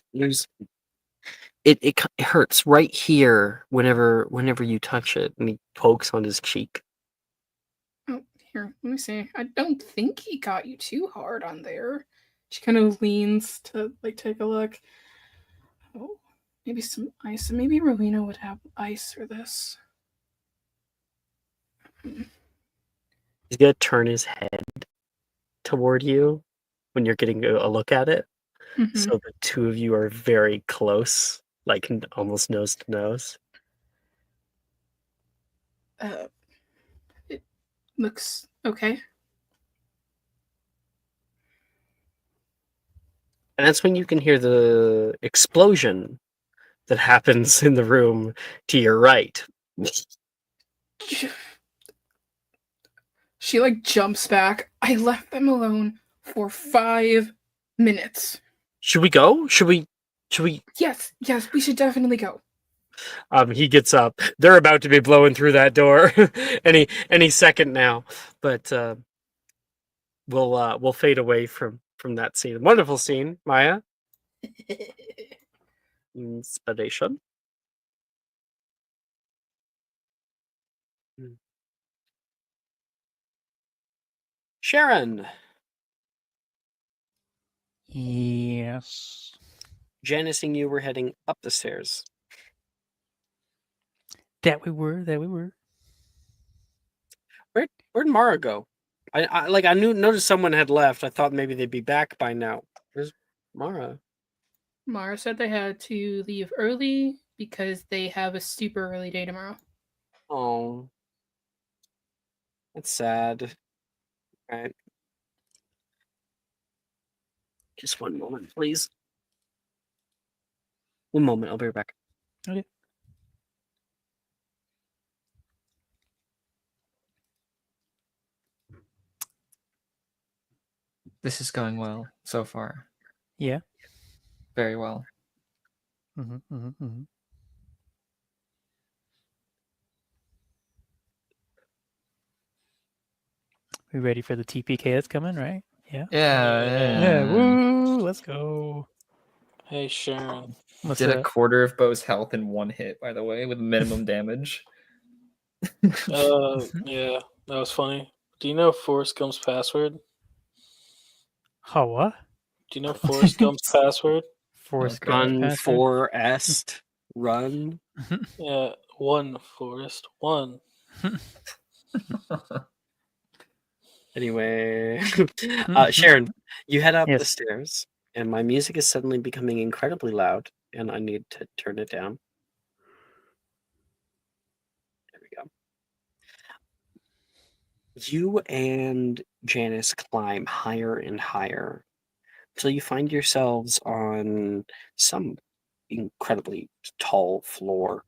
It hurts right here whenever you touch it, and he pokes on his cheek. Oh, here, let me see. I don't think he got you too hard on there. She kind of leans to like take a look. Oh, maybe some ice. Maybe Rowena would have ice for this. He's gonna turn his head toward you when you're getting a look at it, Mhm. so the two of you are very close, like almost nose to nose. It looks okay. And that's when you can hear the explosion that happens in the room to your right. She like jumps back. I left them alone for 5 minutes. Should we go? Should we? Yes, we should definitely go. He gets up. They're about to be blowing through that door any second now. But we'll fade away from that scene. Wonderful scene, Maya. Inspiration. Sharon. Yes. Janice and you were heading up the stairs. That we were. Where'd Mara go? I noticed someone had left. I thought maybe they'd be back by now. Where's Mara? Mara said they had to leave early because they have a super early day tomorrow. Oh, that's sad. All right. Just one moment, please. One moment, I'll be right back. Okay. This is going well so far. Yeah. Very well. Mm-hmm. We ready for the TPK that's coming, right? Yeah. Yeah. Woo! Let's go. Hey, Sharon. What's Did a up? quarter of Bo's health in one hit, by the way, with minimum damage. Yeah, that was funny. Do you know Forrest Gump's password? Oh, what? Do you know Forrest Gump's password? Force Okay. Gump's Run password? for est. Run. Yeah, one, Forrest, one. Anyway, Sharon, you head up the Yes. stairs, and my music is suddenly becoming incredibly loud, and I need to turn it down. There we go. You and Janice climb higher and higher until you find yourselves on some incredibly tall floor.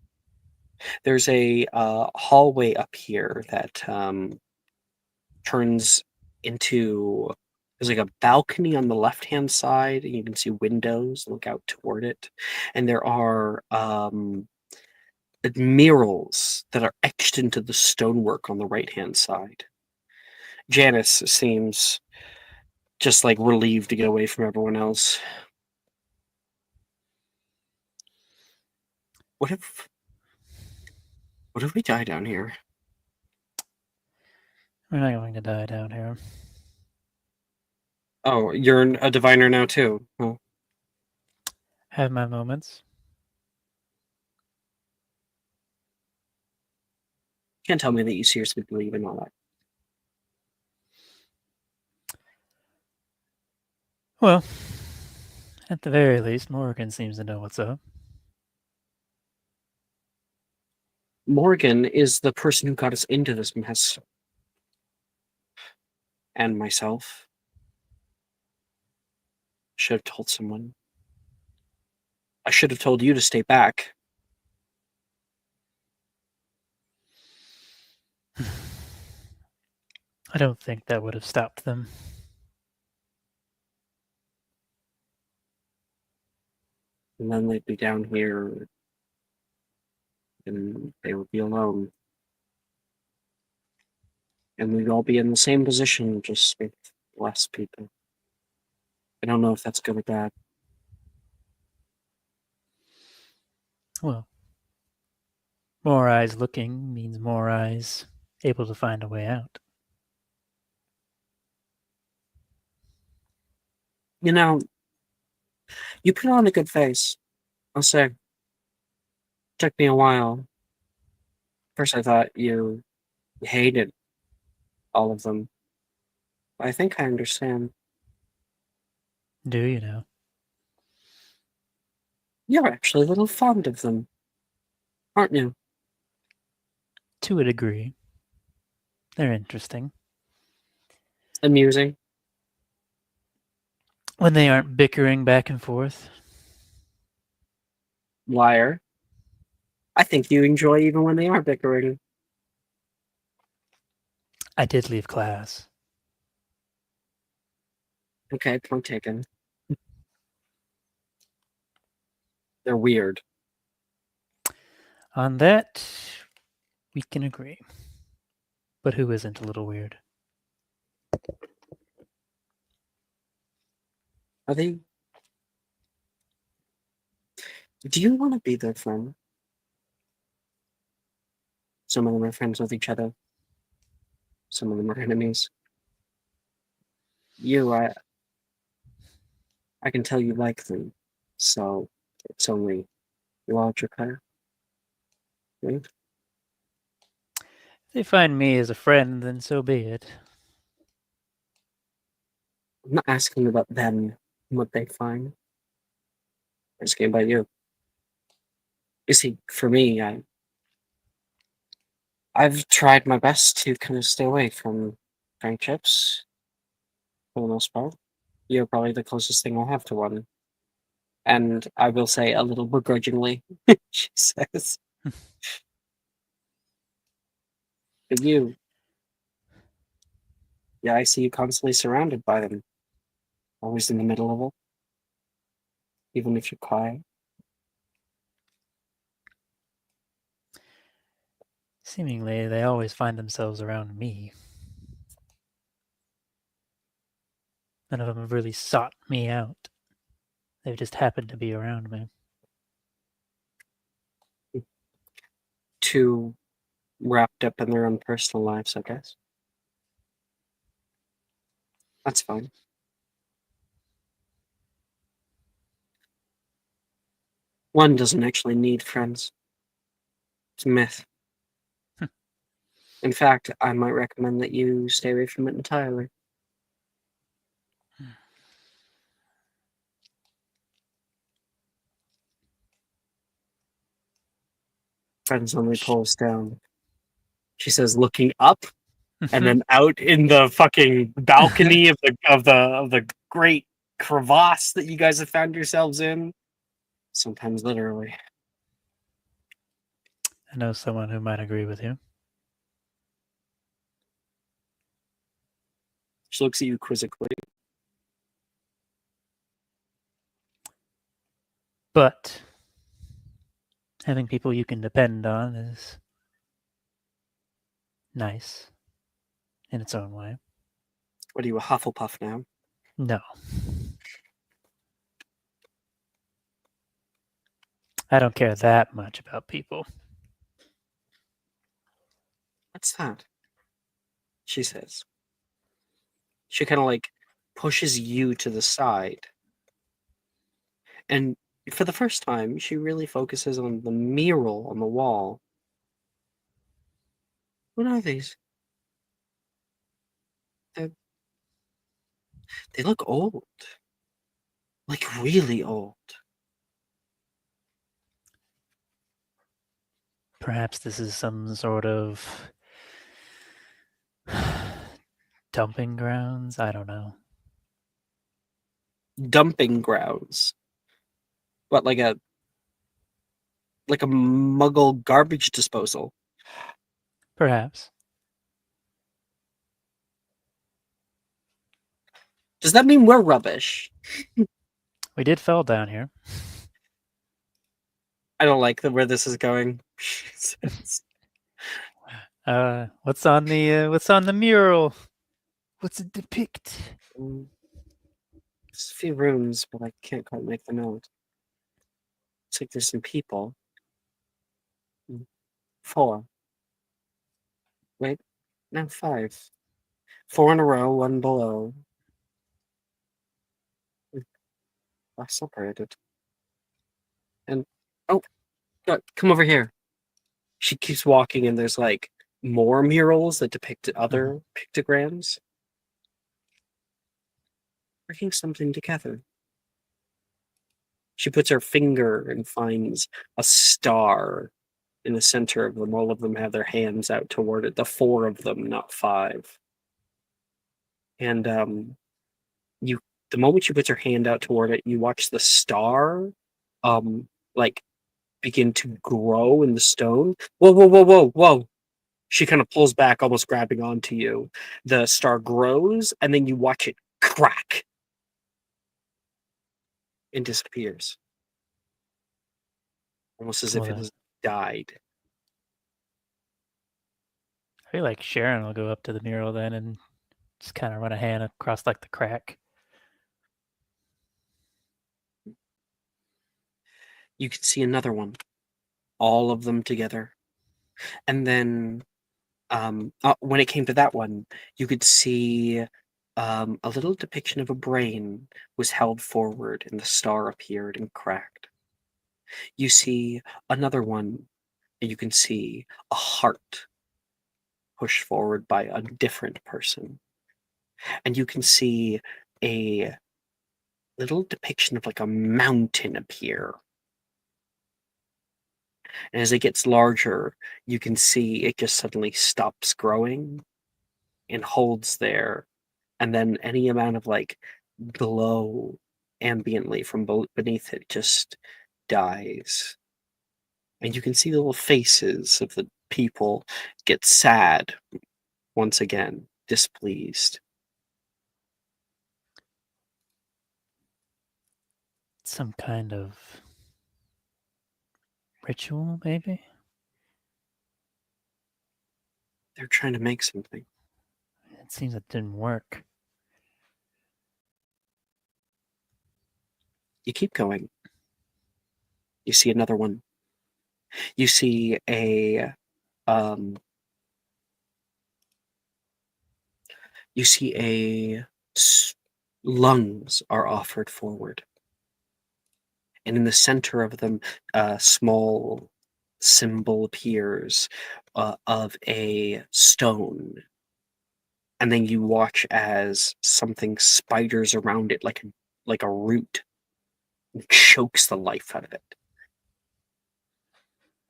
There's a hallway up here that turns into there's like a balcony on the left hand side, and you can see windows look out toward it, and there are murals that are etched into the stonework on the right hand side. Janice seems just like relieved to get away from everyone else. What if we die down here? We're not going to die down here. Oh, you're a diviner now too. Oh. Have my moments. Can't tell me that you seriously believe in all that. Well, at the very least, Morgan seems to know what's up. Morgan is the person who got us into this mess. And myself. Should have told someone. I should have told you to stay back. I don't think that would have stopped them. And then they'd be down here. And they would be alone. And we'd all be in the same position, just with less people. I don't know if that's good or bad. Well, more eyes looking means more eyes able to find a way out. You know, you put on a good face. I'll say. Took me a while. First I thought you hated all of them. I think I understand. Do you know? You're actually a little fond of them, aren't you? To a degree. They're interesting. Amusing. When they aren't bickering back and forth. Liar. I think you enjoy even when they aren't bickering. I did leave class. Okay, point taken. They're weird. On that, we can agree. But who isn't a little weird? Are they... Do you want to be their friend? Some of them are friends with each other. Some of them are enemies. I can tell you like them. So, it's only logical. Right? If they find me as a friend, then so be it. I'm not asking about them and what they find. I'm asking about you. You see, for me, I've tried my best to kind of stay away from friendships for the most part. You're probably the closest thing I have to one. And I will say a little begrudgingly, she says. But you, yeah, I see you constantly surrounded by them. Always in the middle of it. Even if you're quiet. Seemingly, they always find themselves around me. None of them have really sought me out. They've just happened to be around me. Too wrapped up in their own personal lives, I guess. That's fine. One doesn't actually need friends. It's a myth. In fact, I might recommend that you stay away from it entirely. Friends only pulls down. She says, looking up, and then out in the fucking balcony of the great crevasse that you guys have found yourselves in. Sometimes literally. I know someone who might agree with you. She looks at you quizzically. But having people you can depend on is nice in its own way. What are you, a Hufflepuff now? No. I don't care that much about people. What's that? She says. She kind of like pushes you to the side. And for the first time, she really focuses on the mural on the wall. What are these? They look old. Like really old. Perhaps this is some sort of dumping grounds? I don't know. Dumping grounds. What, like a muggle garbage disposal? Perhaps. Does that mean we're rubbish? We did fall down here. I don't like where this is going. What's on the mural? What's it depict? There's a few rooms, but I can't quite make them out. Looks like there's some people. 4. Wait, no, 5. 4 in a row, 1 below. I separated. And oh, God, come over here. She keeps walking, and there's like more murals that depict other pictograms. Working something together. She puts her finger and finds a star in the center of them. All of them have their hands out toward it. The 4 of them, not 5. And the moment she puts her hand out toward it, you watch the star like begin to grow in the stone. Whoa, whoa, whoa, whoa, whoa. She kind of pulls back, almost grabbing onto you. The star grows, and then you watch it crack and disappears. Almost as if Well, it has died. I feel like Sharon will go up to the mural then and just kind of run a hand across like the crack. You can see another one. All of them together. And then when it came to that one, you could see a little depiction of a brain was held forward and the star appeared and cracked. You see another one, and you can see a heart pushed forward by a different person. And you can see a little depiction of like a mountain appear. And as it gets larger, you can see it just suddenly stops growing and holds there. And then any amount of like glow ambiently from beneath it just dies. And you can see the little faces of the people get sad once again, displeased. Some kind of ritual, maybe? They're trying to make something. It seems it didn't work. You keep going. You see another one. You see lungs are offered forward. And in the center of them, a small symbol appears of a stone. And then you watch as something spiders around it like a root and chokes the life out of it.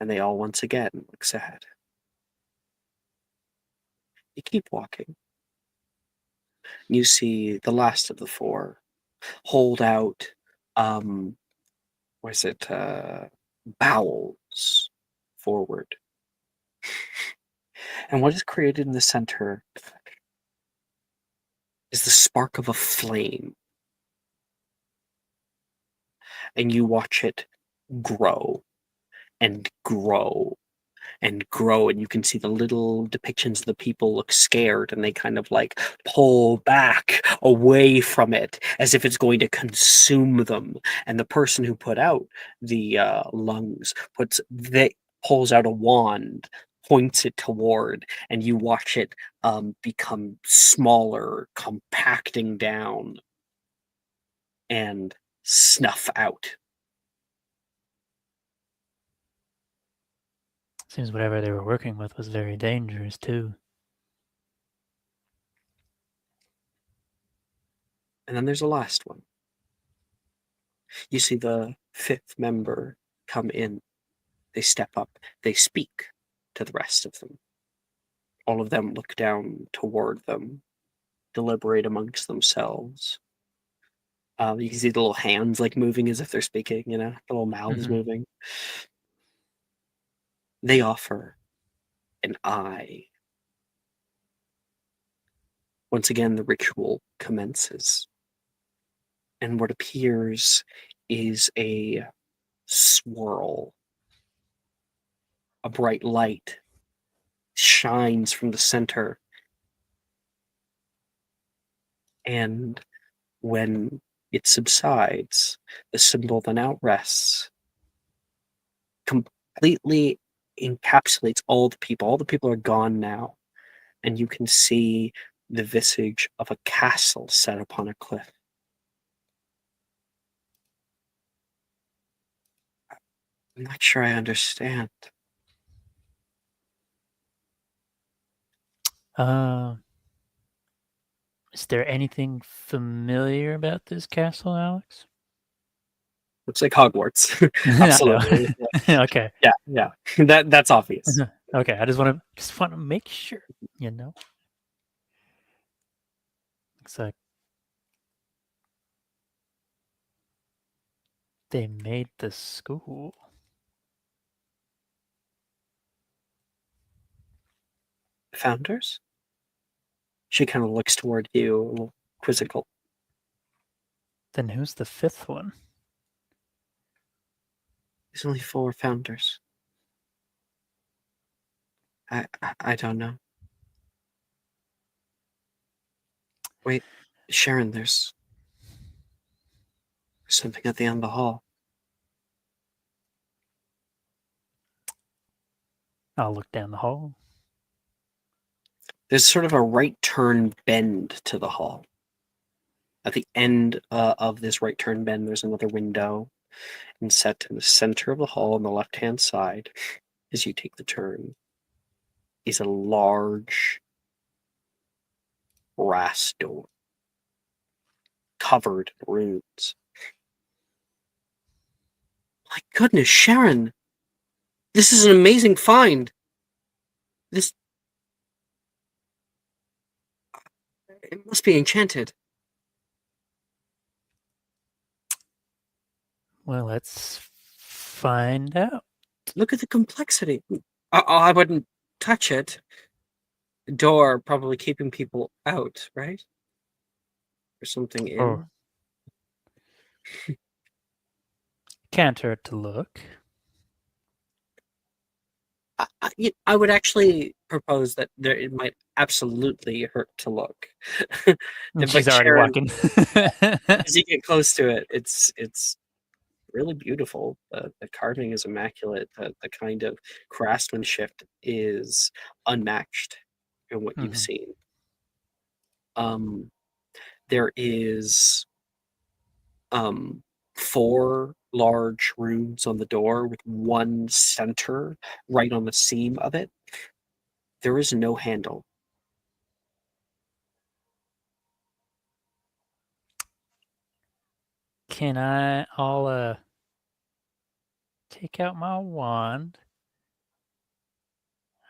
And they all once again look sad. You keep walking. You see the last of the four hold out bowels forward. And what is created in the center is the spark of a flame. And you watch it grow and grow and grow, and you can see the little depictions of the people look scared, and they kind of like pull back away from it as if it's going to consume them. And the person who put out the lungs pulls out a wand, points it toward, and you watch it become smaller, compacting down, and snuff out. Seems whatever they were working with was very dangerous too. And then there's a last one. You see the fifth member come in. They step up. They speak to the rest of them. All of them look down toward them, deliberate amongst themselves. You can see the little hands like moving as if they're speaking, the little mouths moving. They offer an eye. Once again, the ritual commences. And what appears is a swirl. A bright light shines from the center. And when it subsides, the symbol then outrests, completely encapsulates all the people. All the people are gone now. And you can see the visage of a castle set upon a cliff. I'm not sure I understand. Is there anything familiar about this castle, Alex? Looks like Hogwarts. No. Absolutely. Okay. Yeah. That's obvious. Okay, I just want to make sure, Looks like they made the school. Founders? She kind of looks toward you, a little quizzical. Then who's the fifth one? There's only 4 founders. I don't know. Wait, Sharon, there's something at the end of the hall. I'll look down the hall. There's sort of a right turn bend to the hall. At the end of this right turn bend, there's another window. And set in the center of the hall on the left-hand side, as you take the turn, is a large brass door covered in runes. My goodness, Sharon! This is an amazing find! It must be enchanted. Well, let's find out. Look at the complexity. I wouldn't touch it. Door probably keeping people out, right? Or something in. Oh. Can't hurt to look. I would actually propose that it might absolutely hurt to look. She's already Sharon, walking. as you get close to it, it's really beautiful. The carving is immaculate. The kind of craftsmanship is unmatched in what you've seen. There is 4 large runes on the door with one center right on the seam of it. There is no handle. I'll take out my wand,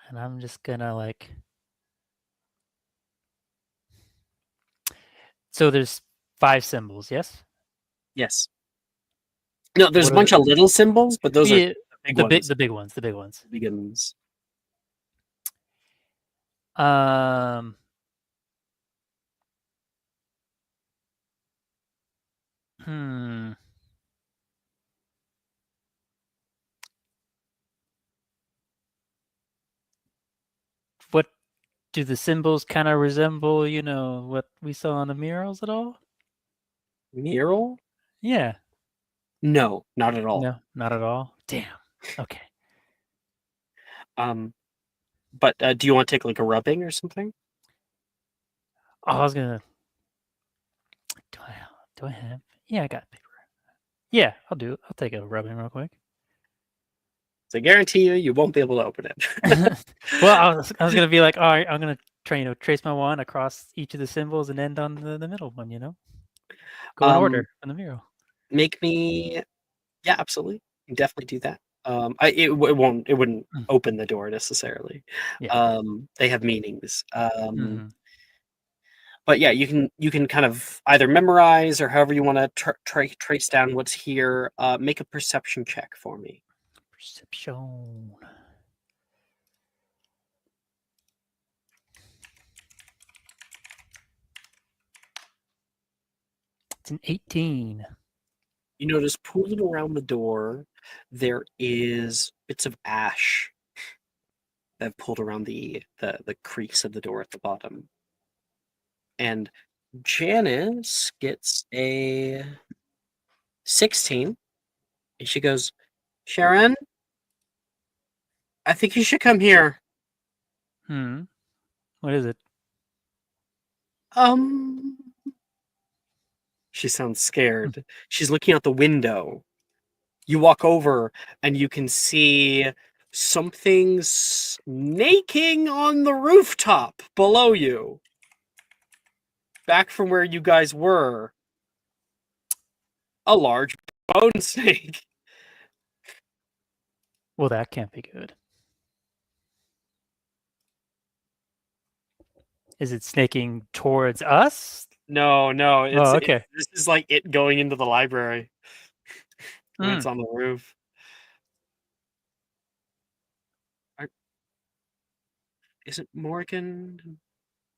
and I'm just gonna like. So there's 5 symbols, yes? Yes. No, there's What a are bunch of little symbols, but those are Yeah, the big ones. the big ones, the big ones. Big ones. Um. Hmm. What do the symbols kind of resemble? You know what we saw on the murals at all? Mural? Yeah. No, not at all. No, not at all. Damn. Okay. But do you want to take like a rubbing or something? Oh, I was gonna. Do I have? Yeah, I got paper. Yeah, I'll do it. I'll take a rubbing real quick. So I guarantee you won't be able to open it. Well, I was gonna be like, all right, I'm gonna try, trace my wand across each of the symbols and end on the middle one. Go in order from the mural. Make me, yeah, absolutely. You can definitely do that. It wouldn't Mm. open the door necessarily. Yeah. They have meanings. Mhm. But yeah, you can kind of either memorize or however you want to trace down what's here. Make a perception check for me. Perception. It's an 18. You notice pooling around the door, there is bits of ash that have pulled around the crease of the door at the bottom. And Janice gets a 16, and she goes, Sharon, I think you should come here. What is it? She sounds scared. She's looking out the window. You walk over, and you can see something snaking on the rooftop below you. Back from where you guys were. A large bone snake. Well, that can't be good. Is it snaking towards us? No, Oh, okay. this is like it going into the library when Mm. it's on the roof. Isn't Morgan and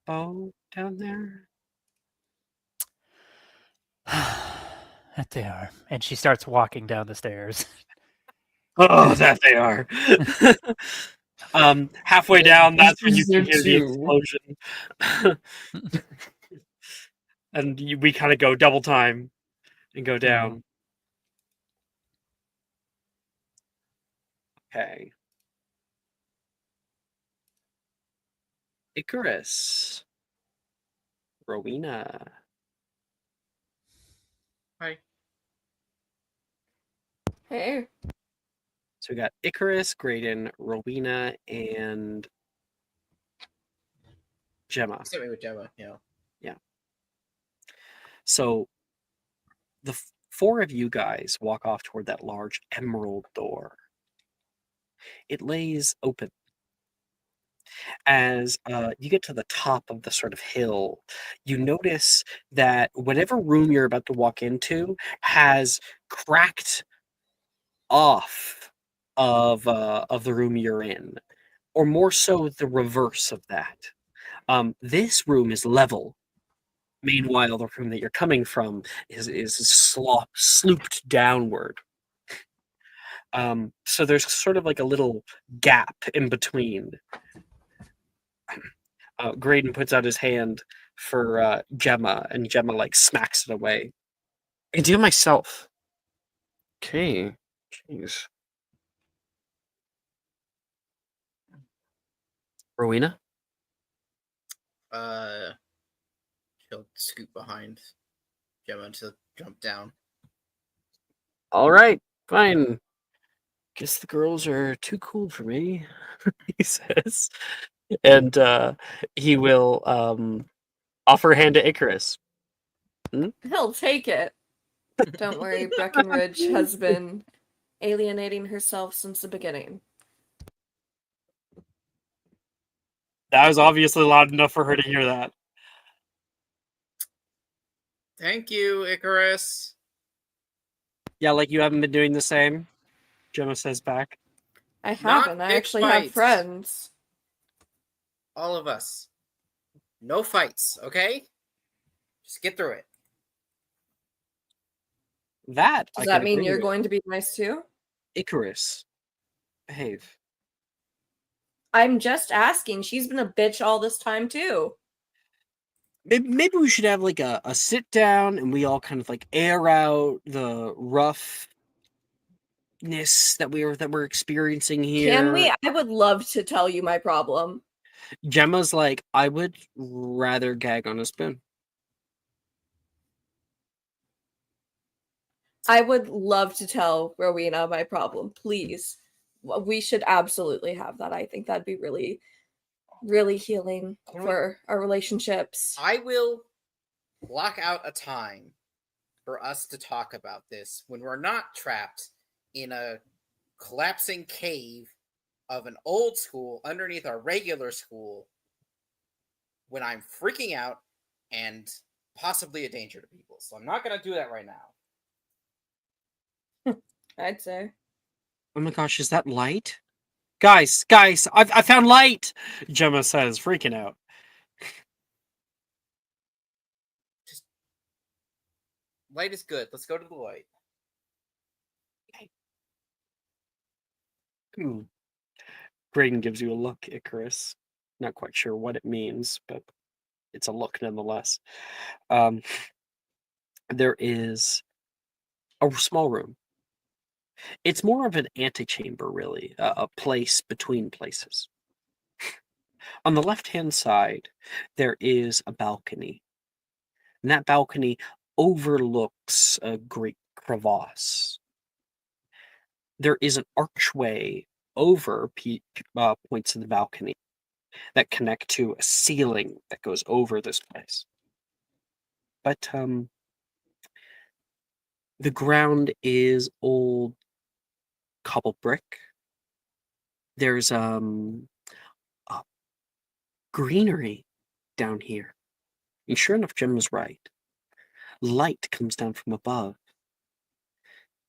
Bo down there? That they are. And she starts walking down the stairs. Oh, that they are. Halfway down, that's when you There can hear the too. explosion. And we kind of go double time and go down. Okay. Icarus. Rowena. Hi. Hey. So we got Icarus, Graydon, Rowena, and Gemma. Same way with Gemma, yeah. So the 4 of you guys walk off toward that large emerald door. It lays open. As you get to the top of the sort of hill, you notice that whatever room you're about to walk into has cracked off of the room you're in, or more so the reverse of that. This room is level. Meanwhile, the room that you're coming from is slooped downward. So there's sort of like a little gap in between. Graydon puts out his hand for Gemma, and Gemma like smacks it away. I can do it myself. Okay. Jeez. Rowena? She'll scoot behind Gemma to jump down. All right, fine. Guess the girls are too cool for me, he says. And he will offer a hand to Icarus. He'll take it. Don't worry, Breckenridge has been alienating herself since the beginning. That was obviously loud enough for her to hear that. Thank you, Icarus. Yeah, like you haven't been doing the same, Gemma says back. I Not haven't. I big actually have fights. friends. All of us. No fights, okay? Just get through it. That Does I that can mean agree you're with. going to be nice too? Icarus, behave. I'm just asking. She's been a bitch all this time too. Maybe we should have like a sit down and we all kind of like air out the roughness that we're experiencing here. Can we? I would love to tell you my problem. Gemma's like, I would rather gag on a spoon. I would love to tell Rowena my problem. Please. We should absolutely have that. I think that'd be really, really healing for our relationships. I will block out a time for us to talk about this when we're not trapped in a collapsing cave of an old school underneath our regular school when I'm freaking out and possibly a danger to people. So I'm not going to do that right now. I'd say. Oh my gosh, is that light? Guys, I found light! Gemma says, freaking out. Light is good. Let's go to the light. Graydon gives you a look, Icarus. Not quite sure what it means, but it's a look nonetheless. There is a small room. It's more of an antechamber, really, a place between places. On the left-hand side, there is a balcony. And that balcony overlooks a great crevasse. There is an archway over points of the balcony that connect to a ceiling that goes over this place. But the ground is old cobbled brick. There's greenery down here. And sure enough, Jim was right. Light comes down from above.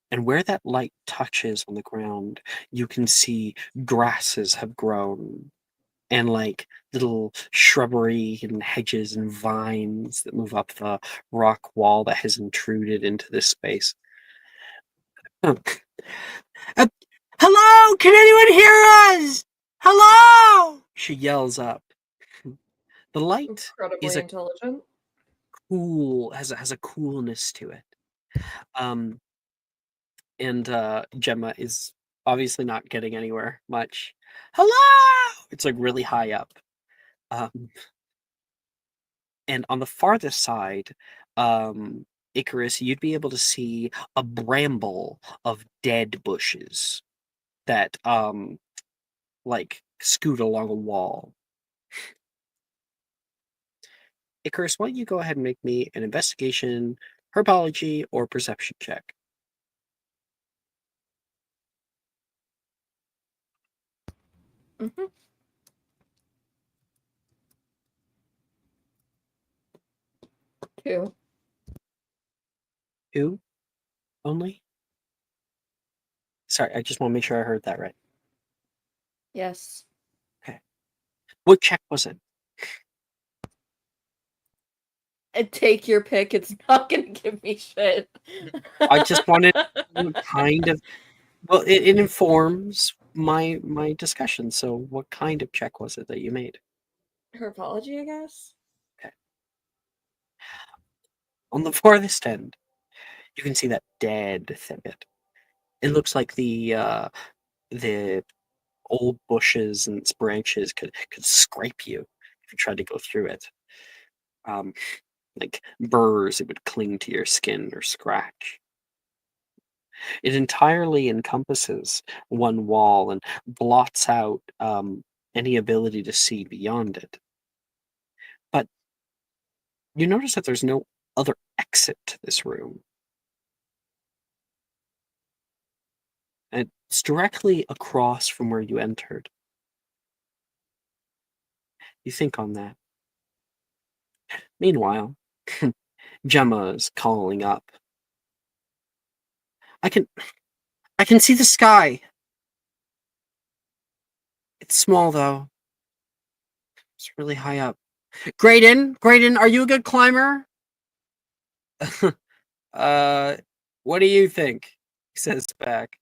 And where that light touches on the ground, you can see grasses have grown and like little shrubbery and hedges and vines that move up the rock wall that has intruded into this space. Hello? Can anyone hear us? Hello? She yells up. The light Incredibly is intelligent. has a coolness to it. And Gemma is obviously not getting anywhere much. Hello! It's like really high up. And on the farthest side, Icarus, you'd be able to see a bramble of dead bushes that like scoot along a wall. Icarus, why don't you go ahead and make me an investigation, herbology, or perception check? Mm-hmm. Two. 2 only? Sorry, I just want to make sure I heard that right. Yes. What check was it? Take your pick. It's not gonna give me shit. I just wanted kind of. Well, it informs my discussion. So, what kind of check was it that you made? Herbology, I guess. On the farthest end, you can see that dead thicket. It looks like the old bushes and its branches could scrape you if you tried to go through it. Like burrs, it would cling to your skin or scratch. It entirely encompasses one wall and blots out any ability to see beyond it. But you notice that there's no other exit to this room. And it's directly across from where you entered. You think on that. Meanwhile, Gemma is calling up. I can see the sky. It's small though. It's really high up. Graydon, are you a good climber? What do you think? He says back.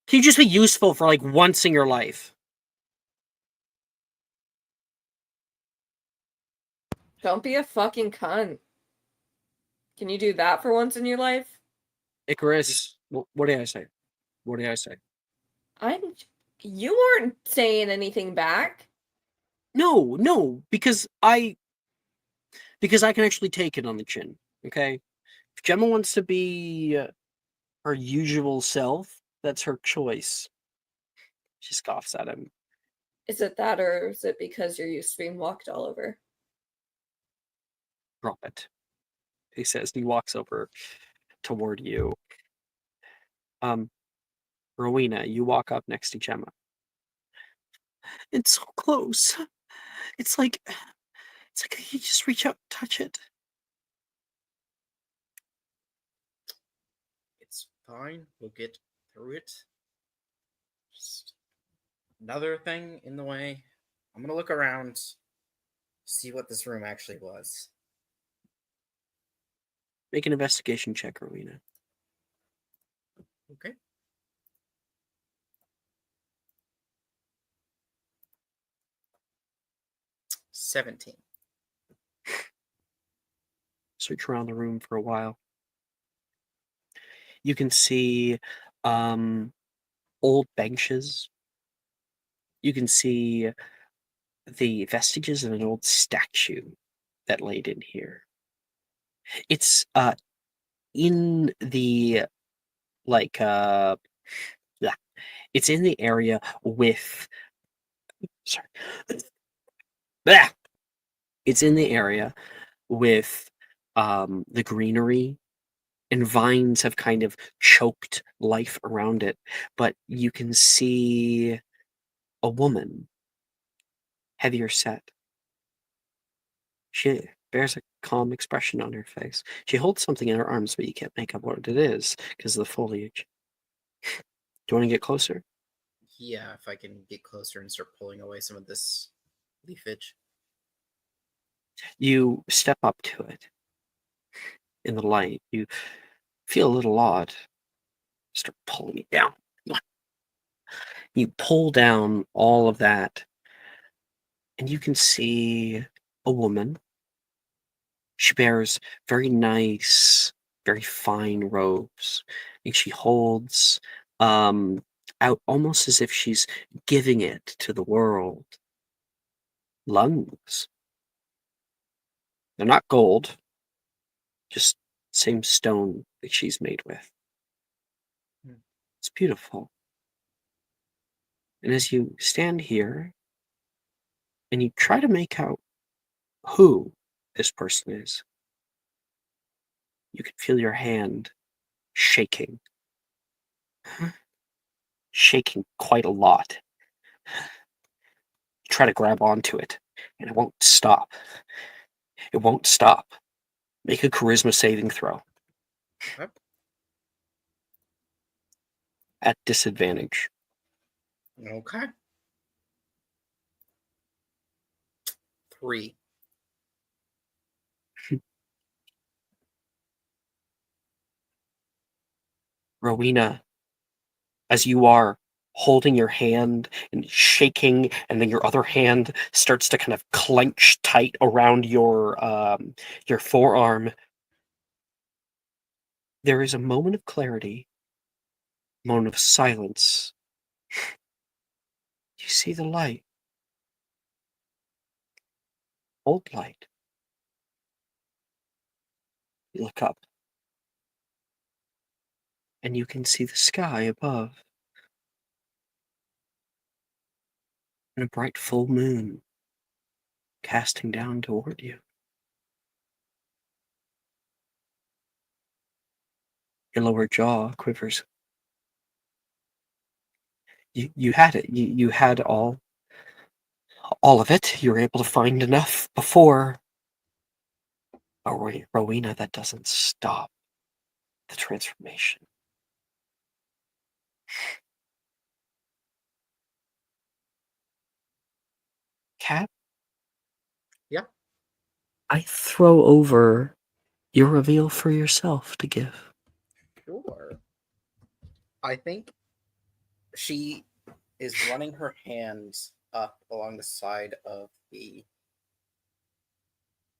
Can you just be useful for like once in your life? Don't be a fucking cunt. Can you do that for once in your life? Icarus, what did I say? What did I say? You weren't saying anything back. No, because I can actually take it on the chin. Okay, if Gemma wants to be her usual self, that's her choice. She scoffs at him. Is it that, or is it because you're used to being walked all over? Drop it, he says. He walks over toward you. Rowena, you walk up next to Gemma. It's so close. It's like you just reach out and touch it. It's fine. We'll get through it. Just another thing in the way. I'm gonna look around, see what this room actually was. Make an investigation check, Rowena. Okay. $17. Search around the room for a while. You can see old benches. You can see the vestiges of an old statue that laid in here. It's in the it's in the area with sorry. Blah! It's in the area with the greenery, and vines have kind of choked life around it, but you can see a woman, heavier set. She bears a calm expression on her face. She holds something in her arms, but you can't make out what it is because of the foliage. Do you want to get closer? Yeah, if I can get closer and start pulling away some of this leafage. You step up to it. In the light, you feel a little odd. Start pulling it down. You pull down all of that, and you can see a woman. She bears very nice, very fine robes, and she holds out almost as if she's giving it to the world. Lungs. They're not gold, just same stone that she's made with. It's beautiful. And as you stand here and you try to make out who this person is, you can feel your hand shaking. Shaking quite a lot. You try to grab onto it, and it won't stop. It won't stop. Make a charisma saving throw. Yep. At disadvantage. Okay. 3. Rowena, as you are holding your hand and shaking, and then your other hand starts to kind of clench tight around your forearm, there is a moment of clarity, a moment of silence. You see the light. Old light. You look up. and you can see the sky above. And a bright full moon casting down toward you. Your lower jaw quivers. You had it. You had all of it. You were able to find enough before. Rowena, that doesn't stop the transformation. Cat? Yeah. I throw over your reveal for yourself to give. Sure. I think she is running her hands up along the side of the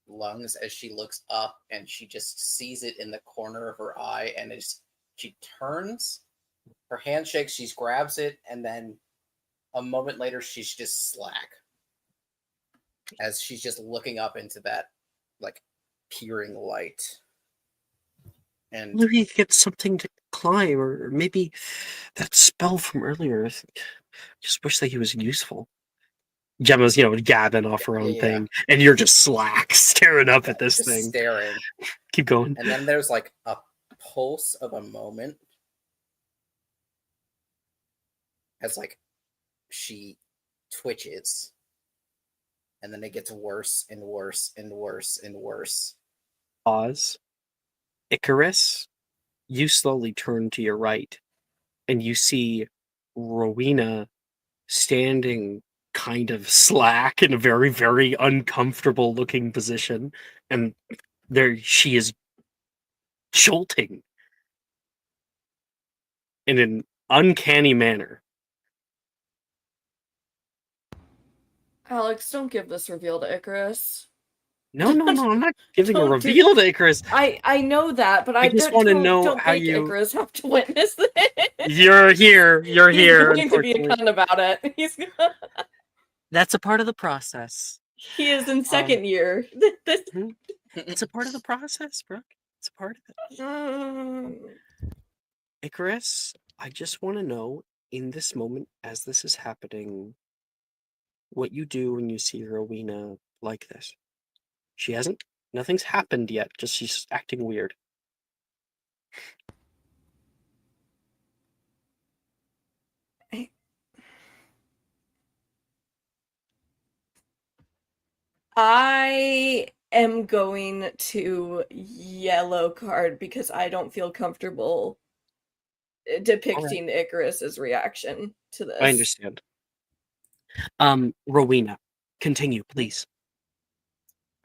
lungs as she looks up, and she just sees it in the corner of her eye, and she turns, her hand shakes, she grabs it, and then a moment later she's just slack as she's just looking up into that like peering light. And Maybe you get something to climb, or maybe that spell from earlier. I just wish that he was useful. Gemma's, gabbing off her own thing, and you're just slack, staring up at this just thing. staring. Keep going. And then there's like a pulse of a moment as like she twitches, and then it gets worse and worse and worse and worse. Pause. Icarus, you slowly turn to your right, and you see Rowena standing kind of slack in a very, very uncomfortable looking position, and there she is jolting in an uncanny manner. Alex, don't give this reveal to Icarus. No, I'm not giving a Don't reveal to Icarus. I know that, but I just want to know don't how make you. Icarus have to witness this. You're here. You're He's here. going to be a cunt about it. That's a part of the process. He is in second year. It's a part of the process, Brooke. It's a part of it. Icarus, I just want to know, in this moment, as this is happening, what you do when you see Rowena like this. Nothing's happened yet, just she's acting weird. I am going to yellow card because I don't feel comfortable depicting Icarus's reaction to this. I understand. Rowena, continue, please.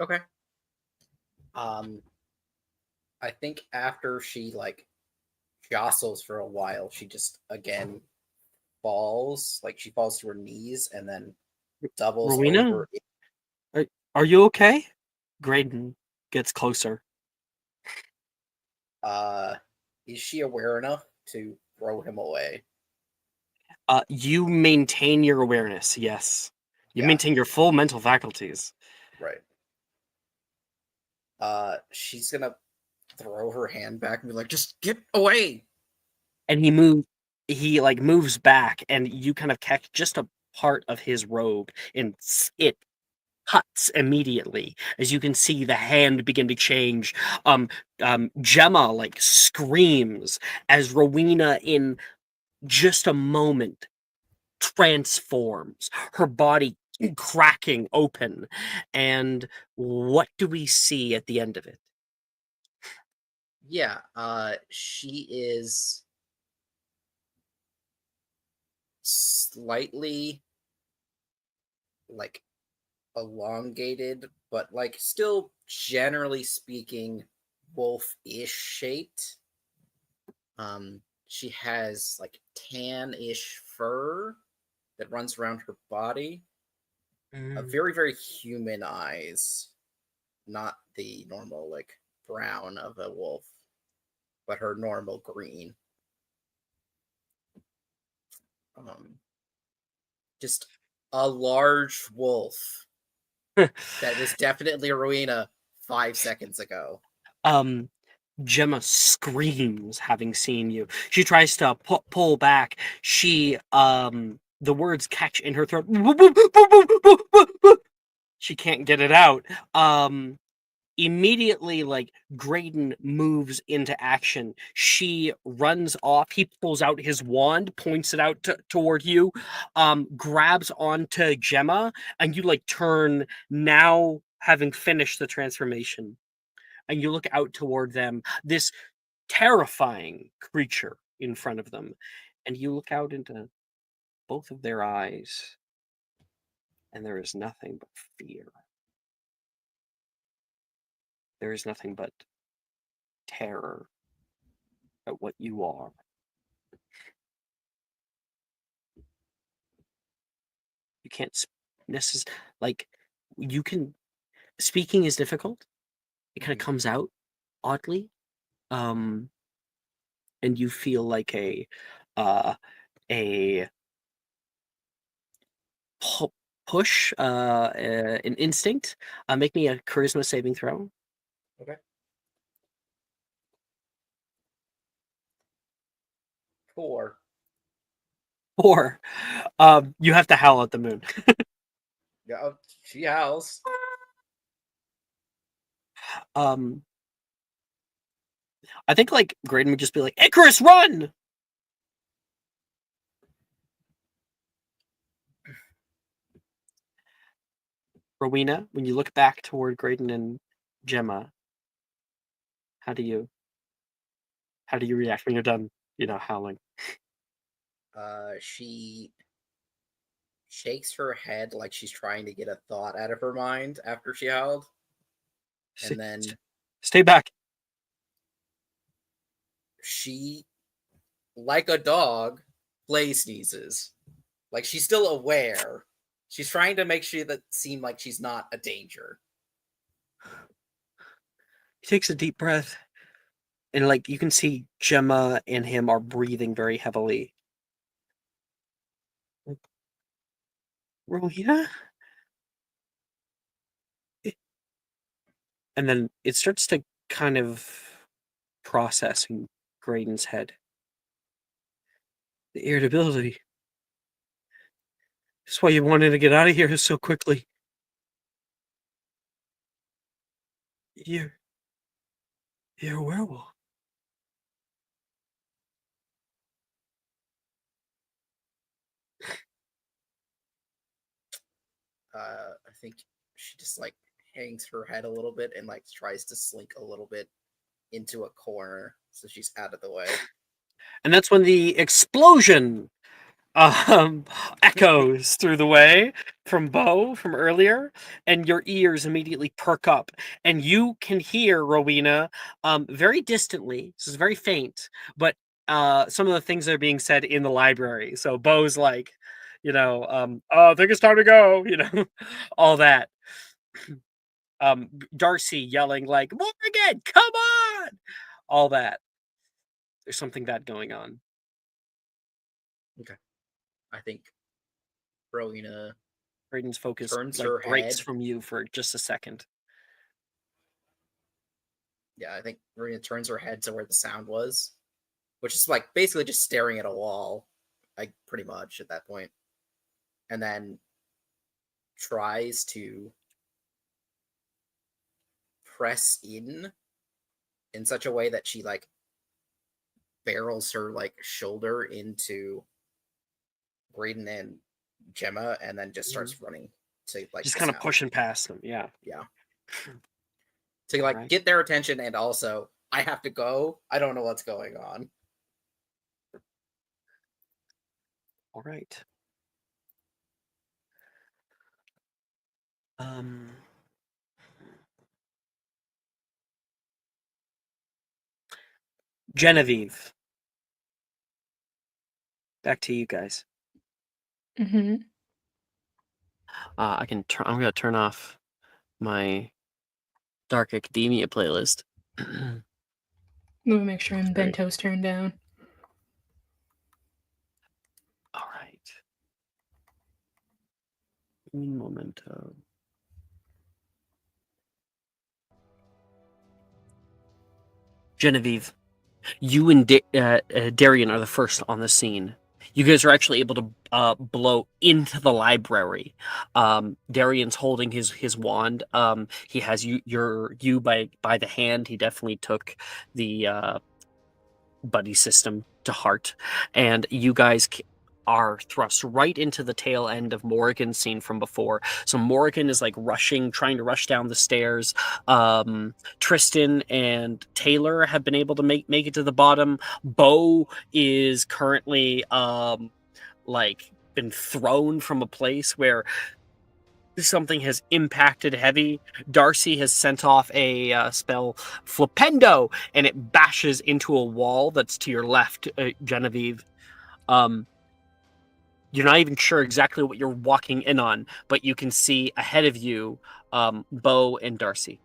Okay. I think after she like jostles for a while, she just again falls. Like she falls to her knees and then doubles Rowena? over. Are you okay? Graydon gets closer. Is she aware enough to throw him away? You maintain your awareness, yes. You maintain your full mental faculties. Right. She's gonna throw her hand back and be like, just get away. And he moves back, and you kind of catch just a part of his robe, and it cuts immediately as you can see the hand begin to change. Gemma like screams as Rowena in just a moment transforms, her body cracking open. And what do we see at the end of it? Yeah, she is slightly like elongated, but like still generally speaking wolf-ish shaped. She has like tan-ish fur that runs around her body. A very, very human eyes, not the normal like brown of a wolf, but her normal green. Just a large wolf that was definitely a Rowena 5 seconds ago. Gemma screams, having seen you. She tries to pull back. She, the words catch in her throat. She can't get it out. Immediately, like, Graydon moves into action. She runs off. He pulls out his wand, points it out toward you, grabs onto Gemma, and you, like, turn now, having finished the transformation. And you look out toward them, this terrifying creature in front of them. And you look out into both of their eyes, and there is nothing but fear. There is nothing but terror at what you are. You can't necessarily, like, you can, speaking is difficult. It kind of comes out oddly. And you feel like a push, an instinct. Make me a charisma saving throw. Okay. 4. 4. You have to howl at the moon. Yeah, she howls. I think, like, Graydon would just be like, Icarus, run! Rowena, when you look back toward Graydon and Gemma, how do you react when you're done, howling? She shakes her head like she's trying to get a thought out of her mind after she howled. And then stay back. She, like a dog, play sneezes. Like, she's still aware. She's trying to make sure that seem like she's not a danger. He takes a deep breath, and, like, you can see Gemma and him are breathing very heavily. Rowena? And then it starts to kind of process in Graydon's head. The irritability. That's why you wanted to get out of here so quickly. You're a werewolf. I think she just, like, hangs her head a little bit and, like, tries to slink a little bit into a corner so she's out of the way. And that's when the explosion echoes through the way from Bo from earlier, and your ears immediately perk up, and you can hear Rowena very distantly. This is very faint, but some of the things that are being said in the library. So Bo's like, I think it's time to go, all that. Darcy yelling like, Morgan, come on! All that. There's something bad going on. Okay. I think Rowena Braden's focus turns like her breaks head. from you for just a second. Yeah, I think Rowena turns her head to where the sound was, which is, like, basically just staring at a wall, like, pretty much at that point. And then tries to press in such a way that she, like, barrels her, like, shoulder into Graydon and Gemma, and then just starts running to, like, Just kind of sound. pushing past them. Yeah. To, like, Alright. get their attention, and also, I have to go. I don't know what's going on. All right. Genevieve. Back to you guys. Mm-hmm. I'm gonna turn off my Dark Academia playlist. Let me make sure I'm Great. bento's turned down. All right. Un momento. Genevieve, you and Darian are the first on the scene. You guys are actually able to blow into the library. Darian's holding his wand. He has you by the hand. He definitely took the buddy system to heart, and you guys are thrust right into the tail end of Morrigan's scene from before. So Morrigan is like trying to rush down the stairs. Tristan and Taylor have been able to make it to the bottom. Bo is currently like been thrown from a place where something has impacted heavy. Darcy has sent off a spell Flipendo, and it bashes into a wall that's to your left, Genevieve. You're not even sure exactly what you're walking in on, but you can see ahead of you Bo and Darcy.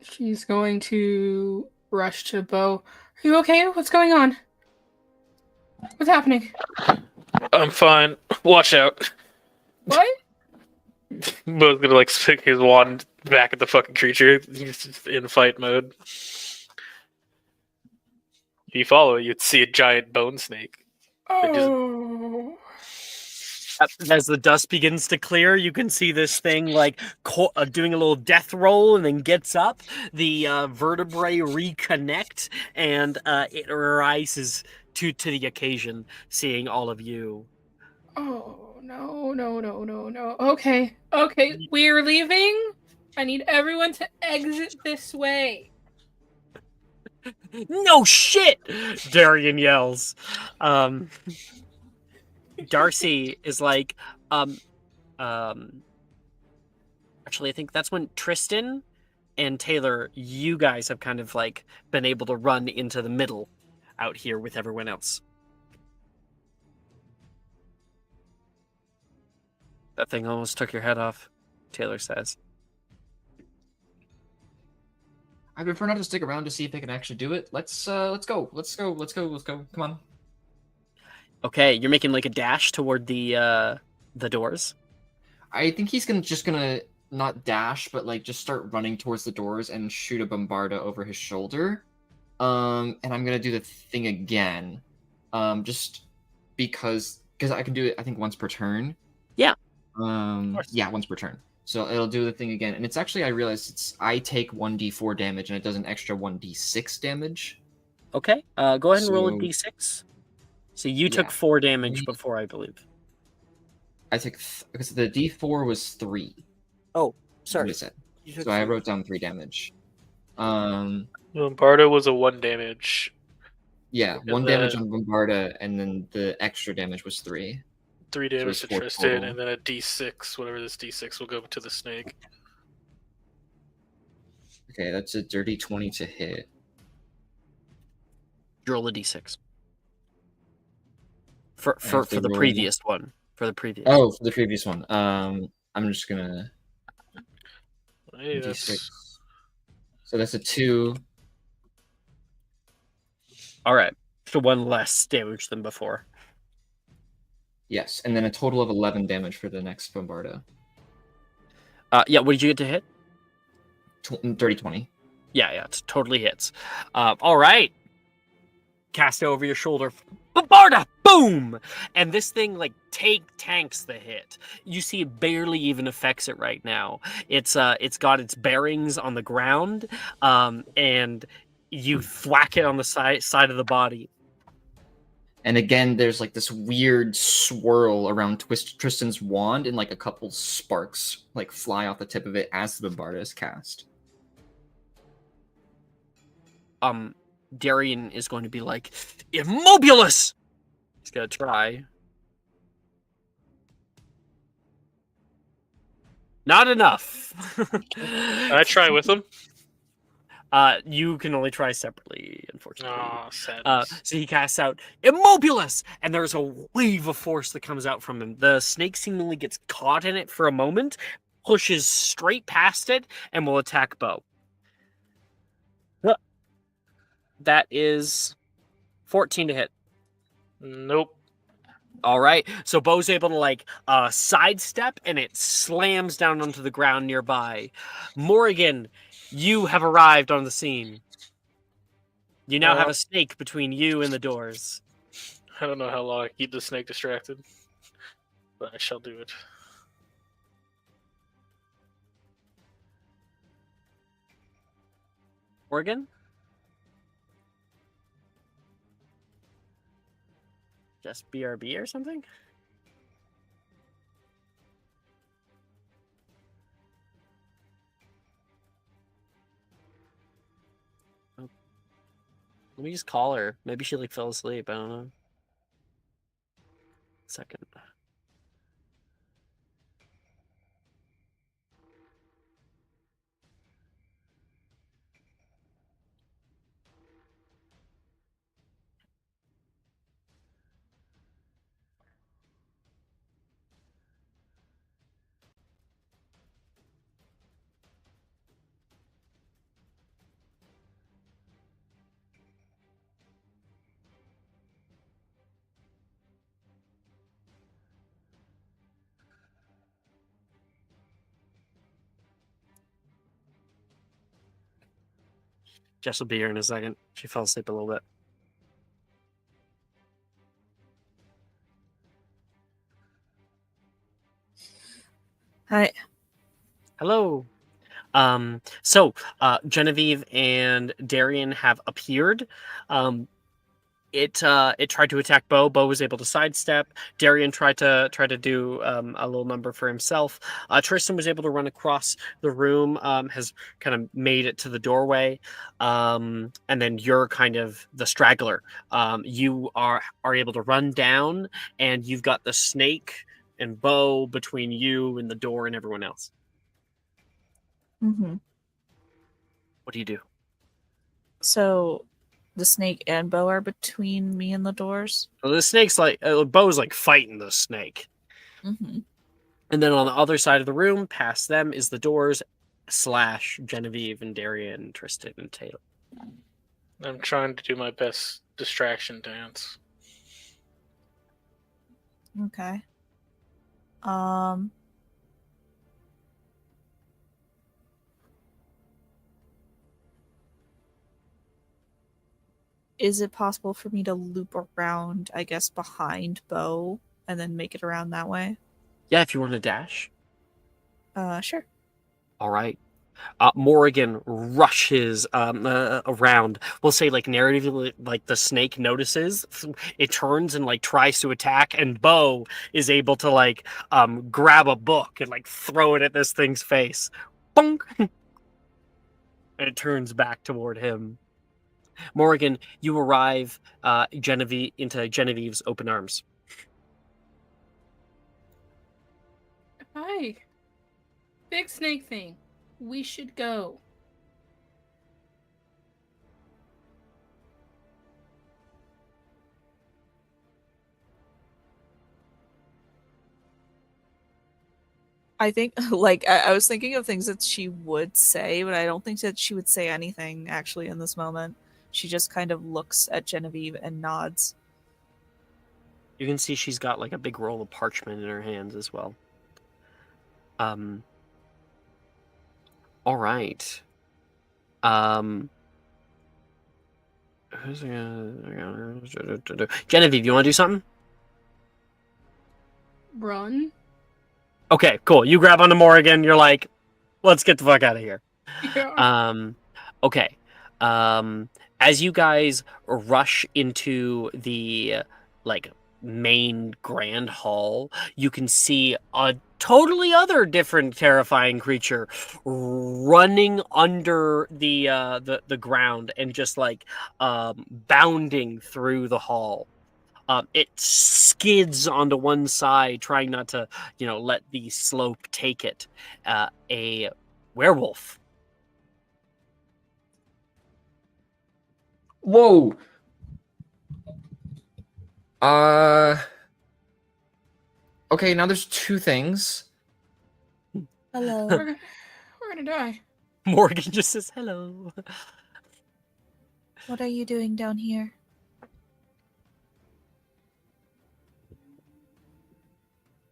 She's going to rush to Bo. Are you okay? What's going on? What's happening? I'm fine. Watch out. What? Bo's gonna like stick his wand back at the fucking creature. He's just in fight mode. If you follow it, you'd see a giant bone snake. Oh. As the dust begins to clear, you can see this thing like doing a little death roll, and then gets up. The vertebrae reconnect, and it rises to the occasion, seeing all of you. Oh, no. Okay, we're leaving. I need everyone to exit this way. No shit! Darian yells. Darcy is like, actually, I think that's when Tristan and Taylor, you guys have kind of like been able to run into the middle out here with everyone else. That thing almost took your head off, Taylor says. I prefer not to stick around to see if they can actually do it. Let's go. Come on. Okay, you're making like a dash toward the doors. I think he's just gonna not dash, but like just start running towards the doors and shoot a bombarda over his shoulder. And I'm gonna do the thing again, just because I can do it. I think once per turn. Yeah. Yeah, once per turn. So it'll do the thing again, and it's actually I realized I take 1d4 damage, and it does an extra 1d6 damage. Okay. Go ahead and roll a d6. So you took 4 damage before, I believe. I took because the d4 was 3. Oh, sorry. I said. So I wrote down 3 damage. Bombarda was a 1 damage. Yeah, 1 damage on Bombarda, and then the extra damage was 3. 3 damage so to Tristan, total. And then a d6, whatever this d6 will go to the snake. Okay, that's a dirty 20 to hit. Roll a d6. For the previous one. For the previous. Oh, for the previous one. I'm just gonna. Hey, d6. So that's a 2. All right, so 1 less damage than before. Yes, and then a total of 11 damage for the next Bombarda. Yeah, what did you get to hit? Dirty 20. Yeah, it totally hits. All right. Cast it over your shoulder. Bombarda! Boom! And this thing, like, tanks the hit. You see it barely even affects it right now. It's got its bearings on the ground, and you thwack it on the side of the body. And again, there's like this weird swirl around Tristan's wand, and like a couple sparks like fly off the tip of it as the Bombarda is cast. Darian is going to be like, Immobulus! He's gonna try. Not enough. Can I try with him? You can only try separately, unfortunately. Oh, sadness. So he casts out Immobulus, and there's a wave of force that comes out from him. The snake seemingly gets caught in it for a moment, pushes straight past it, and will attack Bo. That is 14 to hit. Nope. All right, so Bo's able to like sidestep, and it slams down onto the ground nearby. Morrigan, you have arrived on the scene. You now have a snake between you and the doors. I don't know how long I keep the snake distracted, but I shall do it. Morgan? Just BRB or something? Oh. Let me just call her. Maybe she fell asleep. I don't know. Second. Jess will be here in a second. She fell asleep a little bit. Hi. Hello. Genevieve and Darian have appeared. It tried to attack Bo. Bo was able to sidestep. Darian tried to do a little number for himself. Tristan was able to run across the room. Has kind of made it to the doorway. And then you're kind of the straggler. You are able to run down, and you've got the snake and Bo between you and the door and everyone else. Mm-hmm. What do you do? So, the snake and Bo are between me and the doors. Well, the snake's Bo's fighting the snake. Mm-hmm. And then on the other side of the room, past them, is the doors / Genevieve and Darian, Tristan and Taylor. I'm trying to do my best distraction dance. Okay. Is it possible for me to loop around, I guess, behind Bo and then make it around that way? Yeah, if you want to dash. Sure. All right. Morrigan rushes around. We'll say narratively, the snake notices. It turns and tries to attack, and Bo is able to grab a book and throw it at this thing's face. Bonk! And it turns back toward him. Morrigan, you arrive into Genevieve's open arms. Hi. Big snake thing. We should go. I think, I was thinking of things that she would say, but I don't think that she would say anything, actually, in this moment. She just kind of looks at Genevieve and nods. You can see she's got a big roll of parchment in her hands as well. All right. Genevieve, you want to do something? Run. Okay, cool. You grab onto Morrigan. You're like, let's get the fuck out of here. Yeah. Okay. As you guys rush into the main grand hall, you can see a totally other different terrifying creature running under the ground and just bounding through the hall. It skids onto one side, trying not to let the slope take it. A werewolf. Whoa. Okay, now there's two things. Hello. We're gonna die. Morgan just says hello. What are you doing down here?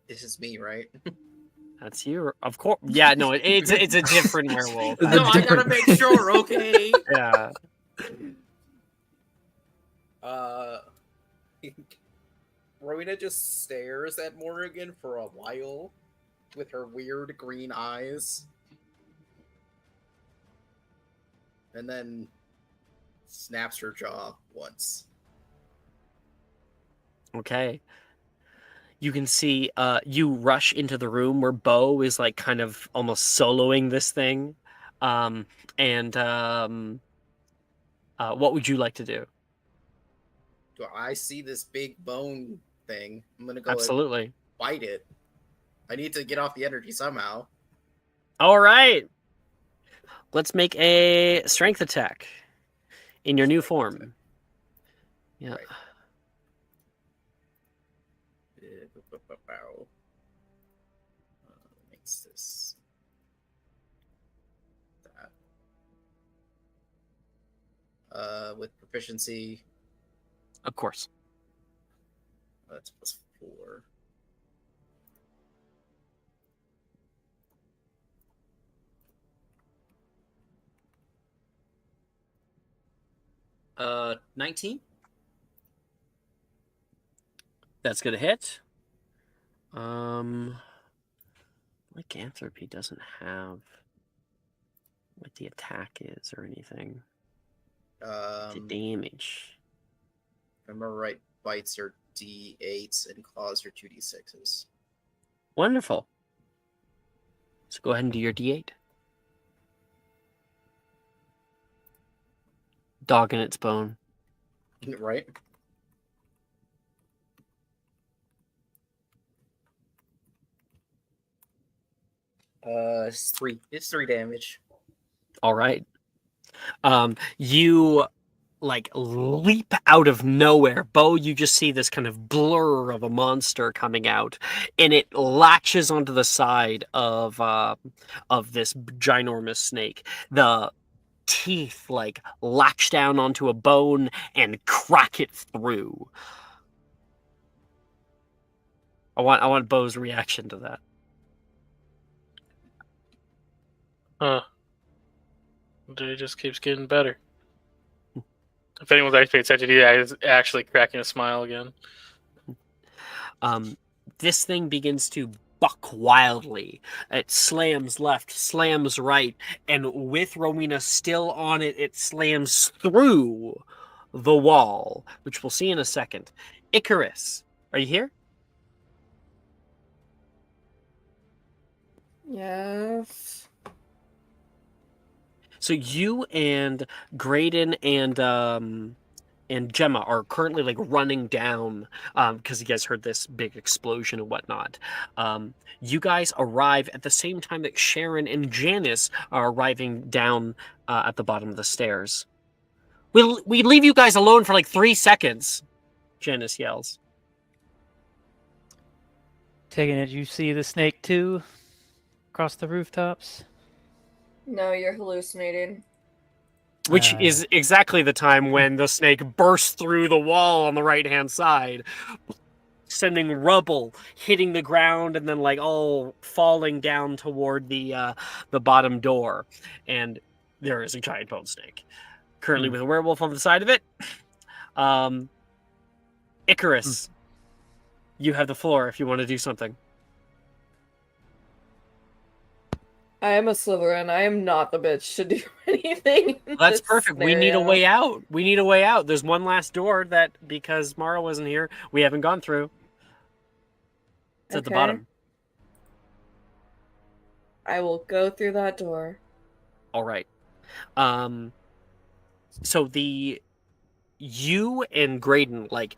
This is me, right? That's you, of course. Yeah, no, it's a different werewolf. The No, I gotta different- make sure, okay? Yeah. Uh, Rowena just stares at Morrigan for a while with her weird green eyes. And then snaps her jaw once. Okay. You can see you rush into the room where Bo is like kind of almost soloing this thing. And what would you like to do? Do I see this big bone thing? I'm gonna go and Absolutely. bite it. I need to get off the energy somehow. All right. Let's make a strength attack in your new form. Yeah. Right. Makes this that. With proficiency, Of course. that's +4. Uh, 19. That's gonna hit. Lycanthropy doesn't have what the attack is or anything. The damage. If I remember right, bites are D8s and claws are 2d6s. Wonderful. So go ahead and do your D8. Dog in its bone. Right? It's 3. It's 3 damage. All right. You like leap out of nowhere. Bo, you just see this kind of blur of a monster coming out, and it latches onto the side of this ginormous snake. The teeth like latch down onto a bone and crack it through. I want Bo's reaction to that. Huh. It just keeps getting better. If anyone's actually paid attention, he is actually cracking a smile again. This thing begins to buck wildly. It slams left, slams right, and with Rowena still on it, it slams through the wall, which we'll see in a second. Icarus, are you here? Yes. So you and Graydon and Gemma are currently like running down because you guys heard this big explosion and whatnot. You guys arrive at the same time that Sharon and Janice are arriving down at the bottom of the stairs. We leave you guys alone for like 3 seconds, Janice yells. Taking it, you see the snake too? Across the rooftops? No, you're hallucinating. Which is exactly the time when the snake bursts through the wall on the right-hand side, sending rubble hitting the ground and then like all falling down toward the bottom door. And there is a giant bone snake, currently with a werewolf on the side of it. Icarus, you have the floor if you want to do something. I am a Slytherin. I am not the bitch to do anything. That's perfect. We need a way out. We need a way out. There's one last door that, because Mara wasn't here, we haven't gone through. It's at the bottom. I will go through that door. All right. So you and Graydon like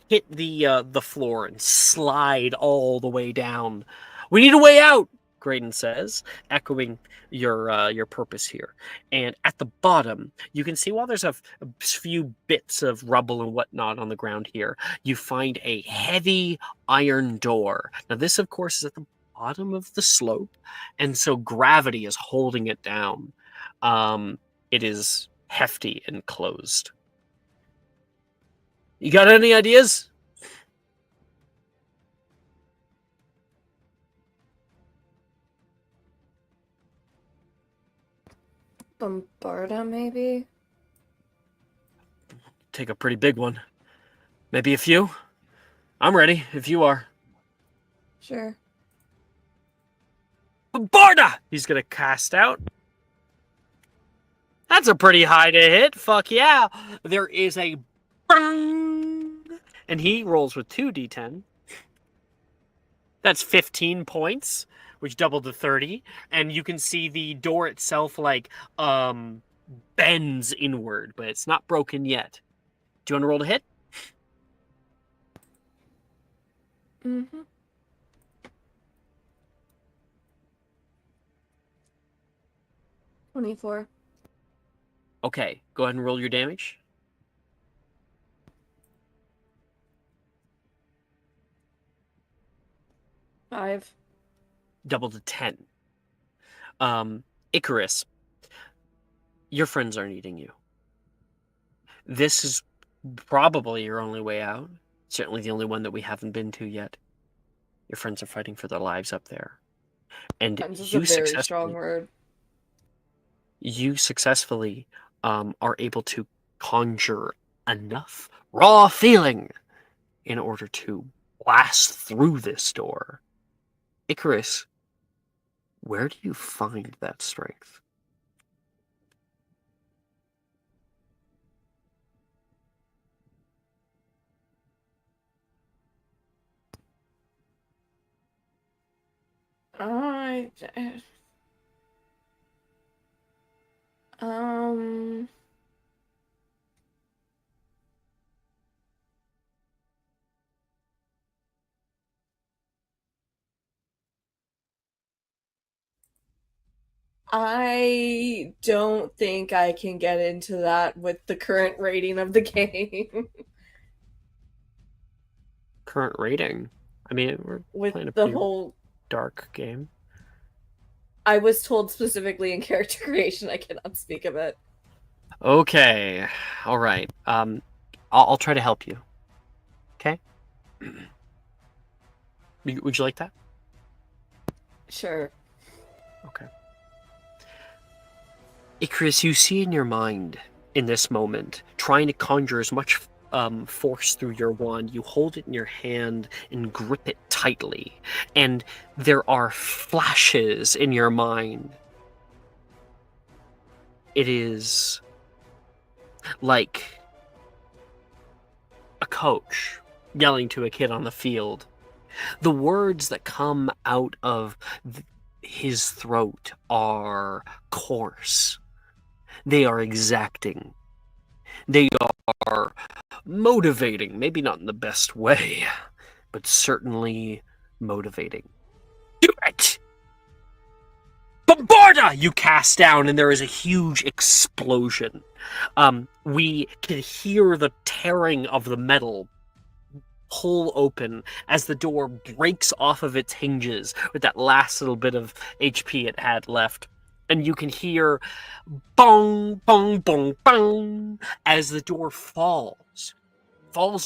hit the floor and slide all the way down. We need a way out, Graydon says, echoing your purpose here. And at the bottom, you can see while there's a few bits of rubble and whatnot on the ground here, you find a heavy iron door. Now this, of course, is at the bottom of the slope, and so gravity is holding it down. It is hefty and closed. You got any ideas? Bombarda, maybe? take a pretty big one. Maybe a few? I'm ready, if you are. Sure. Barda! He's gonna cast out. That's a pretty high to hit. Fuck yeah. There is a bang! And he rolls with 2d10. That's 15 points, which doubled to 30. And you can see the door itself bends inward, but it's not broken yet. Do you want to roll to hit? Mm-hmm. $24. Okay, go ahead and roll your damage. $5. Double to 10. Icarus, your friends aren't eating you. This is probably your only way out. Certainly the only one that we haven't been to yet. Your friends are fighting for their lives up there. And Friends is you a very strong word. You successfully are able to conjure enough raw feeling in order to blast through this door. Icarus, where do you find that strength? I I don't think I can get into that with the current rating of the game. Current rating? I mean, we're With playing a the pretty whole dark game. I was told specifically in character creation I cannot speak of it. Okay, all right. I'll try to help you. Okay. Would you like that? Sure. Okay. Icarus, you see in your mind in this moment, trying to conjure as much force through your wand. You hold it in your hand and grip it tightly, and there are flashes in your mind. It is like a coach yelling to a kid on the field. The words that come out of his throat are coarse. They are exacting. They are motivating. Maybe not in the best way, but certainly motivating. Do it! Bombarda! You cast down, and there is a huge explosion. We can hear the tearing of the metal pull open as the door breaks off of its hinges with that last little bit of HP it had left. And you can hear bong, bong, bong, bong as the door falls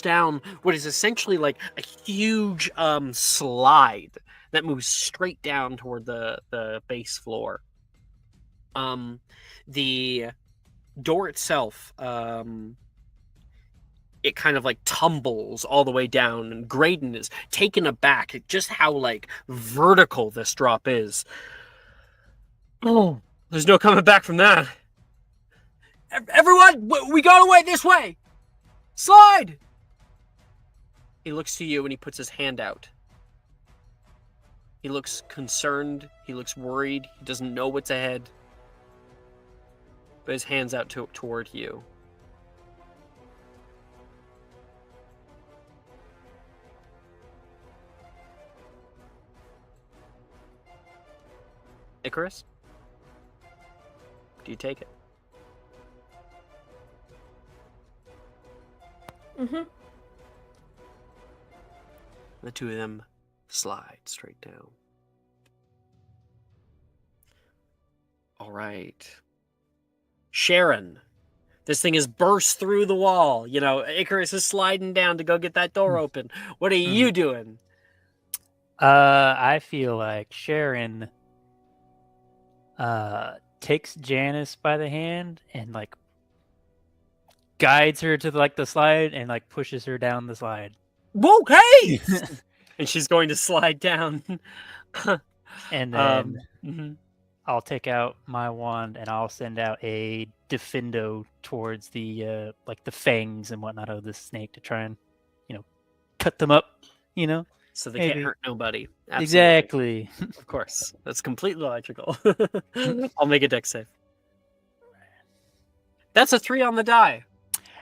down what is essentially like a huge slide that moves straight down toward the base floor. The door itself, it kind of like tumbles all the way down, and Graydon is taken aback at just how like vertical this drop is. Oh, there's no coming back from that. Everyone, we got away this way. Slide. He looks to you and he puts his hand out. He looks concerned. He looks worried. He doesn't know what's ahead. But his hand's out toward you. Icarus? Do you take it? Mm-hmm. The two of them slide straight down. All right. Sharon. This thing has burst through the wall. You know, Icarus is sliding down to go get that door open. What are you doing? I feel like Sharon takes Janice by the hand and like guides her to the slide and like pushes her down the slide. Okay. And she's going to slide down. And then Mhm. I'll take out my wand and I'll send out a Defendo towards the the fangs and whatnot of the snake to try and cut them up. So they Maybe. can't hurt nobody. Absolutely. Exactly. Of course. That's completely logical. I'll make a dex save. That's a 3 on the die.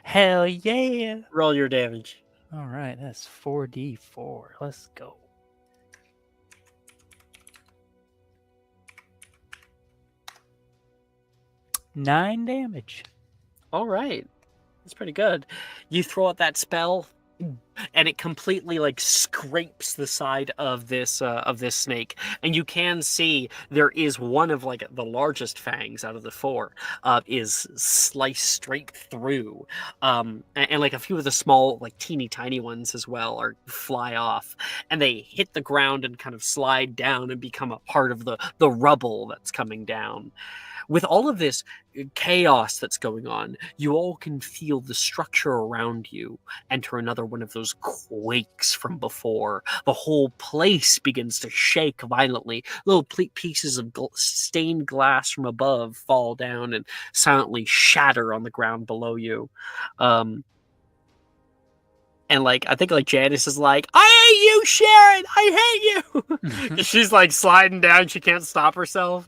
Hell yeah! Roll your damage. All right, that's 4d4. Let's go. Nine damage. All right. That's pretty good. You throw out that spell, and it completely scrapes the side of this snake, and you can see there is one of the largest fangs out of the 4 is sliced straight through, and a few of the small teeny tiny ones as well fly off, and they hit the ground and kind of slide down and become a part of the rubble that's coming down. With all of this chaos that's going on, you all can feel the structure around you enter another one of those quakes from before. The whole place begins to shake violently. Little pieces of stained glass from above fall down and silently shatter on the ground below you. And I think Janice is like, I hate you, Sharon! I hate you! She's sliding down. She can't stop herself,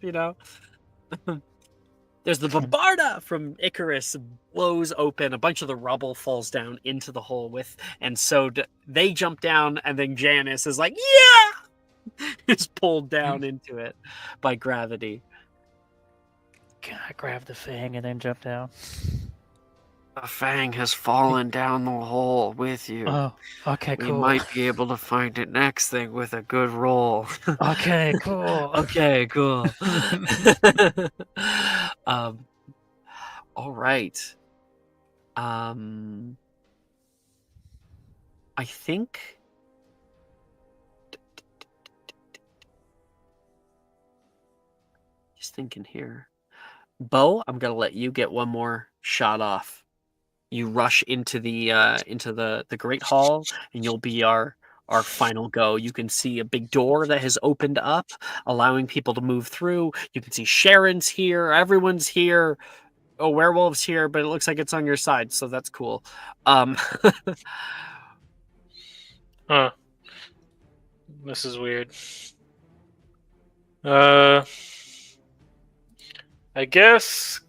There's the Bombarda from Icarus blows open. A bunch of the rubble falls down into the hole and so they jump down, and then Janice is like, yeah! Is pulled down into it by gravity. Can I grab the fang and then jump down? A fang has fallen down the hole with you. Oh, okay, cool. We might be able to find it next thing with a good roll. Okay, cool. Okay, cool. All right. I think just thinking here. Bo, I'm gonna let you get one more shot off. You rush into the Great Hall, and you'll be our final go. You can see a big door that has opened up, allowing people to move through. You can see Sharon's here. Everyone's here. Oh, werewolf's here, but it looks like it's on your side, so that's cool. Huh. This is weird. I guess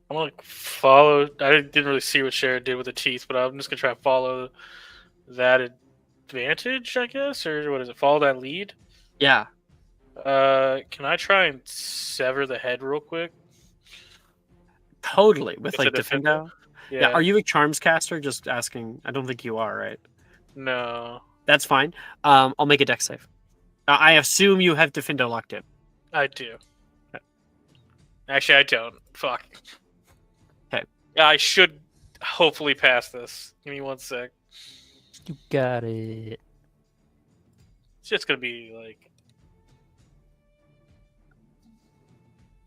I'm gonna follow. I didn't really see what Sharon did with the teeth, but I'm just gonna try and follow that advantage, I guess, or what is it? Follow that lead. Yeah. Can I try and sever the head real quick? Totally. With a Defendo? Yeah. Are you a Charms caster? Just asking. I don't think you are, right? No. That's fine. I'll make a dex save. I assume you have Defendo locked in. I do. Okay. Actually, I don't. Fuck. Okay. I should hopefully pass this. Give me 1 sec. You got it. It's just gonna be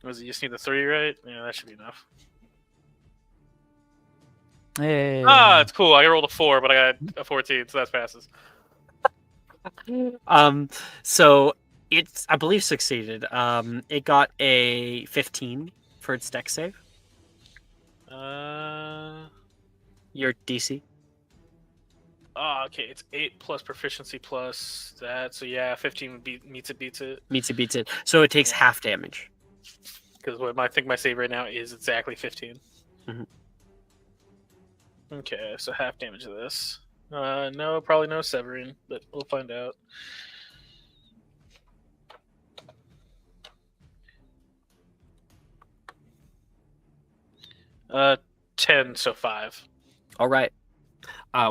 was it? You just need the 3, right? Yeah, that should be enough. Hey. It's cool. I rolled a 4, but I got a 14, so that passes. So it's, I believe, succeeded. It got a 15 for its dex save. Your DC. Oh, okay. It's 8 plus proficiency plus that. So yeah, 15 meets it, beats it. Meets it, beats it. So it takes half damage. Because I think my save right now is exactly 15. Mm-hmm. Okay, so half damage of this. No, probably no severing, but we'll find out. Uh, 10, so 5. All right.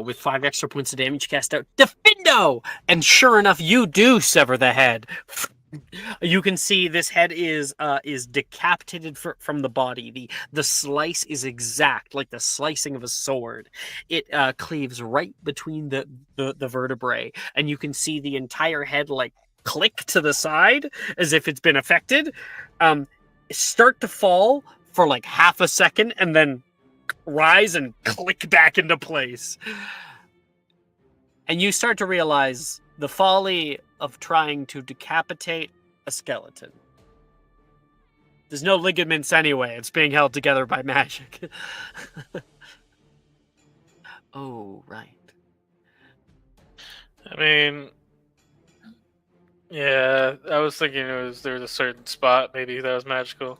With 5 extra points of damage, cast out Defendo, and sure enough, you do sever the head. You can see this head is decapitated from the body. The slice is exact, like the slicing of a sword. It cleaves right between the vertebrae, and you can see the entire head click to the side as if it's been affected. Start to fall for half a second, and then rise and click back into place. And you start to realize the folly of trying to decapitate a skeleton. There's no ligaments anyway. It's being held together by magic. Oh, right. I mean, yeah, I was thinking there was a certain spot maybe that was magical.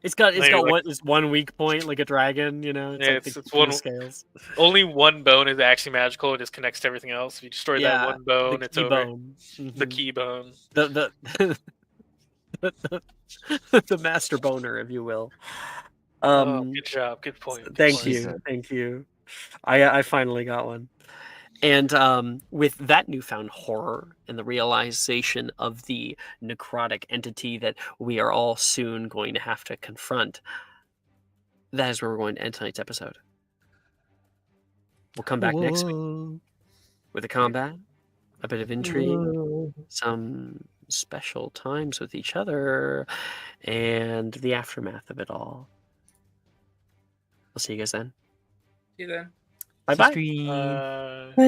It's got Maybe like- this one weak point, like a dragon, you know? It's Yeah, like it's the one- scales. Only one bone is actually magical. It just connects to everything else. If you destroy that one bone, the it's key over. bone. The key bone. The the master boner, if you will. Good job. Good point. Good Thank point. you. Thank you. I finally got one. And with that newfound horror and the realization of the necrotic entity that we are all soon going to have to confront, that is where we're going to end tonight's episode. We'll come back next week with a combat, a bit of intrigue, some special times with each other, and the aftermath of it all. I'll see you guys then. See you then. Bye-bye. Stream. Uh, Bye.